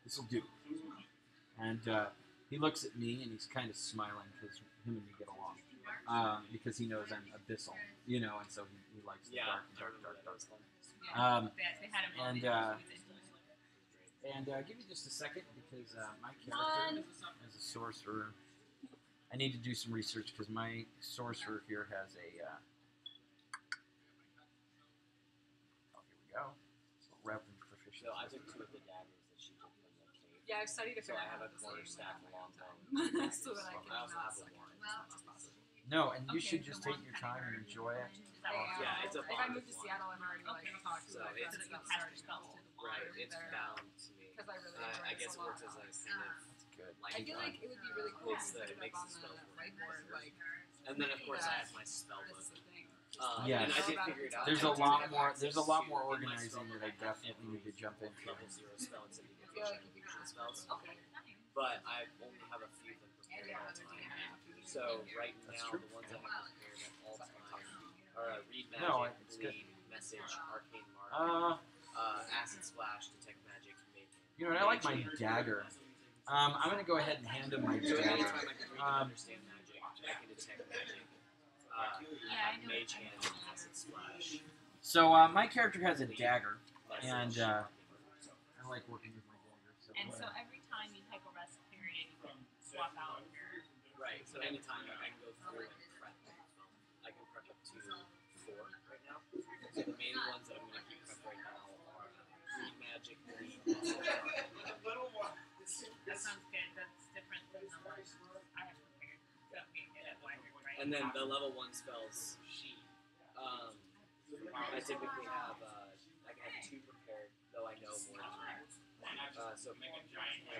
This will do. And he looks at me and he's kind of smiling because him and me get along. Because he knows I'm abyssal, and so he likes the dark. They had him And give me just a second because my character as a sorcerer, I need to do some research because my sorcerer here has a. Oh, here we go. Weapon proficiency. So I took 2 of the daggers that she took from the cave. Yeah, I've studied it. So I have a quarterstaff and a long bow. So that I can I also not have suck a it wand. as much as possible. No, and you should just take your time and enjoy it. Yeah, it's a If I bond move to of Seattle, I'm already talked to So my it's- friends about starting to the water Right, it's there. bound to me. Because I really enjoy I it guess so it works long. as a kind of Good. like I feel like it would be really cool It's to the- put it it makes up on the the spells work. whiteboard, like, and then of course I have my spell this book. is the thing. Yes. And I did figure it out. There's I a do lot have more. access There's a lot to- more in my organizing spell that book, I definitely need to jump into. level 0 spell and I feel like if you could just spells. Okay. But I only have a few of them prepared at all time. So right That's now true. the ones I have prepared at all time are read magic, No, it's good. bleed, message, arcane mark, acid splash, detect magic, make. You know what? I like my dagger. I'm gonna go ahead and hand him my So anytime dagger. I can read and understand magic, I can detect magic. I know Mage hand, acid splash. So my character has a dagger, and message, I like working with my dagger. So, And so every time you take a rest period, you can swap out your. right. So anytime I can go through and prep them as well. I can prep up to 4 right now. So the main ones that I'm going to keep prep right now are read magic, bleed, message, That sounds good. That's different than the ones I have prepared. So we can get it wider, right? and then the level 1 spells. I typically have I can have 2 prepared, though I know more than that. So when it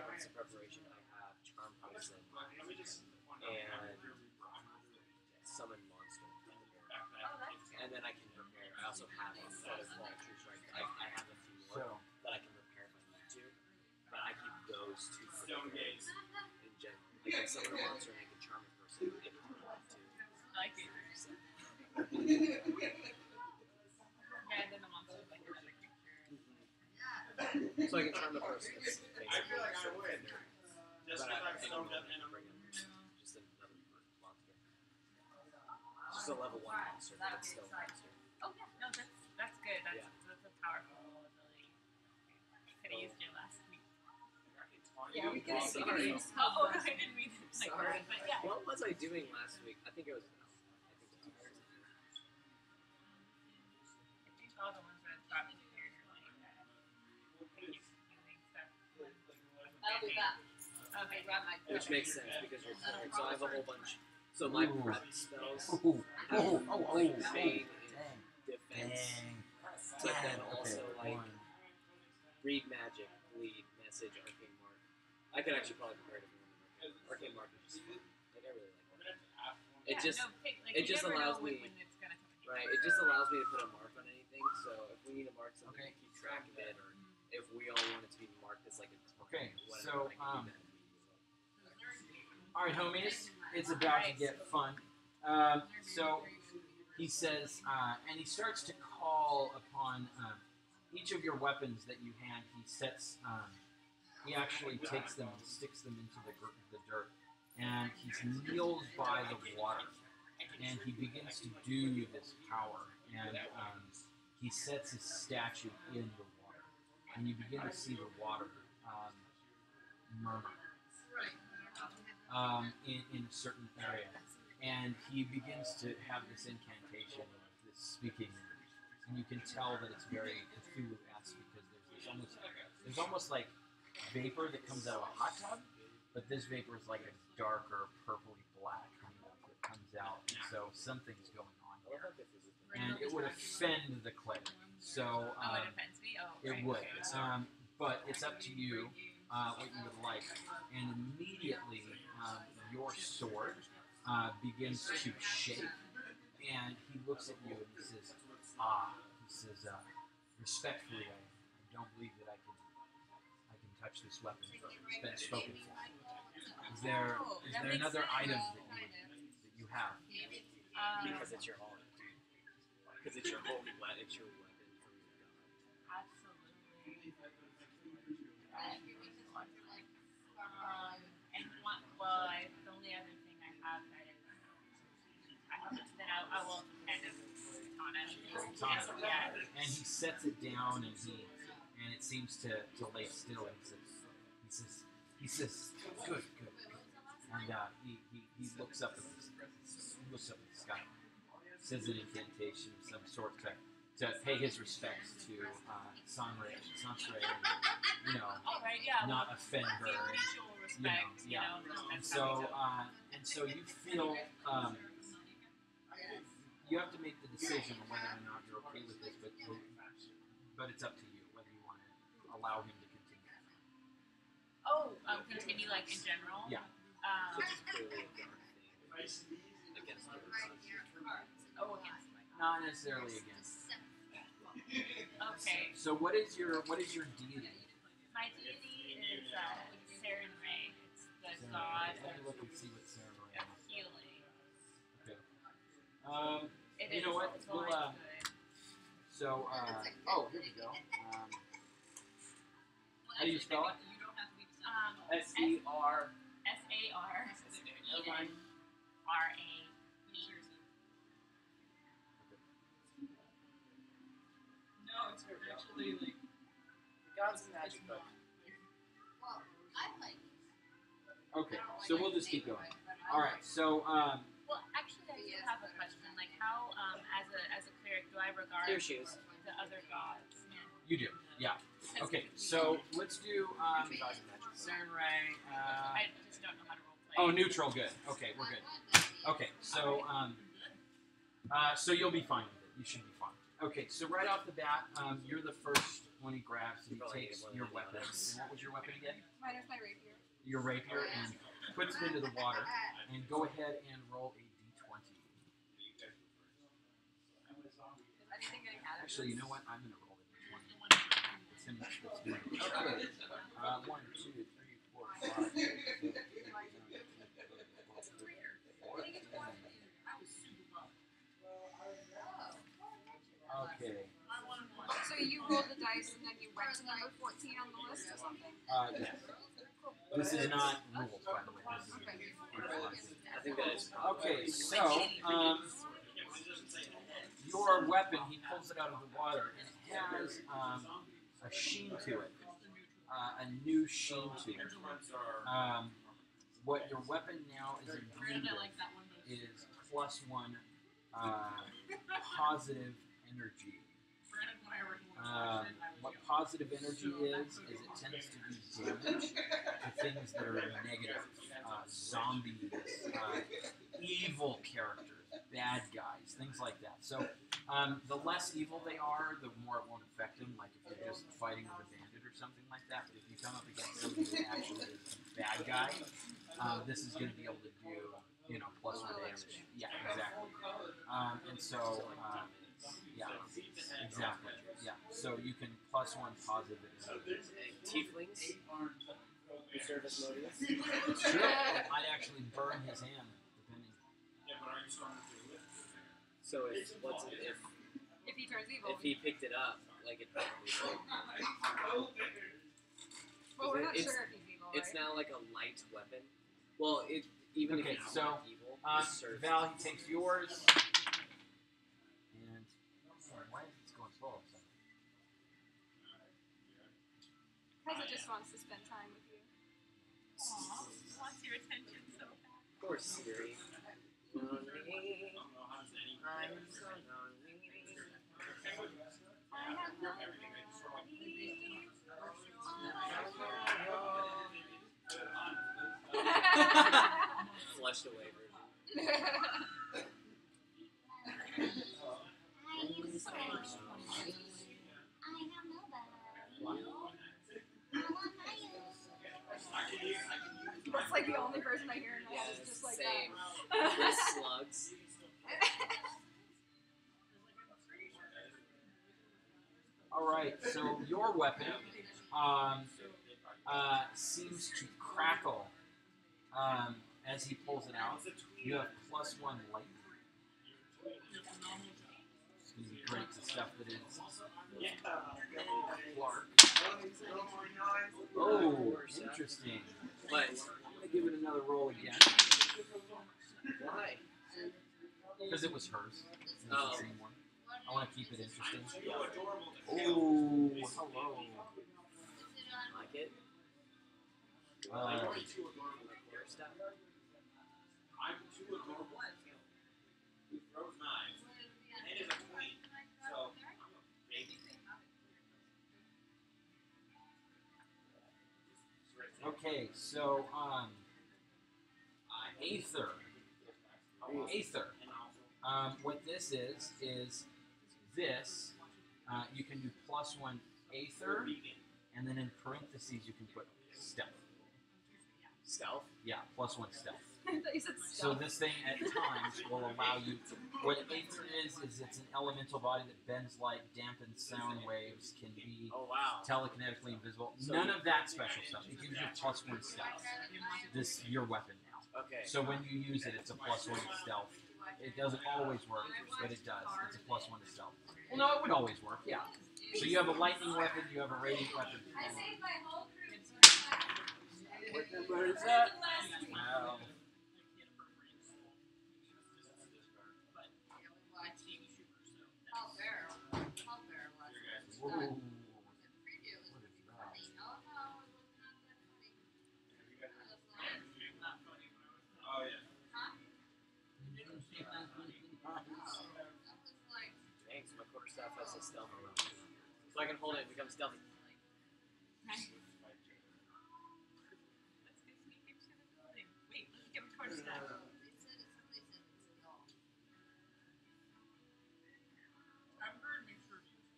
comes to preparation, I have charm poison and summon monster. And then I can prepare. I also have a set of vultures, right? I have a few more that I can prepare if I need to, but I keep those 2 prepared in general. I can summon a monster and I can charm a person anytime I want to. I like it. So, Yeah, and then the monster is like another creature. so I can charm a person. It's basically so But I think I'm going to bring him just another monster. Just a level 1 monster, but it's still a monster. Oh yeah, no, that's good. That's Yeah. that's a powerful ability. Could have used it last week. Yeah, we could Sorry. have used Oh, I didn't mean it like Sorry. that, but yeah. What was I doing last week? I think it was. I think all the ones that brought me here are like doing stuff. I'll be back. Okay. Grab my Which makes sense because you're cleric. So I have a whole bunch. So my Ooh. prep spells Ooh. have Oh, like oh, bane dang. and defense, Dang. but then also Okay, like read magic, bleed, message, arcane mark. I could actually probably compare it to arcane mark is just fun. Like I really like that. It Yeah, just no, like, it you just never allows know me- when it's gonna come in. right. It just allows me to put a mark on anything. So if we need to mark something, Okay. to keep track of it, or if we all want it to be marked as like a Okay, whatever, so, I can do that immediately. All right, homies, it's about to get fun. So he says, and he starts to call upon each of your weapons that you hand. He sets, he actually takes them and sticks them into the dirt, and he kneels by the water, and he begins to do this power, and he sets his statue in the water, and you begin to see the water murmur. In a certain area, and he begins to have this incantation, this speaking, and you can tell that it's very Cthulhu-esque because there's almost like vapor that comes out of a hot tub, but this vapor is like a darker purpley black kind of that comes out, and so something's going on here, and it would offend the cleric. So Oh, it offends me? Oh, it right, would, okay. but it's up to you what you would like, and immediately your sword begins to shake, and he looks at you and he says, respectfully, I don't believe that I can touch this weapon. It's been spoken for. Is there another item that you have? Because it's your holy, because it's your holy weapon. It's your weapon from your god. Absolutely. And one, well, the only other thing I have that is, I will kind of katana. Yeah. And he sets it down, and it seems to lay still. And he says, good. And he looks up at the sky, says an incantation of some sort to pay his respects to Sanre, and, All right, yeah. not offend her. Mutual respect, And so you feel you have to make the decision on whether or not you're okay with this, but it's up to you whether you want to allow him to continue. Oh, continue like in general? Yeah. So it's clearly a dark thing against your god. Oh, against my god. Not necessarily against. Okay. So what is your deity? My deity is Saren Ray. It's the god Let me look and see what ceremony of is. healing. Okay. It You is know what? it's We'll, always good. So here we go. How do you spell it? S-E-R. SARENRAE. No, it's actually like God's magic book. Well, I like Okay, so we'll just keep going. All right, so Well, actually, I do have a question. Like, how, as a cleric, do I regard Here she is. the other gods? you do, yeah. Okay, so let's do Saren Ray. I just don't know how to roleplay. Oh, neutral, good. Okay, we're good. Okay, so so you'll be fine with it. You should be fine. Okay, so right off the bat, you're the first one he grabs, and he takes your weapon. And what was your weapon again? Mine is my rapier. Your rapier, and puts it into the water. And go ahead and roll a d20. Anything getting added? Actually, you know what? I'm gonna roll a d20. It's him that's doing it. Okay. 1, 2, 3, 4, 5, 6, 7, 8, 9, 10, 11, 12, 13, 14. Okay. So you rolled the dice and then you went to number 14 on the list or something? Yes. This is not rules, by the way. This is I think that is. okay, so your weapon, he pulls it out of the water, and it has a sheen to it, a new sheen to it. What your weapon now is imbued with is +1 positive energy. What positive energy is it tends to do damage to things that are negative, zombies, evil characters, bad guys, things like that. So the less evil they are, the more it won't affect them. Like if you're just fighting with a bandit or something like that. But if you come up against somebody that actually is a bad guy, this is going to be able to do, +1 damage. Yeah, exactly. And so, yeah, exactly. Yeah, so you can +1 positive energy. Tieflings. Who serve as Modius. Sure, it might actually burn his hand, depending. So if If he turns evil. if he picked it up, like it probably would. Well, we're not It's- sure if he's evil, It's right? now like a light weapon. Well, even Okay, if it's so, not evil, it serves. Val, he takes yours. And why is it going slow? Because it just wants to spend time with you. Aw, wants your attention so bad. Of course, Siri. Lonely. I'm so lonely. I have no Flushed away version. That's like the only person I hear in my head is just like Same. that. With slugs. All right, so your weapon seems to crackle as he pulls it out. You have +1 light. It's going to be great to stuff that is Clark. Oh, interesting. But I'm going to give it another roll again. why? Because it was hers. It was Oh. the same one. I want to keep it interesting. Oh, hello. Like it? Stuff. Okay, so Aether. Aether. What this is this. You can do +1 Aether, and then in parentheses you can put stealth. Stealth? Yeah, +1 stealth. I thought you said So stealth. this thing at times will allow you to, what Aether is it's an elemental body that bends light, dampens sound waves, can be Oh wow. telekinetically invisible. So- None of that special stuff. It gives you +1 stealth. This your weapon now. Okay. So when you use it, it's a +1 stealth. It doesn't always work, but it does. It's a +1 to stealth. Well, no, it would always work. Yeah. So you have a lightning weapon, you have a radiant weapon. What number is that? Wow. Whoa. What is that? Thanks, my quarterstaff has a stealth around it. So I can hold it and become stealthy. Let's go sneak into the building. Wait, let's give him quarterstaff. I've heard mixed reviews.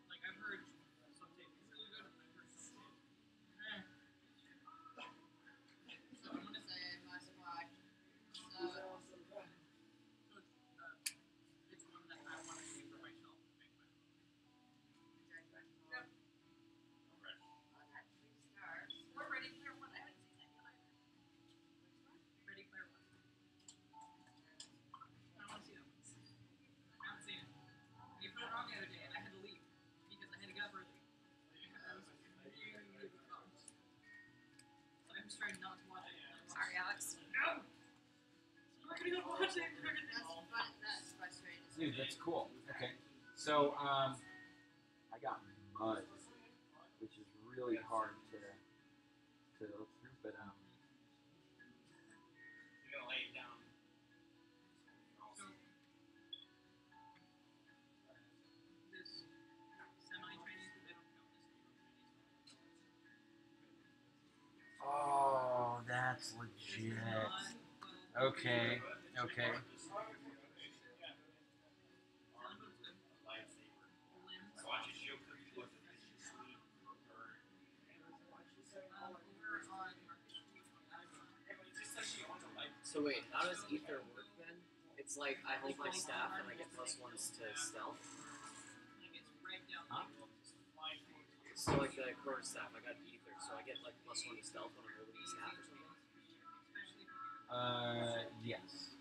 Like, I've heard some say it's really good, and I've heard some say, eh. So I'm gonna say it's one that I want to see for myself. To make my own. Yep. just trying not to watch it. Sorry, Alex. No! I'm not gonna watch it. That's frustrating. Dude, that's cool. Okay. So, I got mud, which is really hard to look through, but, You're gonna lay it down. This semi-Chinese, but they don't count this. oh, that's legit. Okay, okay. So wait, how does ether work then? It's like I hold my staff and I get +1s to stealth. Huh? So like the quarter staff, I got ether, so I get like +1 to stealth when I'm holding the staff or something. Yes.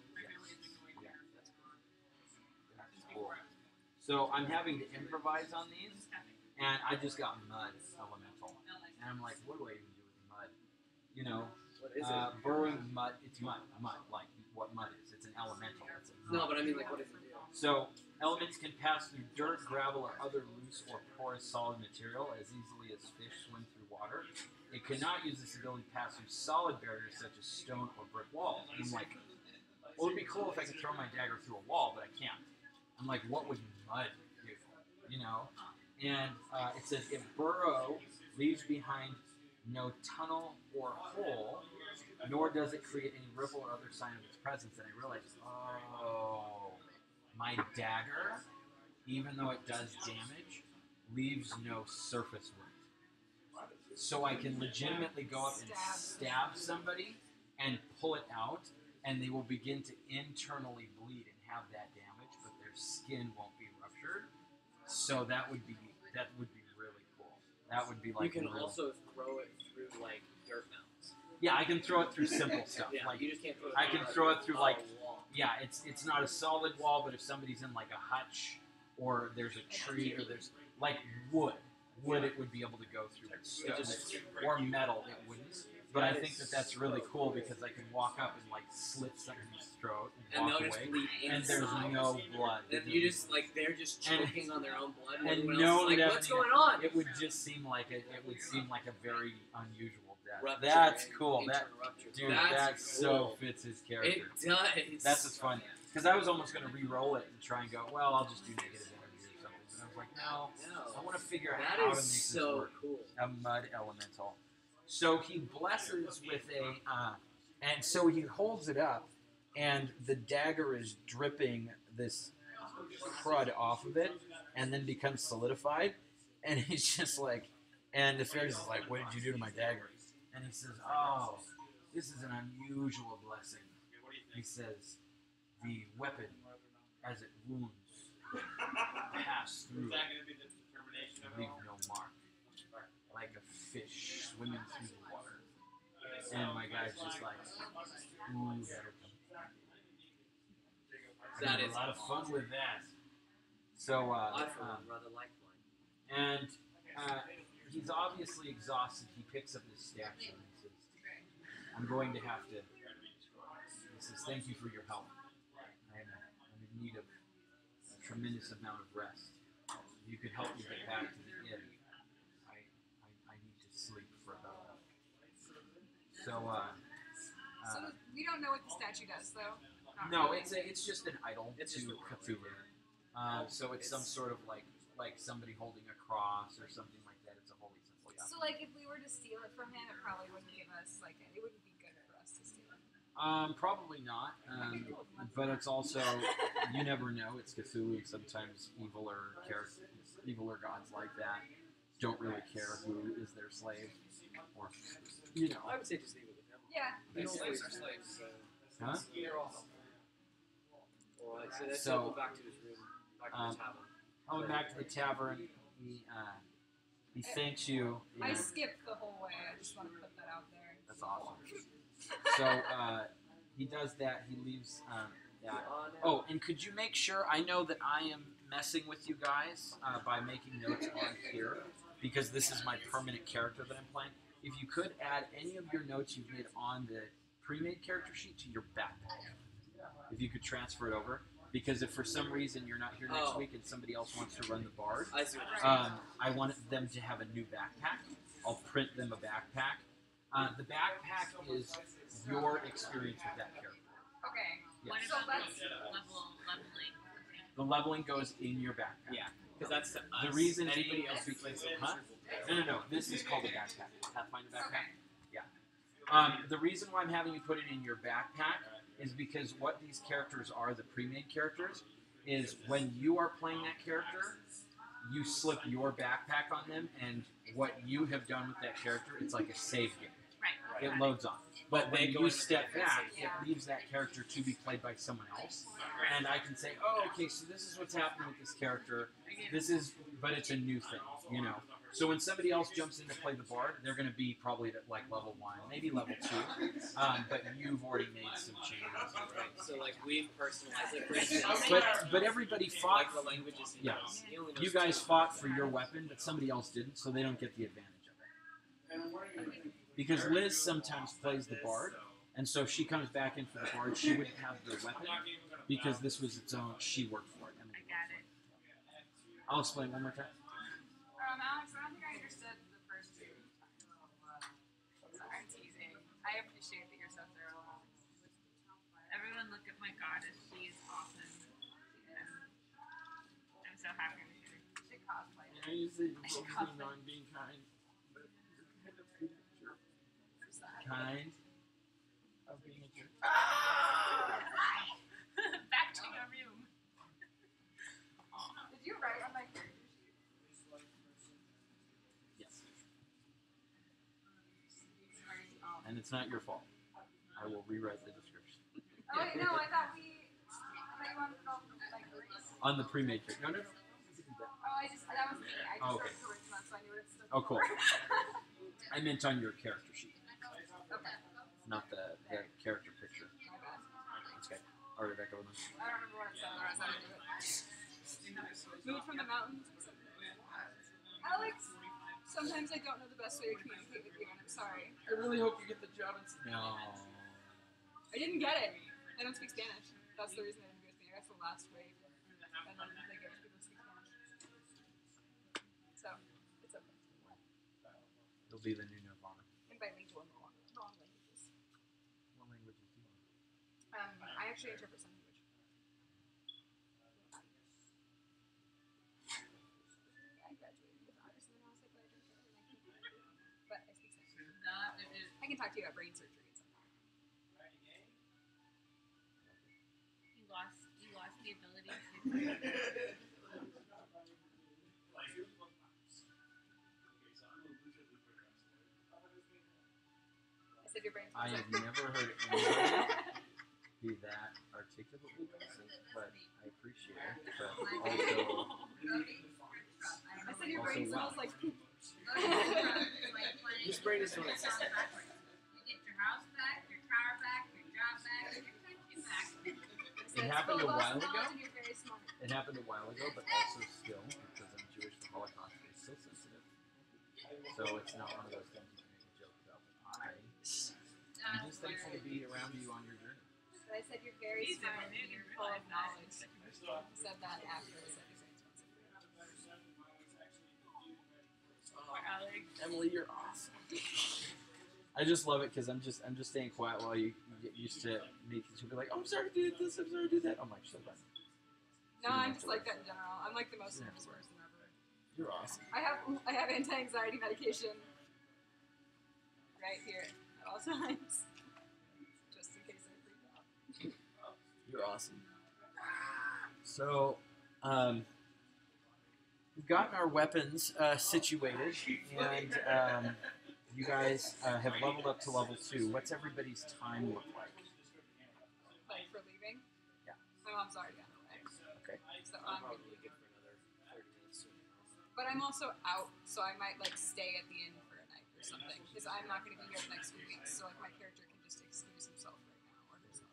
Yeah, that's cool. So I'm having to improvise on these, and I just got mud elemental, and I'm like, what do I even do with mud? You know, What is it? burrowing mud. It's mud. Like what mud is. It's an elemental. It's a mud. No, but I mean like what does it do? So elements can pass through dirt, gravel, or other loose or porous solid material as easily as fish swim through water. It cannot use this ability to pass through solid barriers such as stone or brick walls. And I'm like, well, it'd be cool if I could throw my dagger through a wall, but I can't. I'm like, what would mud do? You know? And it says, if burrow leaves behind no tunnel or hole, nor does it create any ripple or other sign of its presence. And I realized, oh, my dagger, even though it does damage, leaves no surface wound. So I can legitimately go up and stab somebody and pull it out, and they will begin to internally bleed and have that damage, but their skin won't be ruptured. So that would be really cool. That would be like You can real- also throw it through like dirt mounds. yeah, I can throw it through simple stuff. Yeah, Like you just can't throw it I can throw it through a like wall. yeah, it's not a solid wall, but if somebody's in like a hutch or there's a tree or there's like wood, it would be able to go through it. Or metal, it wouldn't. But I think that that's really cool because I can walk up and like slit somebody's throat And and walk they'll just away, bleed and there's inside. no blood. And you just like they're just And- choking on their own blood, and, and everyone know else is that like, "What's everything- going on?" It would just seem like it would seem like a very unusual death. Rupture That's and cool. That interrupture. dude, That's that so cool. fits his It character. does. That's what's fun. Because I was almost going to re-roll it and try and go, well, I'll just do negative energy or something. But I was like, no, I want to figure out That how to is make this so work. cool. A mud elemental. So he blesses with a, and so he holds it up, and the dagger is dripping this crud off of it, and then becomes solidified. And he's just like, and the fairies is like, what did you do to my dagger? And he says, oh, this is an unusual blessing. He says, the weapon, as it wounds, pass through it, leave no mark, like a fish swimming through the water. And my guy's just like, ooh, that'll come. That Had is a lot of fun with that. So, I for one rather like mine. and he's obviously exhausted. He picks up his statue and he says, I'm going to have to. He says, thank you for your help. I'm in need of a tremendous amount of rest. If you could help me get back to the inn, I need to sleep for about a week. So, So we don't know what the statue does, though. Not no, really. it's just an idol It's to just a rock. Cthulhu. So it's some sort of like somebody holding a cross or something like that. It's a holy symbol. Yeah. So, like, if we were to steal it from him, it probably wouldn't give us, like, it wouldn't be good for us to steal it. Probably not. But it's also you never know. It's Cthulhu. Sometimes evil or gods like that don't really care who is their slave, or you know. I would say just leave it with him. Yeah. He knows Slaves what are he's slaves. doing, Huh? They're all. Well, I'd say let's So, go back to his room, back to the tavern. Going back to the tavern, he thanks you. I and- skipped the whole way. I just want to put that out there. That's awesome. So he does that. He leaves that. Oh, and could you make sure? I know that I am messing with you guys by making notes on here because this is my permanent character that I'm playing. if you could add any of your notes you've made on the pre-made character sheet to your backpack. If you could transfer it over. Because if for some reason you're not here next week and somebody else wants to run the bard, I see what you're saying. I want them to have a new backpack. I'll print them a backpack. The backpack is your experience with that character. Okay. Yes. What So about let's- leveling? The leveling goes in your backpack. Yeah, because that's to us. The reason anybody being else is because no. This is called a backpack. Pathfinder backpack. Okay. Yeah. The reason why I'm having you put it in your backpack is because what these characters are, the pre-made characters, is when you are playing that character, you slip your backpack on them, and what you have done with that character, it's like a save game. Right. It loads on. But They when go you into the step backpack, back, yeah. it leaves that character to be played by someone else. And I can say, oh, okay, so this is what's happening with this character. This is, but it's a new thing, you know. So when somebody else jumps in to play the bard, they're going to be probably at like level 1, maybe level 2. But you've already made some changes. Right. So like we've personalized it. For instance, But everybody fought. like the languages. Yeah. He only knows You guys two. fought for your weapon, but somebody else didn't, so they don't get the advantage of it. Because Liz sometimes plays the bard, and so if she comes back in for the bard, she wouldn't have the weapon because this was its own. She worked for it. I got it. I'll explain one more time. Alex, I don't think I understood the first two. Sorry, I'm teasing. I appreciate that you're so thorough, Alex. Everyone look at my goddess. She is awesome. I'm so happy with her. You should cosplay it. You say I should focusing on being kind. Who's that? Kind of being a jerk. Back to your room. Did you write on my character sheet? Yes. And it's not your fault. I will rewrite the description. Oh wait, no, I thought you wanted to go like Greece. On the pre-made character. No. Oh, that was me. I just Oh, okay. wrote charisma, so I knew what it stood Oh, cool. for. I meant on your character sheet, Okay. not the character picture. My bad. Okay. All right, Rebecca. I don't remember what it said, or else I would do it. Moved from the mountains. Alex, sometimes I don't know the best way to communicate with you, and I'm sorry. I really hope you get the job. No. I didn't get it. I don't speak Spanish. That's the reason I didn't go to Spain. That's the last wave. And then they go to people who speak Spanish. So, it's okay. It'll be the new Nirvana. And bilingual in the wrong languages. What languages do you want? I actually interpret some language. I graduated with honors, and then I was like, but I don't care, and I can't do it. But I speak Spanish. I can talk to you about brain surgery and stuff. You lost the ability to. I said your brain I have surgery. never heard anybody be that articulate with this, but I appreciate it. But also, I said your brain Also, wow. smells like poop. Whose brain is doing it? You get your house back, your car back, your job back, and your country back. It happened a while ago. You're very smart. It happened a while ago, but also still, because I'm Jewish, the Holocaust is still sensitive. So it's not one of those things you can make a joke about. But I'm just thankful to be around you on your journey. But I said you're very He's smart a and man, you're you full of realize that. knowledge. I said that after I said you're very expensive. Or Alex. Emily, you're awesome. I just love it because I'm just staying quiet while you get used to me. Because you'll be like, oh, I'm sorry to do this, I'm sorry to do that. I'm like, so bad. No, I'm just like that in general. I'm like the most nervous person ever. You're awesome. I have anti-anxiety medication right here at all times, just in case I freak out. You're awesome. So, we've gotten our weapons situated, and you guys have leveled up to level 2. What's everybody's time look like? Like for leaving? Yeah. My mom's already on her way. Okay. So I'm I'm probably good for another 30 minutes soon. But I'm also out, so I might like stay at the inn for a night or something, because I'm not going to be here the next few weeks. So like my character can just excuse himself right now or herself.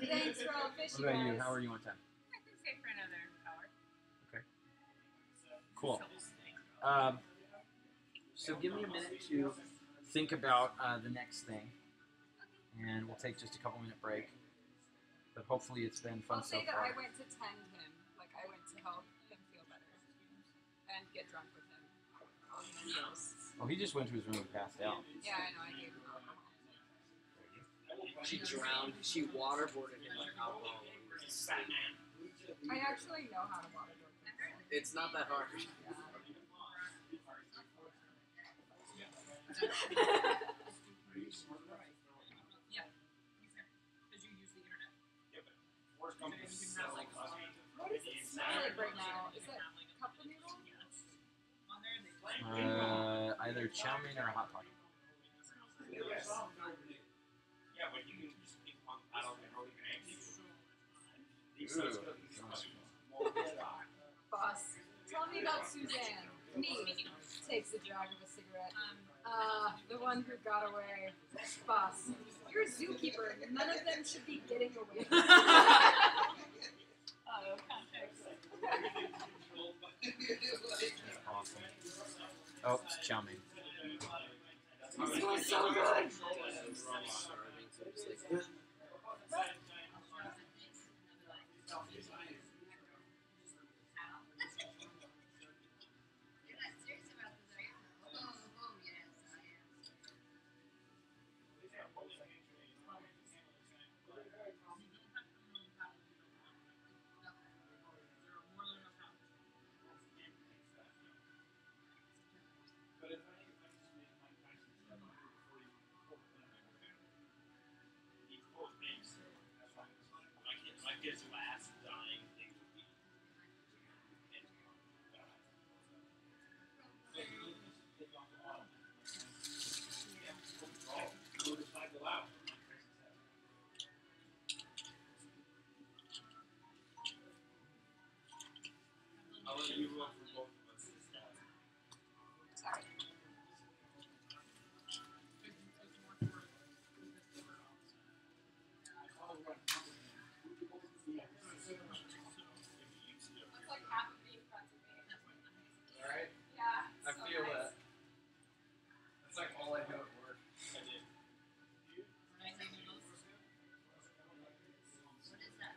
Thanks for all the fish, What about you? How are you on time? I can stay for another hour. Okay. Cool. So, So give me a minute to think about the next thing, and we'll take just a couple-minute break. But hopefully it's been fun I'll so say that far. I went to tend him. Like, I went to help him feel better. And get drunk with him. On the meals. Oh, he just went to his room and passed out. Yeah, I know, I gave him alcohol. She drowned. She waterboarded him with alcohol. I actually know how to waterboard people. It's not that hard. Yeah. Because you use the internet. What does it smell like right now? Is it cup noodle? Either chow mein or a hot pocket. Boss, tell me about Suzanne. Me takes a drag of a cigarette. The one who got away. Boss, you're a zookeeper. None of them should be getting away. Awesome. Oh, it's chow mein. It smells so good. You're not serious about this, are you? Oh, yes, I am. My kid's last dying thing would be. I'll let you run for both of us. Sorry. That's like half of being friends with me. Alright? Yeah. I so feel nice. that. That's like all I do at work. I did. What is that?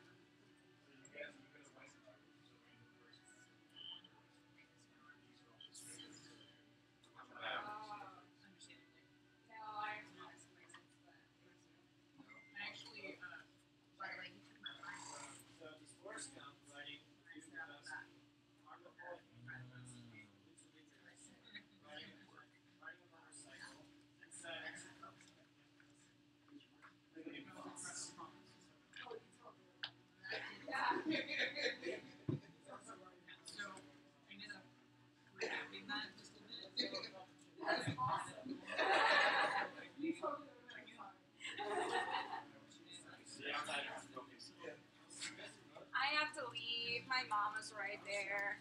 No, I'm not as licensed, but Actually, By the way, you took my line. yeah. so I ended up recapping that just a minute. That's awesome. You totally remember fun. I have to leave. My mama's right there.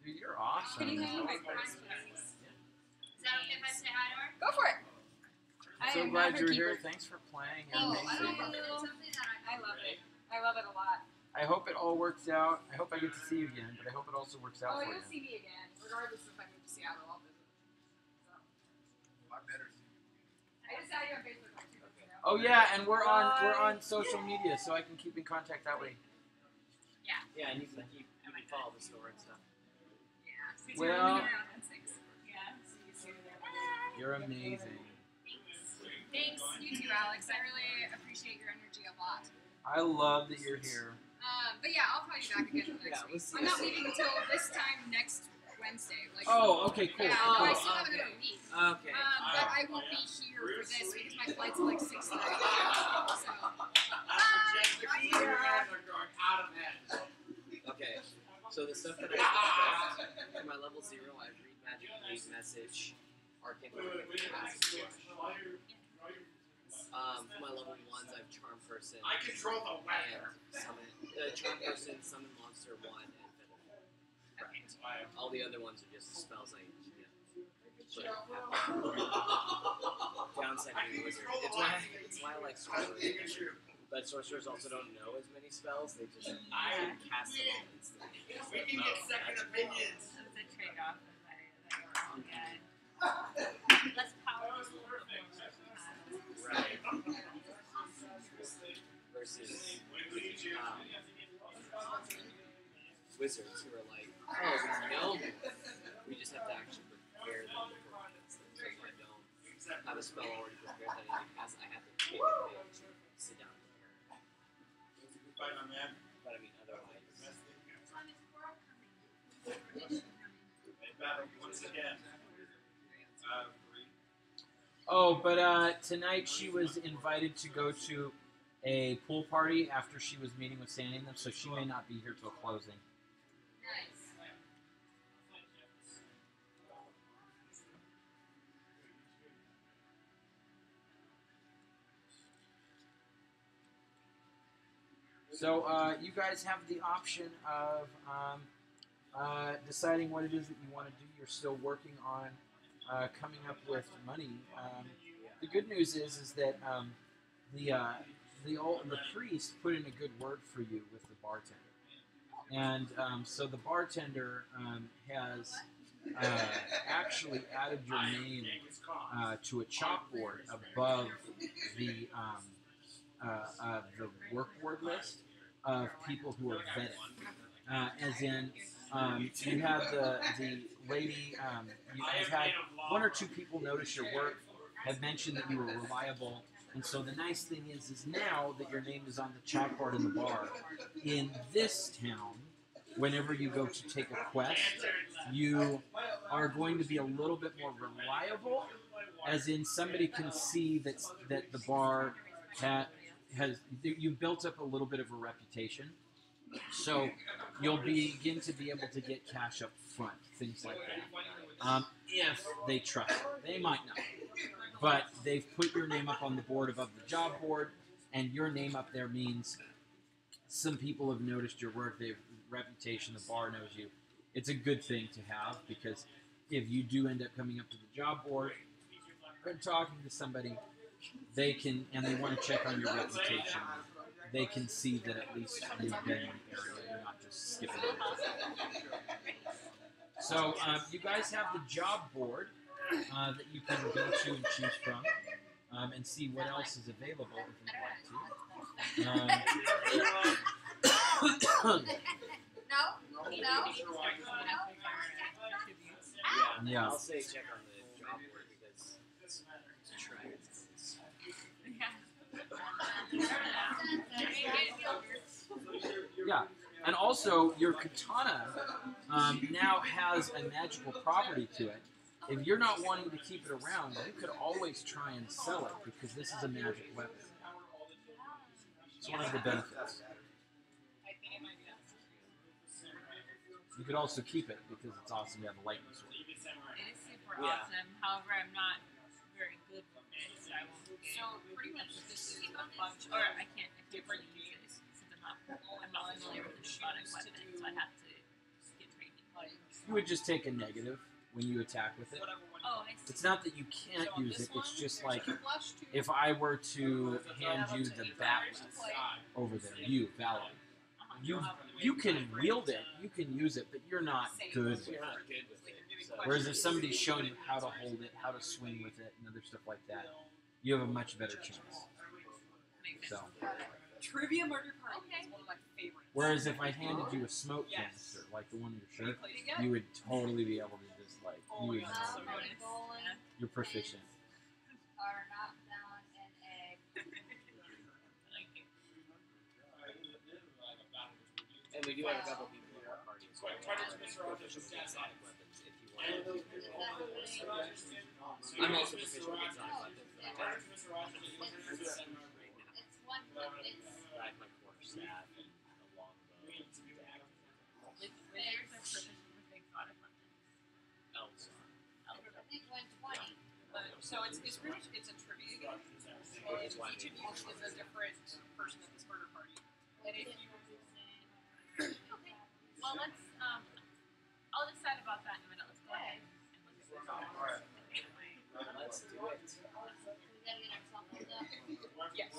Dude, you're awesome. Can you hand me my purse, please? Is that okay if I say hi to her? Go for it. I So am glad not her you're here. keeper. Thanks for playing. Oh, You're I amazing. don't know. It's something that I love it. I love it a lot. I hope it all works out. I hope I get to see you again, but I hope it also works out Oh, for you'll you. see me again, regardless if I move to Seattle. I'll visit. So. I better see. I just added you on Facebook. Like, 2 months ago. Oh yeah, and we're on social media, so I can keep in contact that way. Yeah, and you can follow the store and stuff. Yeah. Well- Yeah. You're amazing. Thanks, you too, Alex. I really appreciate your energy a lot. I love that you're here. But yeah, I'll call you back again next Yeah, week. we'll see I'm you not soon. leaving until this time next Wednesday. Like, Oh, okay, cool. yeah, Oh, I still have okay. another week. Okay. But I won't be here for this because my flight's at like 6:30. So, Okay. So the stuff that I expect for my level 0, I read magic, read message, arcane cast. For my level 1s, I have charm person. I control the weather. And summon, charm person, summon monster 1, and feather. All the other ones are just spells I get. Downside of being a wizard. It's why I like sorcerers. But sorcerers also don't know as many spells. They just cast them all instantly. We can get second opinions. That's a trade-off that I don't get. versus wizards who are like, oh, we know more. We just have to actually prepare them for this. So if I don't have a spell already prepared that I need to cast, I have to take a page and sit down and prepare. But I mean, otherwise. Once again. Oh, but tonight she was invited to go to a pool party after she was meeting with Sandy and them, so she may not be here till closing. Nice. So you guys have the option of deciding what it is that you want to do. You're still working on coming up with money. The good news is that the priest put in a good word for you with the bartender, and so the bartender has actually added your name to a chalkboard above the work board list of people who are vetted. As in, you have the lady, you've had one or two people notice your work, have mentioned that you were reliable, and so the nice thing is now that your name is on the chalkboard in the bar, in this town, whenever you go to take a quest, you are going to be a little bit more reliable, as in somebody can see that the bar has you've built up a little bit of a reputation, so you'll begin to be able to get cash up front, things like that. If they trust it, they might not, but they've put your name up on the board above the job board, and your name up there means some people have noticed your work. They've reputation. The bar knows you. It's a good thing to have, because if you do end up coming up to the job board and talking to somebody, they can, and they want to check on your reputation, they can see that at least you've been in the area, you're not just skipping it. So you guys have the job board that you can go to and choose from, and see what else is available if you'd like to. Yeah. I'll say check on the job board because it's dragons. Yeah, and also your katana now has a magical property to it. If you're not wanting to keep it around, you could always try and sell it, because this is a magic weapon. It's one of the benefits. You could also keep it because it's awesome to have a lightning sword. It is super awesome. However, I'm not very good with it, so I won't get So pretty much this is a bunch or of I can't different use it games. since I'm not familiar with the exotic weapon, so I have to get training. You would just take a negative when you attack with it. Oh, I see. It's not that you can't So on use this it, it's one, just there's like two plus two. if I were to hand you the bat over there, you, Valerie, you can wield it, you can use it, but you're not good with You're it. not good with it. So Whereas if somebody's shown you how to hold it, how to swing with it, and other stuff like that, you have a much better chance. So, Trivia Murder Party is one of my favorites. whereas if I handed you a smoke canister, like the one in your shirt, you would totally be able to just like, you would know you're proficient. Are not found in egg. and we do have a couple people in our party as well. Proficient with exotic weapons if you want to. I'm also proficient with exotic weapons. It's one. I have my quarter staff and a longbow and some dagger. Wizards are proficient with exotic weapons. Elves are. I think 120. So it's pretty much it's a trivia game. And each of you is a different person at this murder party. And if you Okay. Well, let's I'll decide about that in a minute. Let's go ahead and look at this. Let's do it. We gotta get ourselves hooked up. yes.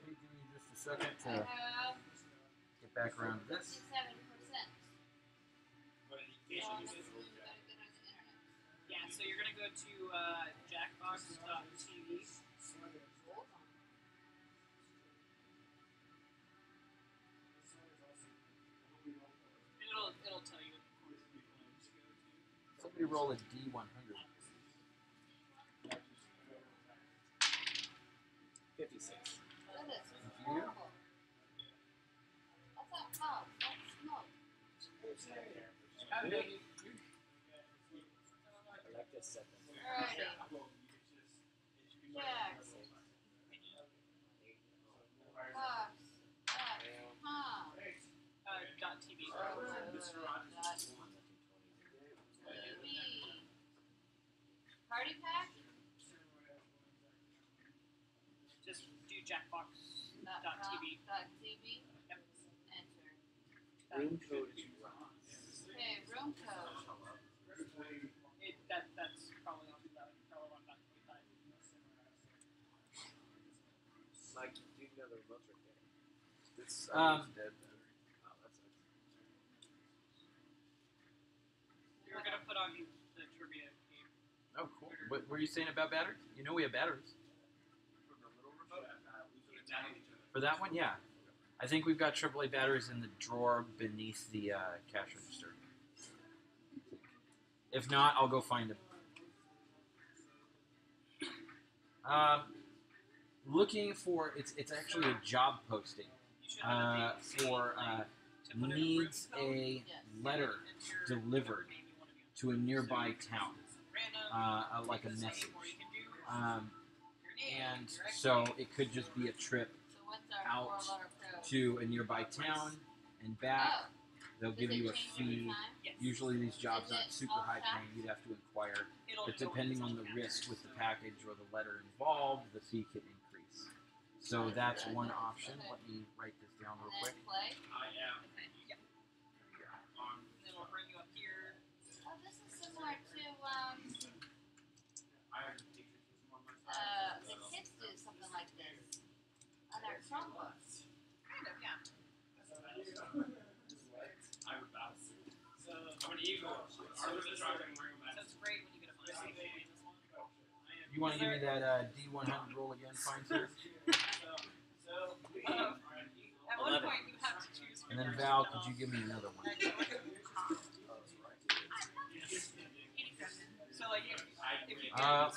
Give me just a second I to have get back around to this. 67%. Yeah, so you're gonna go to jackbox.tv. somebody roll a D100. 56. That is you. horrible. That's not cow. That's smoke. Alexis said that. Alrighty. Jack. Fox. Huh. .tv. Party pack? Just do Jackbox.tv. .tv. Yep. Enter. Room code is wrong. Okay, room code. That's probably on .25. Mike, do you know the remote trick there? It's, dead battery. Oh, that's We were gonna put on the trivia game. Oh, cool. What were you saying about batteries? You know we have batteries. For that one, yeah. I think we've got AAA batteries in the drawer beneath the cash register. If not, I'll go find them. Looking for it's actually a job posting You should have for to put in needs room code, a letter enter delivered name you want to be on. to a nearby town, Random. like a the same, message. or you can do Um, your name, and your so exit it could just be a trip So what's our out 4-letter code? to a nearby town and back. Oh, They'll does give it you a change every fee. time? Yes. Usually these jobs Is it aren't super all high caps? paying. You'd have to inquire. It'll But go depending in on the all risk caps. with the package or the letter involved, the fee can increase. So that's one option. Let me write this down real And quick. then play. Okay. Yep. Then it'll bring you up here. Oh, this is similar to the kids do something like this on their Chromebooks. Kind of, yeah. So it's great when you get a fun save in this one. You want to give me that D100 roll again, fine sir? At one point you have to choose. And then Val, could you give me another one? So like if you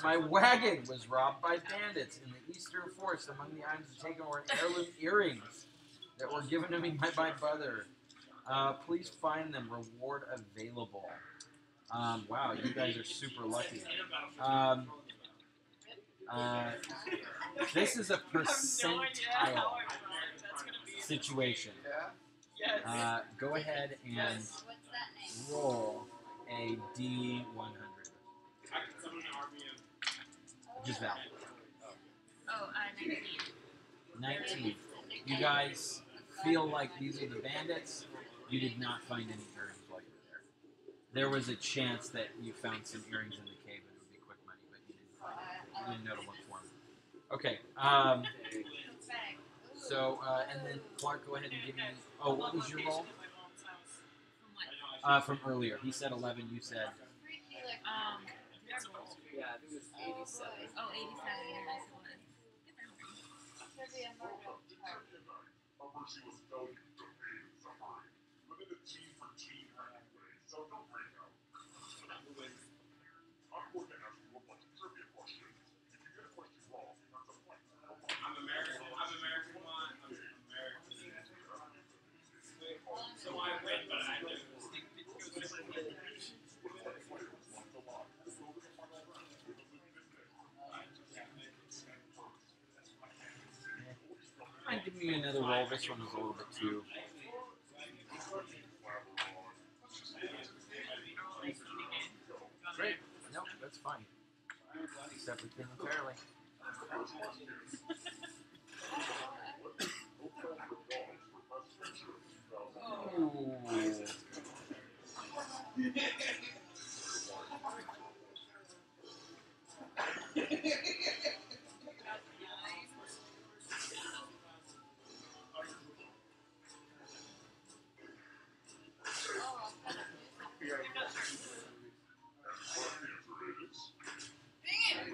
My wagon was robbed by bandits in the eastern forest. Among the items taken were heirloom earrings that were given to me by my brother. Please find them. Reward available. Wow, you guys are super lucky. This is a I have no idea how percentile I that's gonna be. situation. Yes. Go ahead and What's that name? roll a D100. Just Val. Oh, 19. 19. You guys feel like these are the bandits. You did not find any earrings while you were there. There was a chance that you found some earrings in the cave and it would be quick money, but you didn't find them. You didn't know to look for them. Okay. So, and then Clark, go ahead and give me. Oh, what was your roll? From what? From earlier. He said 11. You said. Yeah, I think it was 87. Oh, 87. Yes, it was. Trivia murder. I'm American one. So I win, but I do. Mind giving me another roll. This one was a little bit too. Great. Nope, that's fine. Separate thing entirely. Ooh. And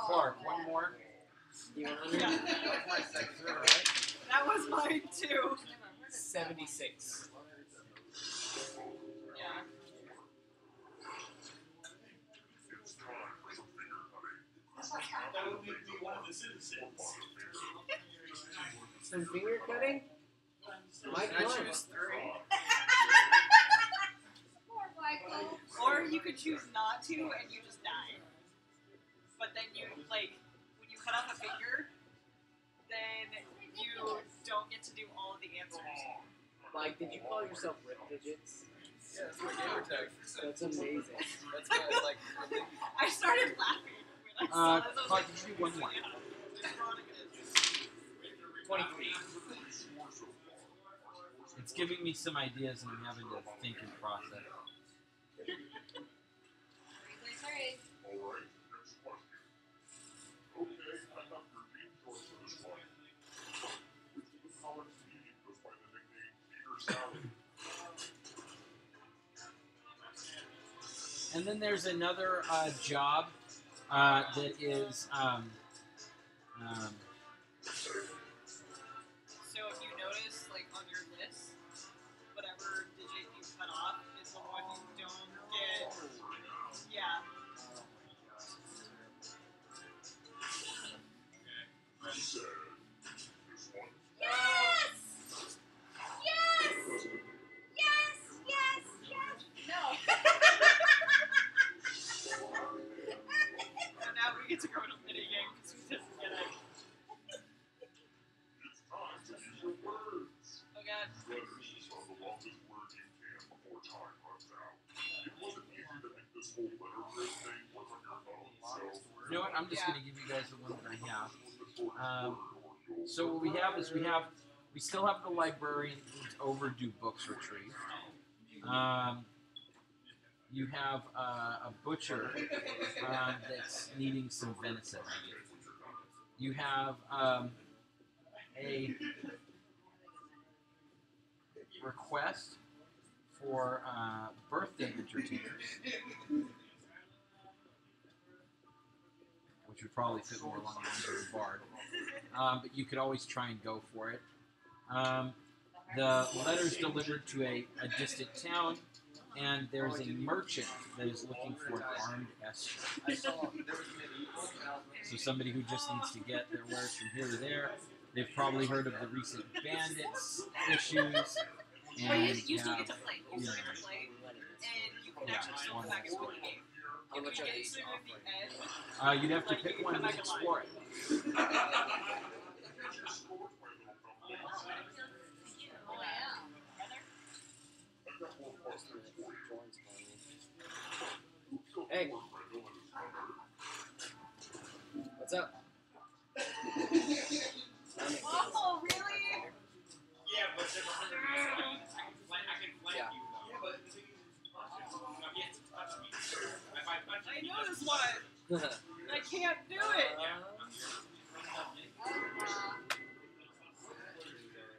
Clark, one more. That was mine too. 76. Yeah. That would make me one of the citizens. Some finger cutting? Mike, I one. choose 3. Poor Michael. Or you could choose not to and you just die. But then you, like, when you cut off a finger, then you don't get to do all of the answers. Mike, did you call yourself Rip Digits? Yeah, that's my gamer tag. That's amazing. That's my, like, I started laughing when I saw this. I was Clark, like, did you do one more? yeah, it's Veronica. 23. It's giving me some ideas and I'm having to think and process. Sorry. Alright, next question. Okay, I have your team choice for this one. Which of the Collins team goes by the nickname Peter Salad? And then there's another job that is So if you notice, like, on your list, whatever digit you cut off is the one you don't get. Yeah. He said, this one. Yes! Yes! Yes! Yes! Yes! No. And now we get to go to minigame because we didn't get it. It's time to use your words. Oh god. Letters are the longest word you can before time runs out. It wasn't easy to make this whole letter grid thing work on your phone, so you know what? I'm just going to give you guys the one that I have. the shortest word or you'll So what we have is we still have the librarian who's overdue books retrieved. You have a butcher that's needing some venison. You have a request for birthday entertainers, which would probably fit more along the lines of the bard. But you could always try and go for it. The letter's delivered to a distant town, and there's a merchant that is looking for an armed escort. So somebody who just needs to get their wares from here to there. They've probably heard of the recent bandits issues. But And you still have- get to play. You still get to play, and you can Yeah, actually still one come back and win the game. How If much you are get these to the offering? end, you'd have to Like, pick you one come and back explore it. Oh, yeah. Hey, what's up? oh really? Yeah, but then I can flank Yeah. you though. Yeah, but the thing is, he has to touch me. If I touch I him, he know doesn't- this one. I can't do it.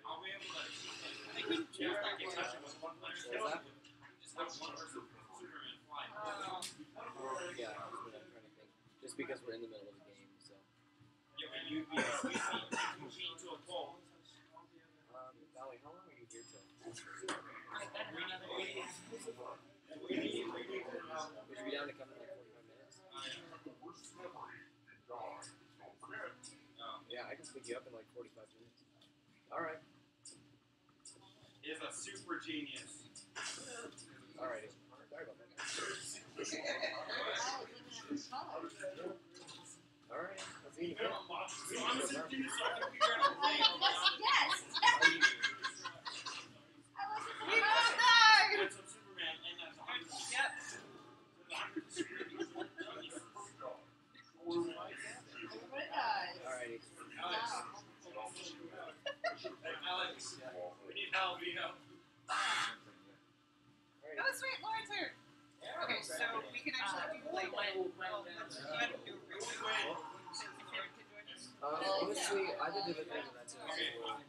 I'll be able to. I couldn't choose I that can one. touch him with one punch. What's that? Just have one person from Superman fly. Yeah, that's what I'm trying to think. Just because we're in the middle of the game, so. Yeah, but you beat to a pole. Valley, how long are you here till? We need Would you be down to come in like 45 minutes? Yeah, I can pick you up in like 45 minutes. Alright. is a super genius. Alrighty. Sorry about that. Alright. Let's eat it. So I'm a super genius, so I can figure out a way. Yes. We both died. That's a Superman, and that's a hundred. Yep. Alrighty. Alex, we need help. We need help. Oh, sweet, Lauren's here. Okay, so we can actually do like you had to do a real quick. So if Karen can join us. Honestly, I did the thing that's in Okay. school.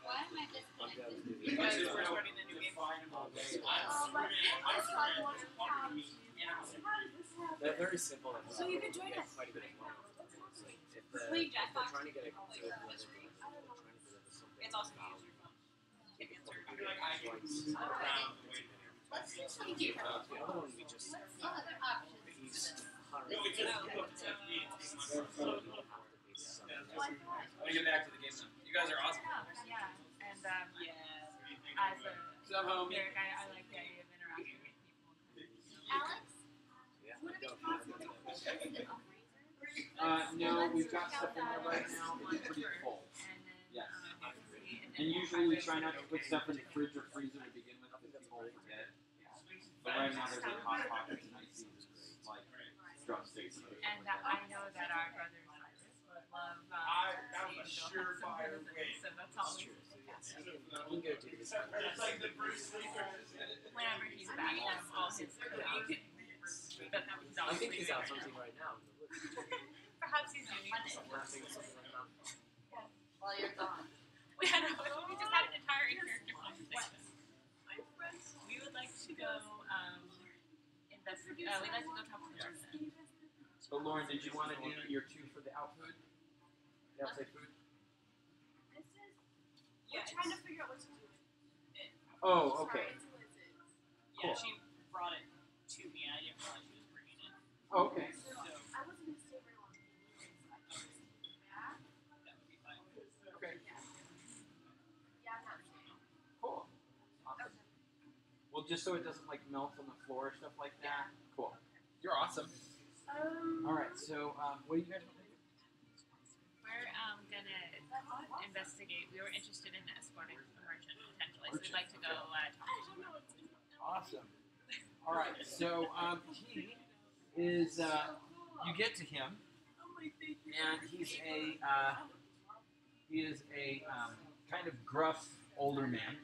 Why am I I'm down to do it. Because we're starting the new game. They're very simple. And So you can join get us. quite a bit of money. If Play they're Jackbox. trying to get a good weather, they're trying to deliver something. It's also easier. If you answer. That's why points. Let's just The other one we just other options. he's 100. So you have to be something. Let me get back to the game now. You guys are awesome. Yeah, and as a What's up, homie? cleric, I like the idea of interacting with people. Alex? Yeah. No, we've got stuff in there right now. It's pretty full. And then, Yes. and And usually we try not to put stuff in the fridge or freezer to begin with because people forget. But right now there's like hot pockets and icy, like drumsticks. And I know that our brother Cyrus would love seeing Bill have some roses, so that's always You can go do this. whenever he's back from all his cooking. I think he's out hunting right now. Perhaps he's doing it. Laughing or something like that. While you're gone. We just had an entire character conversation. We would like to go investigate. We'd like to go talk to the person. So Lauren, did you want to do your 2 for the outfood? The outside food? We're trying to figure out what to do with it. Oh, okay. Yeah, she brought it to me. I didn't realize she was bringing it. Oh, okay. So that would be fine. Okay. Cool. Awesome. Well, just so it doesn't like melt on the floor or stuff like that. Cool. You're awesome. All right. So, what do you guys want to do? We're gonna investigate. We were interested in escorting a merchant potentially, so we'd like to go talk to him. Awesome. All right. So, he is. You get to him, and he's a. He is a kind of gruff older man.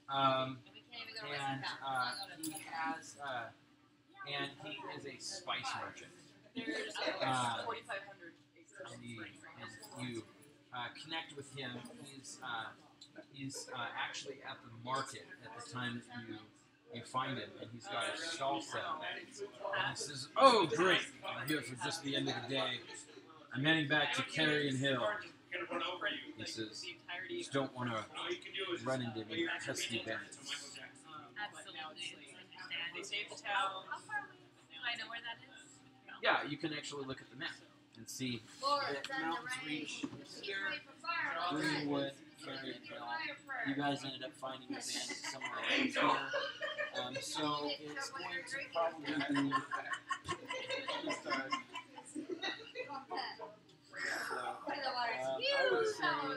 And we can't even go to And restaurant. he is a spice merchant. There's 4,500 And you connect with him. He's actually at the market at the time that you find him, and he's got a stall set up. And he says, "Oh, great! I'm here for just the end of the day. I'm heading back to Carrion Hill." He says, "Just don't want to run into any pesky bandits." Absolutely, understand. They saved the town. Do I know where that is? Yeah, you can actually look at the map and see Laura, that it's on the mountains right. reach Keep here. away from fire all night. Greenwood, Carrion Hill. You guys ended up finding the bandits somewhere around here. So it's going to probably be. I would say that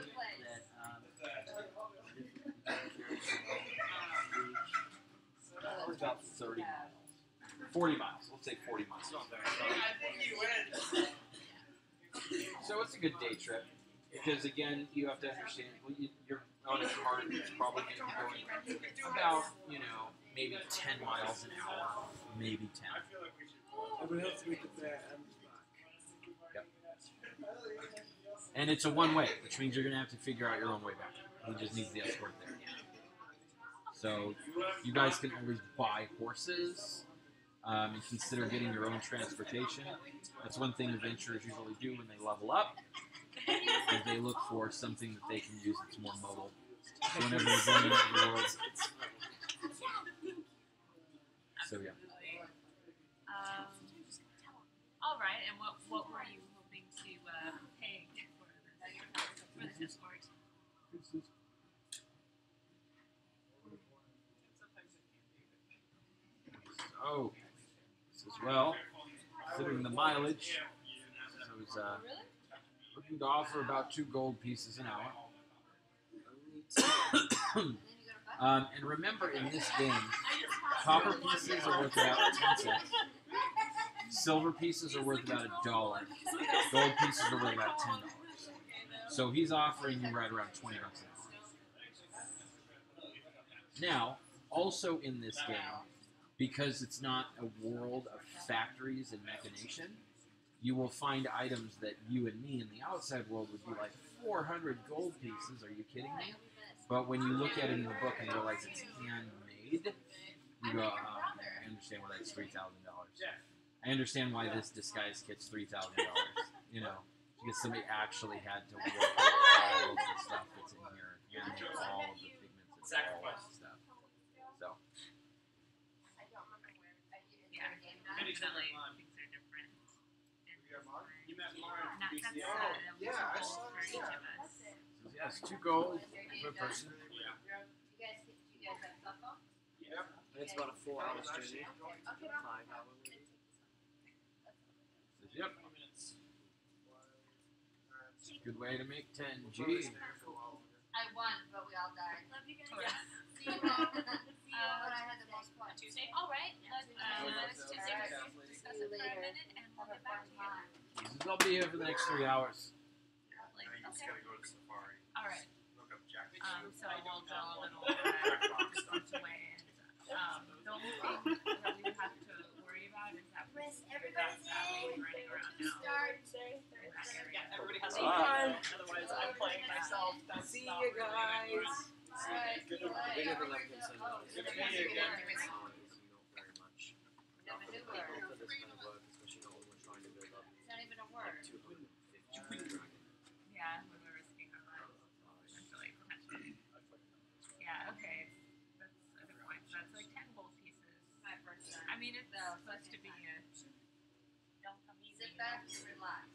probably about 30 miles. 40 miles. Let's say 40 miles. So it's a good day trip. Because again, you have to understand, you're on a cart that's probably going to be going about, maybe 10 miles an hour. Maybe 10. I would have to make it there and back. Yep. And it's a one-way, which means you're going to have to figure out your own way back. He just needs the escort there. So you guys can always buy horses and consider getting your own transportation. That's one thing adventurers usually do when they level up. Is they look for something that they can use that's more mobile whenever they're going into the world. So yeah. All right, and what were you hoping to pay for this escort? So, this is well, considering the mileage, I was looking to offer about 2 gold pieces an hour. And remember, in this game, copper pieces are worth about 10 cents. Silver pieces are worth about $1. Gold pieces are worth about $10. So he's offering you right around 20 bucks an hour. Now, also in this game, because it's not a world of factories and machination, you will find items that you and me in the outside world would be like 400 gold pieces. Are you kidding me? But when you look at it in the book and realize it's handmade, you go, I understand why that's $3,000. I understand why this disguise kit's $3,000. Because somebody actually had to work with all of the stuff that's in here, and all of the pigments and all of the stuff. that's Yeah, a I goal saw for each that. of us. Yes, 2 goals per person. You guys have cell phones? And it's about a 4 hour journey. Okay. 5 hour maybe. Yep. Good way to make 10 G. I won, but we all died. Love you guys. See you when I had the most points. Tuesday. All right. Let's Tuesday. We'll discuss it for a minute, and we'll get back to you. I'll be here for the next 3 hours. Like, You just okay. gotta go to Safari. All right. Look up Jack. So we'll go a little distance away, and the only thing that we would have to worry about is that Everybody's in. running around now. Start. in that area. Yeah, everybody has to Bye. eat. Otherwise, I'm playing myself. That's See not you really guys. good. Alright, The bigger the left hand side Oh, is, so the they're bigger gonna the be sound is not very much. Never knew Not word. for this kind of work, especially not when we're trying to build up It's not even a like word. 250 dragon. Yeah, when we're risking our lives, essentially, potentially. Yeah, okay. That's a good point. So that's like 10 gold pieces. My first time. I mean, it's supposed to be a. Don't come easy. Sit back and relax.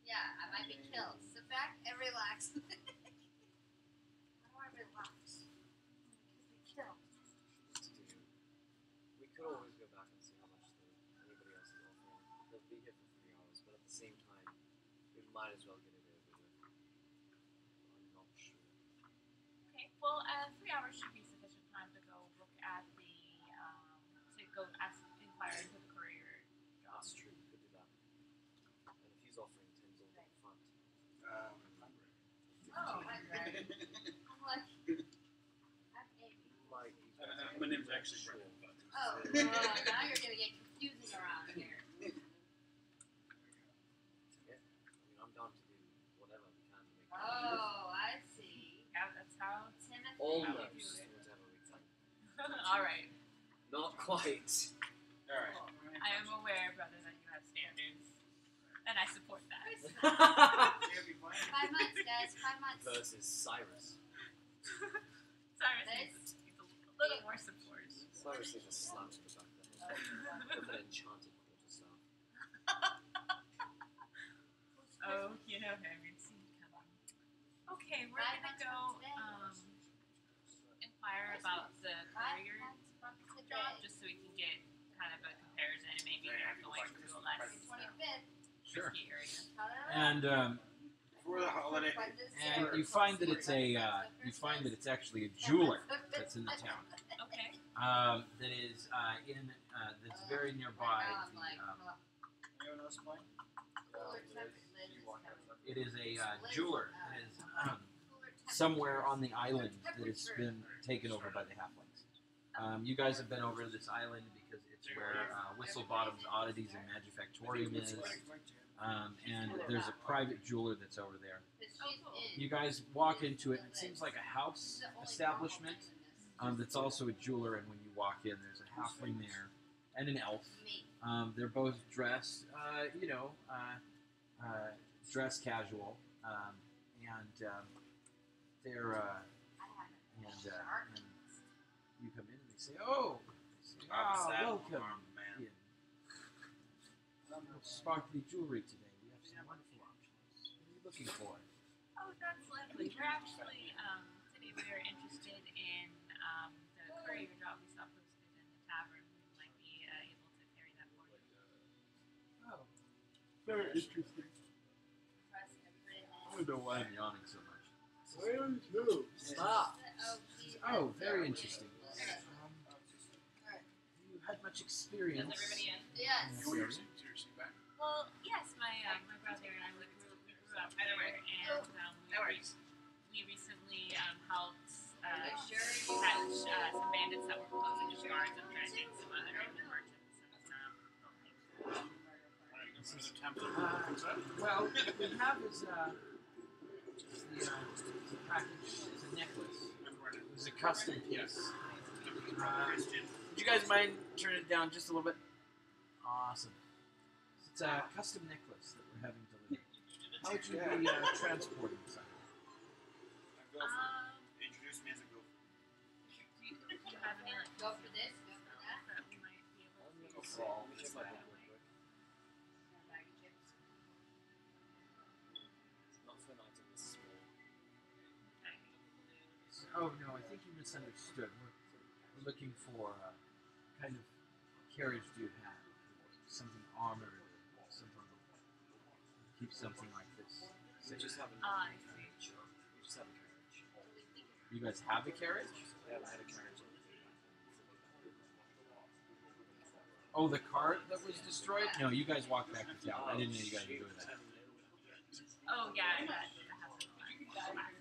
Yeah, I might be killed. Sit back and relax. How do I relax? Kill. We could always go back and see how much anybody else is offering. They'll be here for 3 hours, but at the same time, we might as well get it over with. I'm not sure. Okay, well, 3 hours should be sufficient time to go look at the, to go inquire into the courier job. That's true, we could do that. And if he's offering 10 gold up front, Oh, my God. I'm like, I'm Amy. like, My name's actually Brendan, but Oh, now you're gonna get confusing around here. yeah, I mean, I'm down to do whatever we can to make Oh, I see. Yeah, that's how. Timothy. almost whatever we can. All right. Not quite. Alright. I am aware, brother, that you have standards, and I support that. 5 months, guys. 5 months. Versus Cyrus. Cyrus needs a little more support. Cyrus is a slap to the back of the head with an enchanted quarterstaff. Oh, you know him. You've seen him coming. Okay, we're 5 gonna months go from today. inquire about the 5 courier months from job, today. just so we can get kind of a comparison, and maybe you're going to a less 25th. Sure. risky area. And For the holiday. you find that it's it's actually a jeweler that's in the town. Okay. That is that's very nearby. Anyone else playing? It is a jeweler that is somewhere on the island that has been taken over by the halflings. You guys have been over to this island because it's where Whistlebottom's Oddities and Magifactorium is. And there's a private jeweler that's over there. You guys walk into it, and it seems like a house establishment that's also a jeweler, and when you walk in, there's a halfling there and an elf. They're both dressed, dressed casual, and they're and you come in and they say, "Oh, welcome in. Sparkly jewelry today. We have some wonderful options. What are you looking for?" Oh, that's lovely. We're actually today we are interested in the courier job we saw posted in the tavern. We might be able to carry that for you. Oh, very interesting. I don't know why I'm yawning so much. Stop! Oh, very interesting. You had much experience. Is everybody in? Yes. you were seriously back. Well, yes, my brother and I we grew up there, and we recently helped catch some bandits that were closing the guards and threatening some other merchants. This is a temple. Well, what we have is the package. It's a necklace. It's a custom piece. Would you guys mind turning it down just a little bit? Awesome. It's a custom necklace that we're having delivered. How would you be transporting this item? Introduce me as a gopher. Do you have any like Go for this, go for that. that we might be able to Let me check my book real quick. Oh no, I think you misunderstood. We're looking for kind of carriage do you have? Something armored, something keep something like this. We just have a I see. We just have a carriage. You guys have a carriage? We haven't had a carriage. Oh, the cart that was destroyed? No, you guys walked back to town. I didn't know you guys were doing that. Oh yeah, that has right.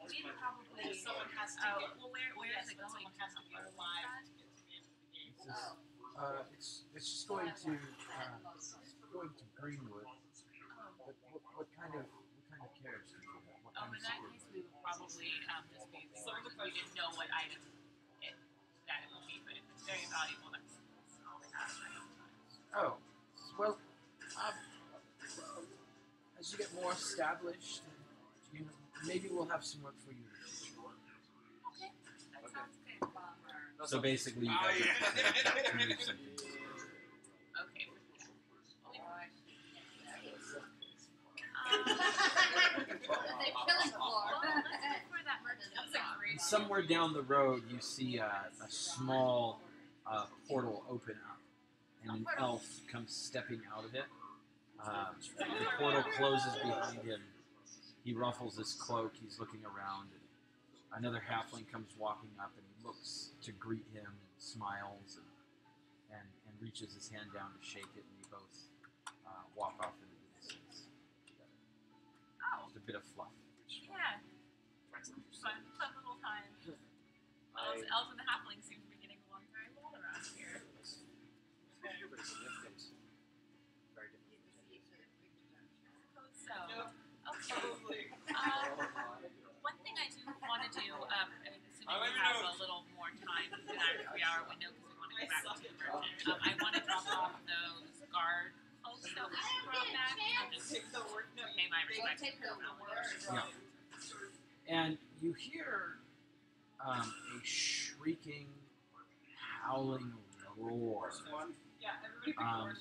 We probably. Someone has to get. Well, where is it going? Someone has to be alive to get to the end of the game. It's just going to Greenwood. But what kind of carriage do you have? What kind In of that security? case, we would probably just be. We didn't know what item that it would be, but if it's very valuable, that's all we have. Oh, well, as you get more established, maybe we'll have some work for you in the future. Okay, that sounds good. So basically, you guys have to move something. Okay. They're killing for. And somewhere down the road, you see a small portal open up, and an elf comes stepping out of it. The portal closes behind him. He ruffles his cloak. He's looking around, and another halfling comes walking up, and he looks to greet him and smiles and reaches his hand down to shake it, and they both walk off into the distance together. Oh, Just a bit of fluff. yeah. Fun little time. Elves and the halflings seem to be getting along very well around here. But it's different. Very different. So, okay. One thing I do want to do, assuming we have a little more time than our 3-hour window because we want to get back to the merchant, I want to drop off those guard cloaks that we brought back, just to pay my respects to them. Yeah. And you hear a shrieking, howling roar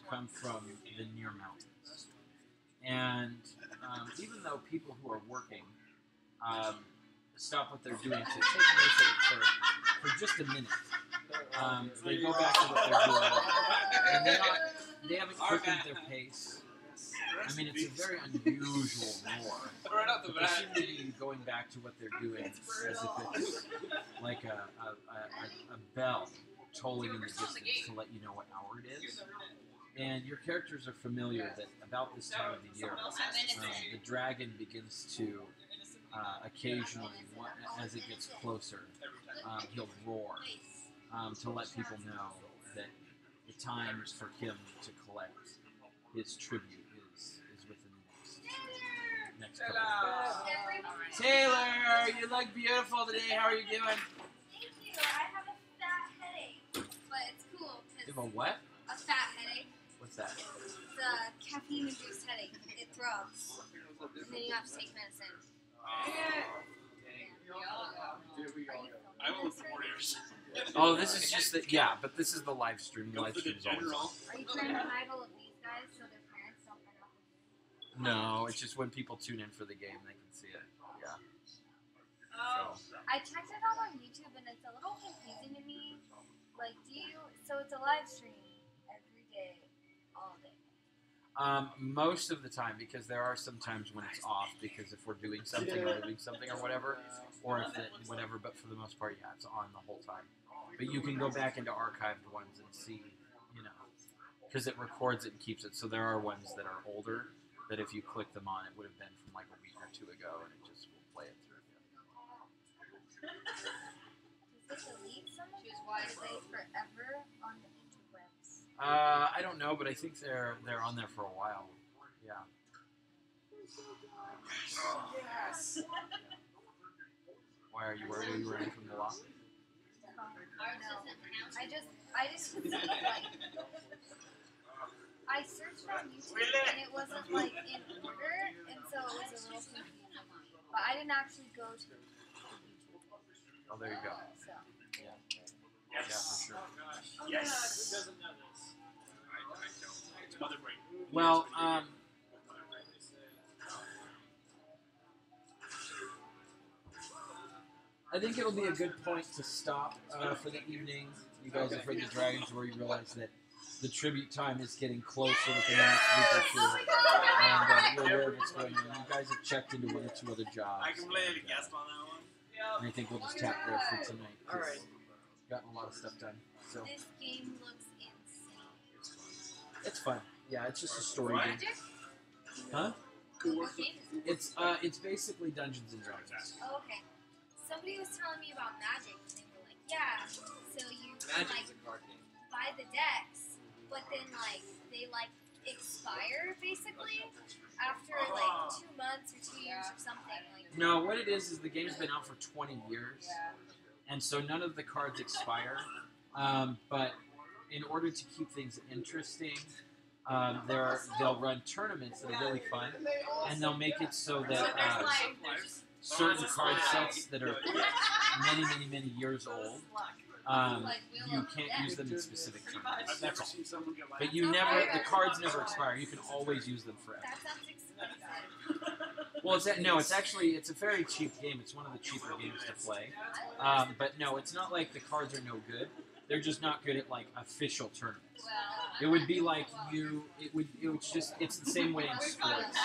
come from the near mountains. And even though people who are working stop what they're doing to take notice of it for just a minute, they go back to what they're doing. And they haven't quickened their pace. I mean, it's a very unusual roar. But they seem to be going back to what they're doing as if it's like a bell tolling in the distance to let you know what hour it is. And your characters are familiar that about this time of the year, the dragon begins to occasionally, as it gets closer, he'll roar to let people know that the time for him to collect his tribute is within the next couple of days. Taylor, you look beautiful today. How are you doing? Thank you. I have a fat headache, but it's cool. You have a what? A fat headache. What's that? It's a caffeine-induced headache. It throbs. And then you have to take medicine. I went with the Warriors. Oh, this is just the but this is the live stream. The live stream is always on. Are you trying to hide all of these guys so their parents don't find out the game? No, it's just when people tune in for the game, they can see it. Yeah. So. I checked it out on YouTube and it's a little confusing to me. Like, so it's a live stream every day, all day? Most of the time, because there are some times when it's off, because if we're doing something or moving something or whatever, whatever, but for the most part, yeah, it's on the whole time. But you can go back into archived ones and see, because it records it and keeps it. So there are ones that are older that if you click them on, it would have been from like a week or two ago, and it just will play it through again. Does it delete some of them? Or are they forever on the interwebs? I don't know, but I think they're on there for a while. Yeah. Yes. Why are you worried? Are you running from the law? No. I just like, I searched on YouTube and it wasn't like in order, and so it was a little confusing. But I didn't actually go to YouTube. Oh, there you go. So. Yeah, for sure. Yes. Who doesn't know this? It's Mother Brain. Well, I think it'll be a good point to stop for the evening. You guys have heard the Dragons where you realize that the tribute time is getting closer within the next week or two. And you're aware of what's going on. You guys have checked into 1 or 2 other jobs. I completely guessed on that one. And I think we'll just tap there for tonight. 'Cause All right. gotten a lot of stuff done. So This game looks insane. it's fun. Yeah, it's just a story game. Magic? Huh? What game is it? It's basically Dungeons and Dragons. Oh, okay. Somebody was telling me about Magic, and they were like, yeah, so you can, Magic's like, a card game. buy the decks, but then, like, they, like, expire, basically, after, like, 2 months or 2 years or something. Like, No, what it is the game's been out for 20 years, and so none of the cards expire. But in order to keep things interesting, they'll run tournaments that are really fun, and they'll make it so that certain card sets that are many, many, many years old, you can't use them in specific tournaments. I've never That's all. seen someone get like. But the cards never expire. You can always use them forever. that sounds expensive. Well, it's a very cheap game. It's one of the cheaper games to play. But no, it's not like the cards are no good. They're just not good at like official tournaments. It would be like it's the same way in sports.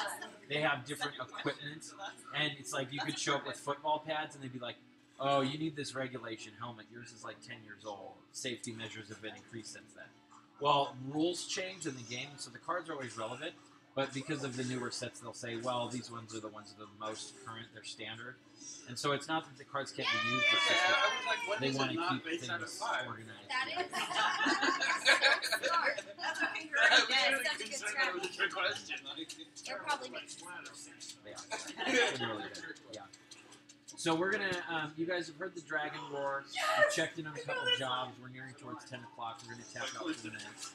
They have different equipment, and it's like you could show up with football pads, and they'd be like, "Oh, you need this regulation helmet. Yours is like 10 years old. Safety measures have been increased since then." Well, rules change in the game, so the cards are always relevant. But because of the newer sets, they'll say, well, these ones are the ones that are the most current, they're standard. And so it's not that the cards can't be used, it's just Yeah, I that was like, what they is want it to not keep based out of things 5? organized. That is so smart. That's okay. I was Yeah, really such a good concerned that was a strategy. trick question. Like, It probably makes Yeah. It's really good. Yeah. So we're going to, you guys have heard the Dragon Roar. We've checked in on a couple jobs. We're nearing towards 10 o'clock. We're going to tap out for the minutes.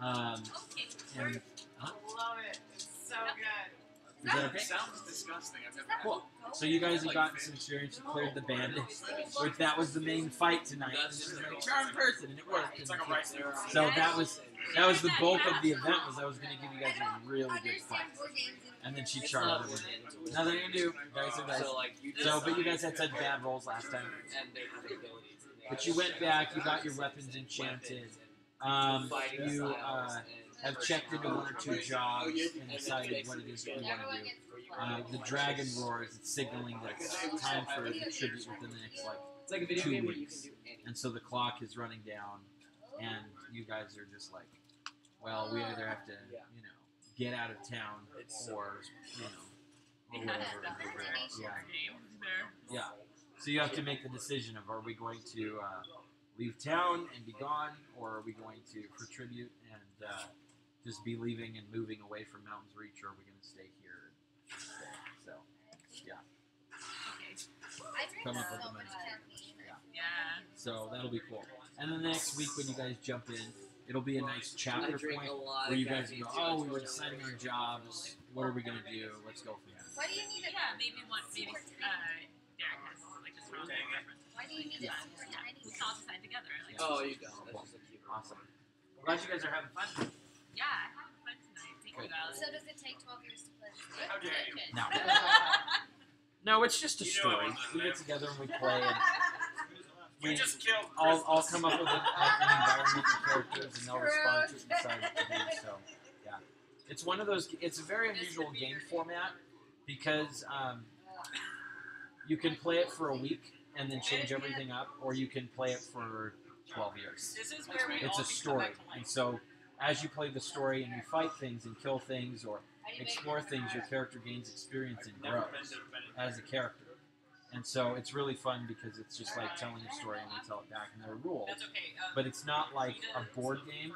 And, I love it. It's so good. is that okay? It sounds disgusting. I've never Cool. So you guys have gotten some experience. You cleared the bandits, which that was the main fight tonight. This is like charm person, and it worked. It's like a rice there. So that was the bulk of the event. Was I was going to give you guys a really good fight, Understand board games and and then she It's charmed not everyone. related to it. Nothing you can do. Dice are dice. So like you So, but you guys had such bad rolls last time. and they have abilities. and they But have you went strengths back. and You got your weapons weapons and enchanted. fighting You styles and have checked into 1 or 2 jobs and decided what it is that you want everyone to do. gets to play. The Dragon Roars, it's signaling that it's time for the tribute within the next it's like a video 2 game where you weeks. can do anything. And so the clock is running down, and you guys are just like, well, we either have to, get out of town or, or whatever. Yeah. Yeah. So you have to make the decision of, are we going to leave town and be gone, or are we going to, for tribute, and just be leaving and moving away from Mountains Reach, or are we going to stay here? So, yeah. I drink Come up so with a much minute. caffeine. Yeah. So that'll be cool. And then the next week when you guys jump in, it'll be a nice I chapter drink point a lot where of you guys caffeine go, too. oh, we were deciding our jobs. What are we going to do? Let's go from there. Why do you need it? Yeah, maybe Derek has like a strong preference. Why do you need it Yeah. super tiny? We can all decide together. Like, Oh, you don't. That's just a cute. Awesome. Glad you guys are having fun. yeah, I had fun tonight. Thank you, Alex. So does it take 12 years to play this game? How dare you? No. No, it's just a You knew I story. wasn't We there. get together and we play, and You just killed I'll come up with an environment and characters, and they'll respond to it and decide what to do. So, yeah. It's one of those, it's a very unusual game format because you can play it for a week and then change everything up, or you can play it for 12 years. This is where we It's all a can come story, back to life. and so as you play the story and you fight things and kill things or explore things, your character gains experience and Never been grows to Bennett. as a character. And so it's really fun because it's just like telling a story and we tell it back, and there are rules. That's okay. But it's not like a board game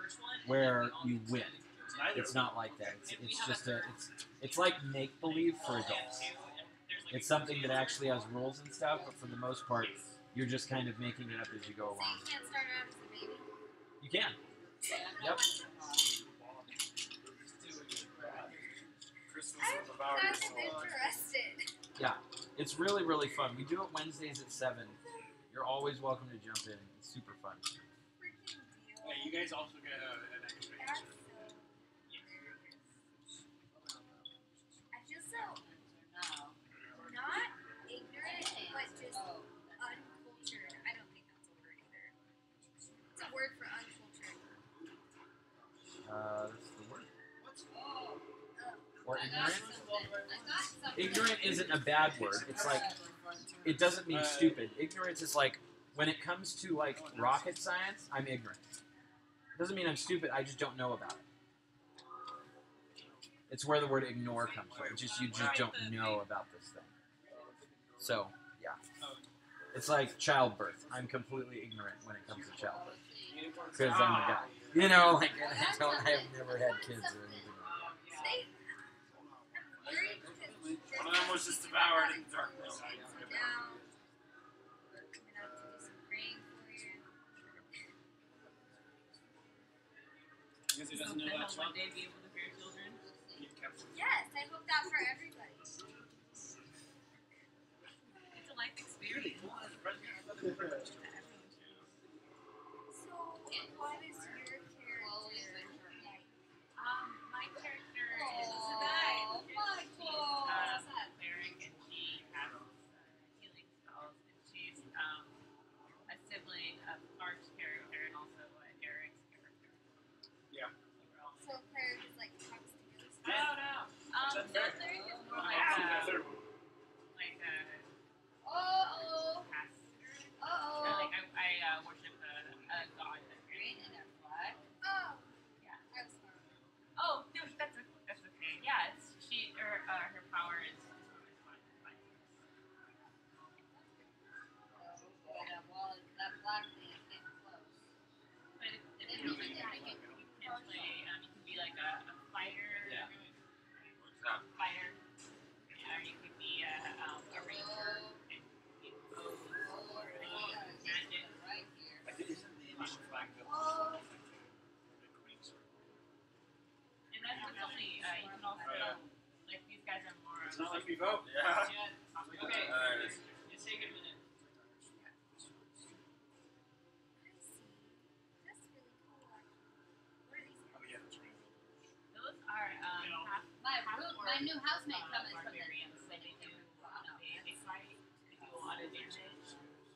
where you win. It's not like that. It's just it's like make believe for adults. It's something that actually has rules and stuff, but for the most part, you're just kind of making it up as you go So along. you can't start out as a baby? You can. Yep. Crystal I'm Superpower kind is of so- interested. Yeah. It's really, really fun. We do it Wednesdays at 7. You're always welcome to jump in. It's super fun. Freaking deal. Yeah, you guys also get an extra. That's so... I feel so not ignorant, but just ignorant. Ignorant isn't a bad word. It's like, it doesn't mean stupid. Ignorance is like, when it comes to like rocket science, I'm ignorant. It doesn't mean I'm stupid, I just don't know about it. It's where the word ignore comes from. It's just, you just don't know about this thing. So, yeah. It's like childbirth. I'm completely ignorant when it comes to childbirth. Because I'm a guy. You know, like, I've never had kids or anything like One of them was just devoured in darkness. Because he doesn't know that One day be able to bear children. Yes, I hope that for everybody. It's a life experience. So, what is your character like? My character is Oh, Michael! she's a cleric and she has healing spells and she's a sibling of Clark's character and also Eric's character. Yeah. So, Claire is like talks to ghosts. No. No, cleric is more like Uh-oh. pastor. Uh-oh. Like I worship a god. Green and a black. Oh. Yeah. I was wrong. Oh, no, that's okay. Yeah, her power is fine. Well, that black thing is getting close. But it you can play. You can be like a fighter. Yeah. Fighter. Or you could be a ranger. And you go for magic. Right here. I think it's in the initial flag bill. And that's only you can also like these guys are more. It's not like we vote. Yeah. Okay. Alright. Just take a minute. I see. That's really cool. What are these? Oh, yeah, that's right. Those are half. My new housemate coming from the Barbarians. Like they do. They fight. They do a lot of damage,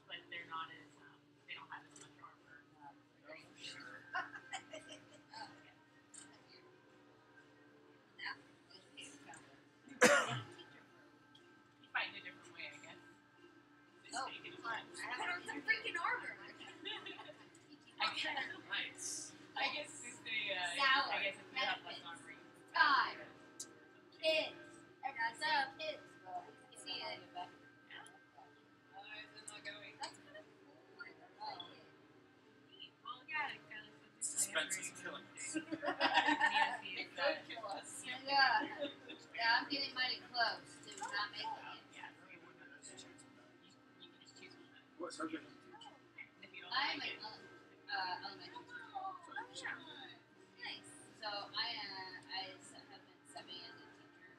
but they're not as. They don't have as much armor. You fight in a different way, I guess. Oh, Put on some freaking armor. I guess if they. Sour. I guess if you have less armor. You can Time. Kids. That's up, kids. You see it. That's kind of cool. I like it. Well, yeah, it kind of Suspense is killing us. It could kill us. Yeah. Yeah, I'm getting mighty close to not making it. Yeah, you can just choose one. What subject? If you don't I'm like an it. elementary school. Nice. So I have been subbing as a teacher,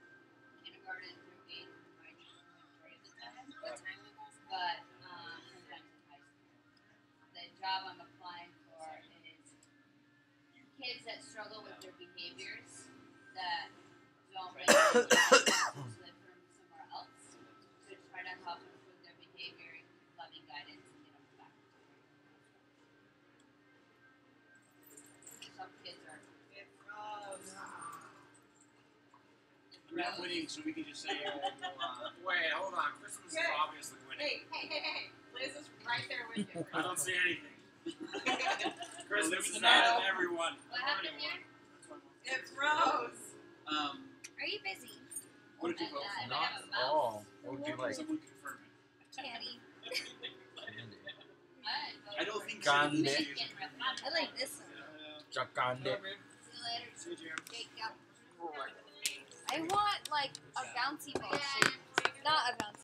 kindergarten through 8th majority of the time. What time was this? But sometimes in high school. The job I'm applying for is kids that struggle with their behaviors that don't make sense from somewhere else. To try to help improve their behavior and loving guidance and get them back. Some kids are. I'm not winning, so we can just say. Wait, hold on. Christmas is obviously winning. Hey. Liz is right there with you. I don't see anything. Live Christmas in is the out now. of everyone. What happened here? It's Rose. Are you busy? What did you vote for? Not all. What would you like? Someone confirm it. Candy. I don't think Gandhi. so. I like this one. Chakande. See you later. See you, Jim. Jake, yep. I want like a bouncy ball shape. Not a bouncy